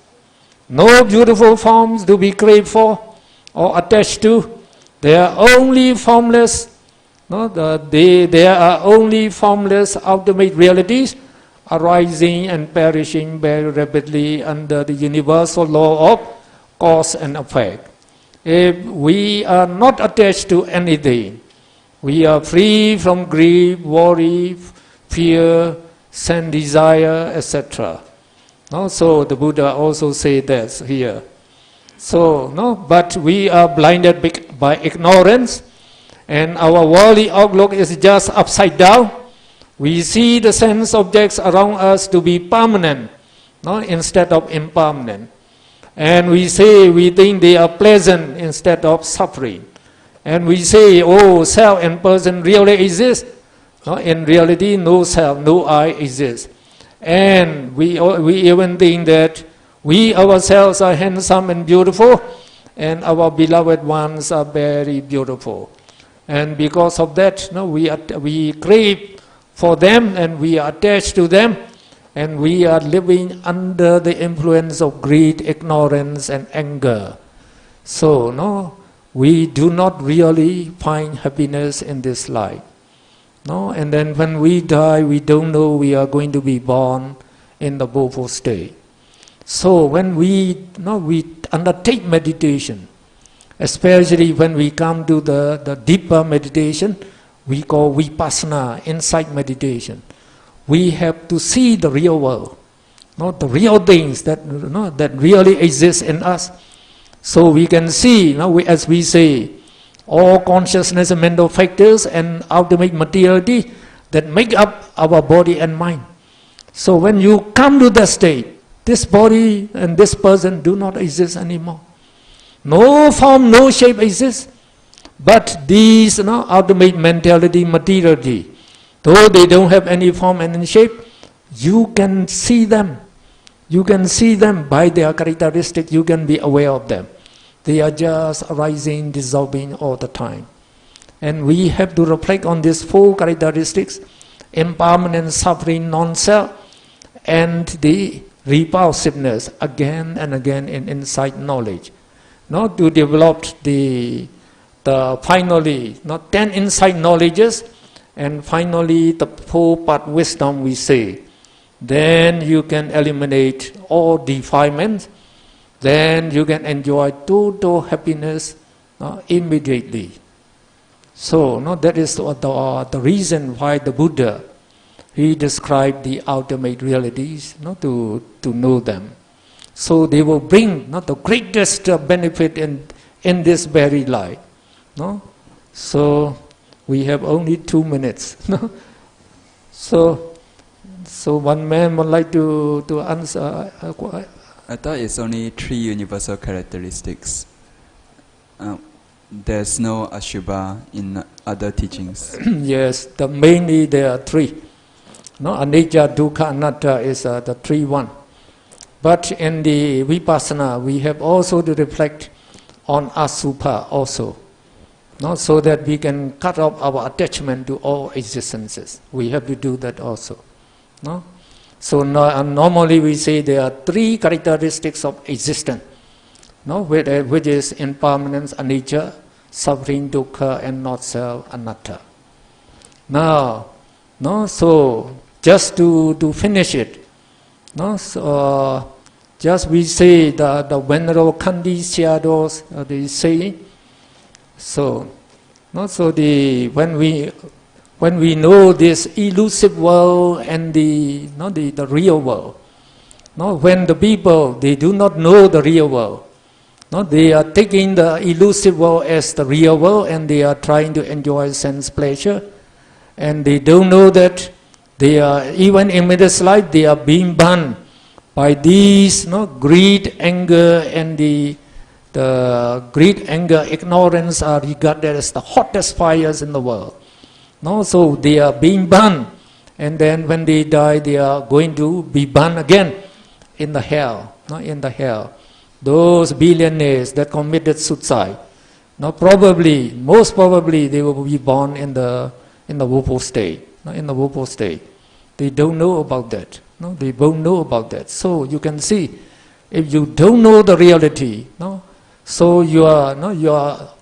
no beautiful forms to be craved for or attached to. They are only formless. There are only formless ultimate realities arising and perishing very rapidly under the universal law of cause and effect. If we are not attached to anything, we are free from grief, worry, fear, sense desire, etc. So the Buddha also said that here. So, but we are blinded by ignorance, and our worldly outlook is just upside down. We see the sense objects around us to be permanent, instead of impermanent. And we think they are pleasant instead of suffering. And we say, oh, self and person really exist. In reality, no self, no I exist. And we even think that we ourselves are handsome and beautiful, and our beloved ones are very beautiful. And because of that, we crave for them, and we are attached to them, and we are living under the influence of greed, ignorance, and anger. So, we do not really find happiness in this life. And then when we die, we don't know we are going to be born in the Bovo state. So when we undertake meditation, especially when we come to the deeper meditation, we call vipassana, insight meditation. We have to see the real world, the real things that that really exist in us. So we can see, as we say, all consciousness and mental factors and ultimate materiality that make up our body and mind. So when you come to that state, this body and this person do not exist anymore. No form, no shape exists. But these ultimate mentality, materiality, though they don't have any form and any shape, you can see them. You can see them by their characteristics, you can be aware of them. They are just arising, dissolving all the time. And we have to reflect on these 4 characteristics: impermanence, suffering, non-self, and the repulsiveness again and again in insight knowledge. To develop the the finally, 10 insight knowledges, and finally the 4-part wisdom we say. Then you can eliminate all defilements. Then you can enjoy total happiness immediately. So that is the reason why the Buddha, he described the ultimate realities to know them. So they will bring the greatest benefit in this very life. So we have only 2 minutes. So one man would like to answer. I thought it's only 3 universal characteristics. There's no Ashubha in other teachings. Yes, mainly there are 3. Anicca, Dukkha, Anatta is the 3 one. But in the Vipassana, we have also to reflect on Asubha also. So that we can cut off our attachment to all existences. We have to do that also. So normally we say there are 3 characteristics of existence, which is impermanence, anicca, suffering, dukkha, and not self, anatta. Now, so just to finish it, so just we say the venerable Kandi shadows, they say. So when we know this elusive world and the real world, when the people, they do not know the real world, they are taking the elusive world as the real world, and they are trying to enjoy sense pleasure, and they don't know that they are, even in this life, they are being bound by these greed, anger, and the greed, anger, ignorance are regarded as the hottest fires in the world. So they are being burned, and then when they die, they are going to be burned again in the hell. In the hell, those billionaires that committed suicide, most probably they will be born in the woeful state. In the woeful state, they don't know about that. They don't know about that. So you can see, if you don't know the reality, so your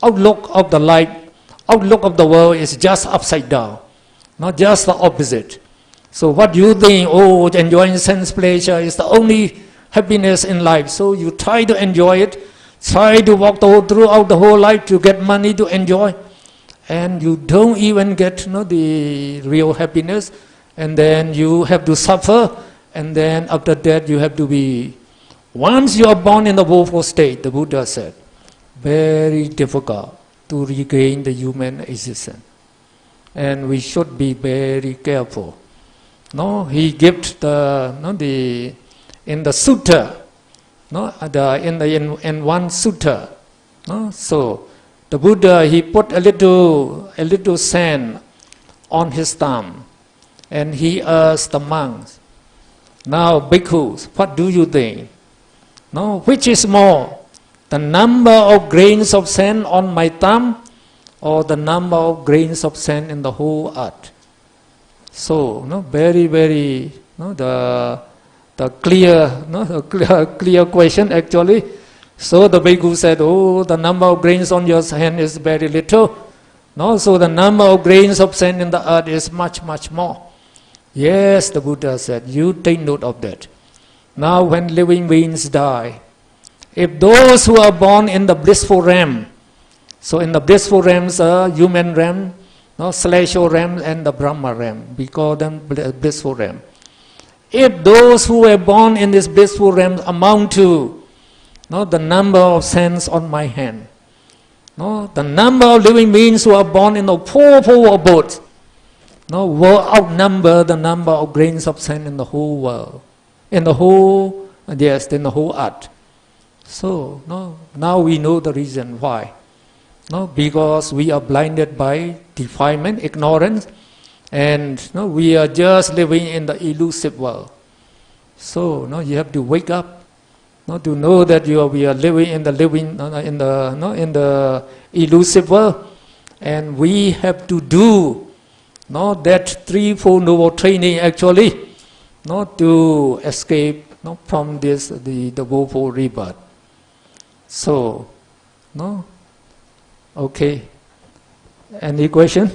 outlook of the life, outlook of the world is just upside down, not just the opposite. So what you think, enjoying sense pleasure is the only happiness in life. So you try to enjoy it, try to walk throughout the whole life to get money to enjoy, and you don't even get the real happiness, and then you have to suffer, and then after that you have to be, once you are born in the woeful state, the Buddha said, very difficult to regain the human existence. And we should be very careful. He gives in the sutta, in one sutta, so the Buddha, he put a little sand on his thumb, and he asked the monks, now bhikkhus, what do you think? Which is more, the number of grains of sand on my thumb, or the number of grains of sand in the whole earth? So, very, very, the clear question actually. So the bhikkhu said, the number of grains on your hand is very little. So the number of grains of sand in the earth is much, much more. Yes, the Buddha said, you take note of that. Now when living beings die, if those who are born in the blissful realm, so in the blissful realms are human realm, celestial realm, and the Brahma realm, we call them blissful realm. If those who were born in this blissful realm amount to the number of sands on my hand, the number of living beings who are born in the four abodes, will outnumber the number of grains of sand in the whole world, in the whole earth. So now we know the reason why. Because we are blinded by defilement, ignorance, and we are just living in the elusive world. So you have to wake up, to know that we are living in the elusive world, and we have to do that threefold noble training actually, to escape from the woeful rebirth. So Okay. Any question?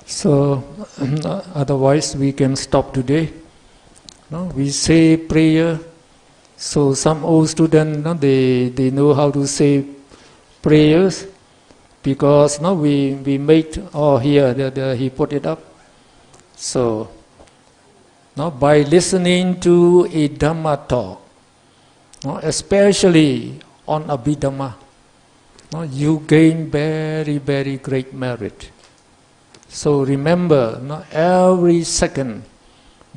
So, otherwise we can stop today. No, we say prayer. So some old students, no, they know how to say prayers because no, we made here he put it up. So no, by listening to a Dhamma talk, no, especially on Abhidhamma, no, you gain very, very great merit. So remember, no, every second,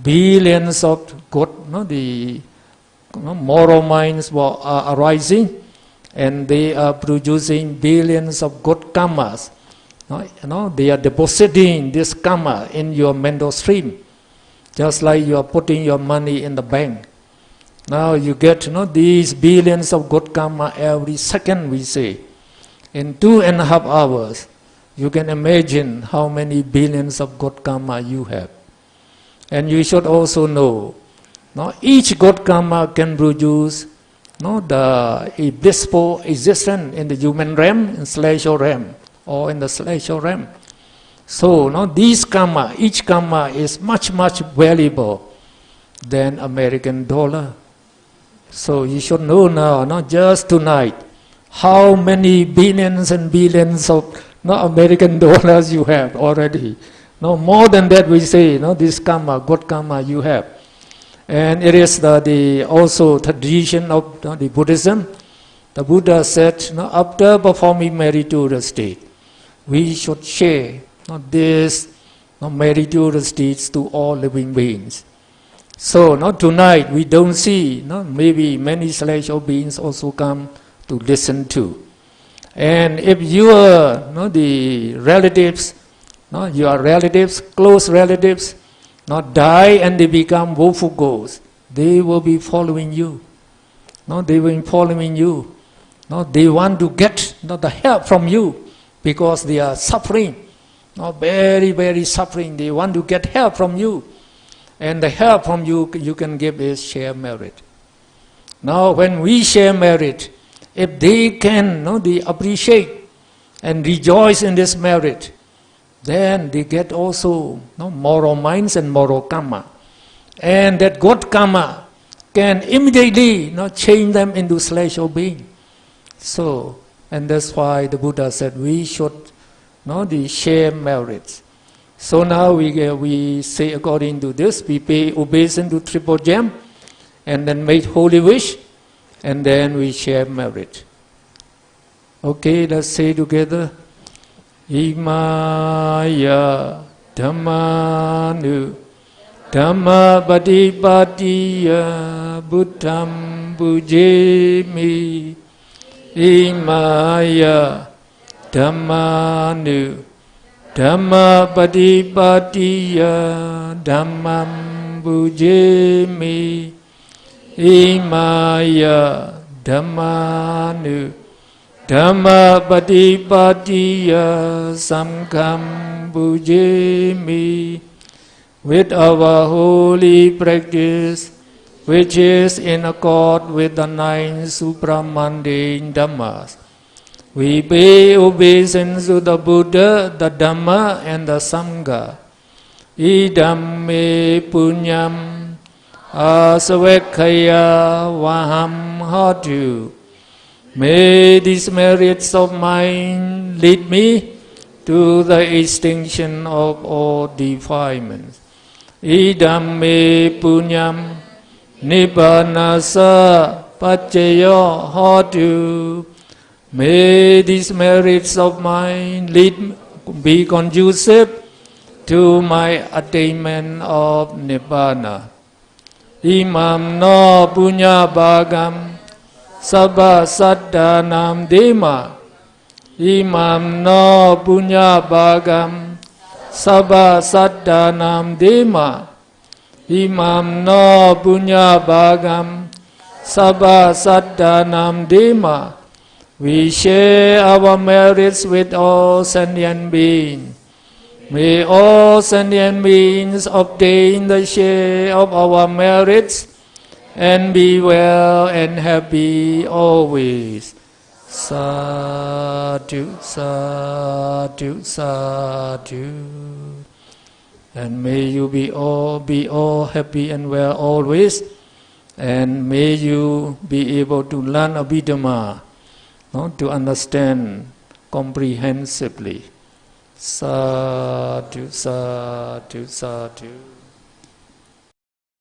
billions of good, no, the moral minds are arising, and they are producing billions of good karmas. They are depositing this karma in your mental stream, just like you are putting your money in the bank. Now you get these billions of good karma every second, we say. In 2.5 hours, you can imagine how many billions of good karma you have. And you should also know, each good karma can produce a blissful existence in the human realm, in celestial realm, or in the celestial realm. So these karma, each karma is much, much valuable than American dollar. So you should know now, not just tonight, how many billions and billions of American dollars you have already. No, more than that we say, this karma, good karma you have. And it is the also tradition of the Buddhism. The Buddha said, after performing meritorious state, we should share this meritorious states to all living beings. So tonight we don't see, maybe many celestial beings also come to listen to. And if your the relatives, your relatives, close relatives, die and they become woeful ghosts, they will be following you. They will be following you. They want to get the help from you because they are suffering, very, very suffering. They want to get help from you. And the help from you can give is share merit. Now when we share merit, if they can they appreciate and rejoice in this merit, then they get also moral minds and moral karma. And that good karma can immediately change them into celestial being. So, and that's why the Buddha said we should share merits. So now we say according to this, we pay obeisance to Triple Gem, and then make holy wish, and then we share merit. Okay, let's say together. Imaya Dhammanu Dhamma Patipatiya Buddham Pujemi. Imaya Dhammanu Dhamma Patipatiya Dhammam Pujemi. Imaya Dhammanu Dhamma Patipatiya Samkham Pujemi. With our holy practice, which is in accord with the 9 supramundane Dhammas, we pay obeisance to the Buddha, the Dhamma, and the Sangha. Idam me punyam asavekaya vaham hotu. May these merits of mine lead me to the extinction of all defilements. Idam me punyam nibbanasa paccaya hotu. May these merits of mine be conducive to my attainment of Nibbana. Imam no punya bhagam sabba saddhanam dema. Imam no punya bhagam sabba saddhanam dema. Imam no punya bhagam sabba saddhanam dema. We share our merits with all sentient beings. May all sentient beings obtain the share of our merits and be well and happy always. Sadhu, sadhu, sadhu. And may you be all happy and well always. And may you be able to learn Abhidhamma, to understand comprehensively. Sadhu, sadhu, sadhu.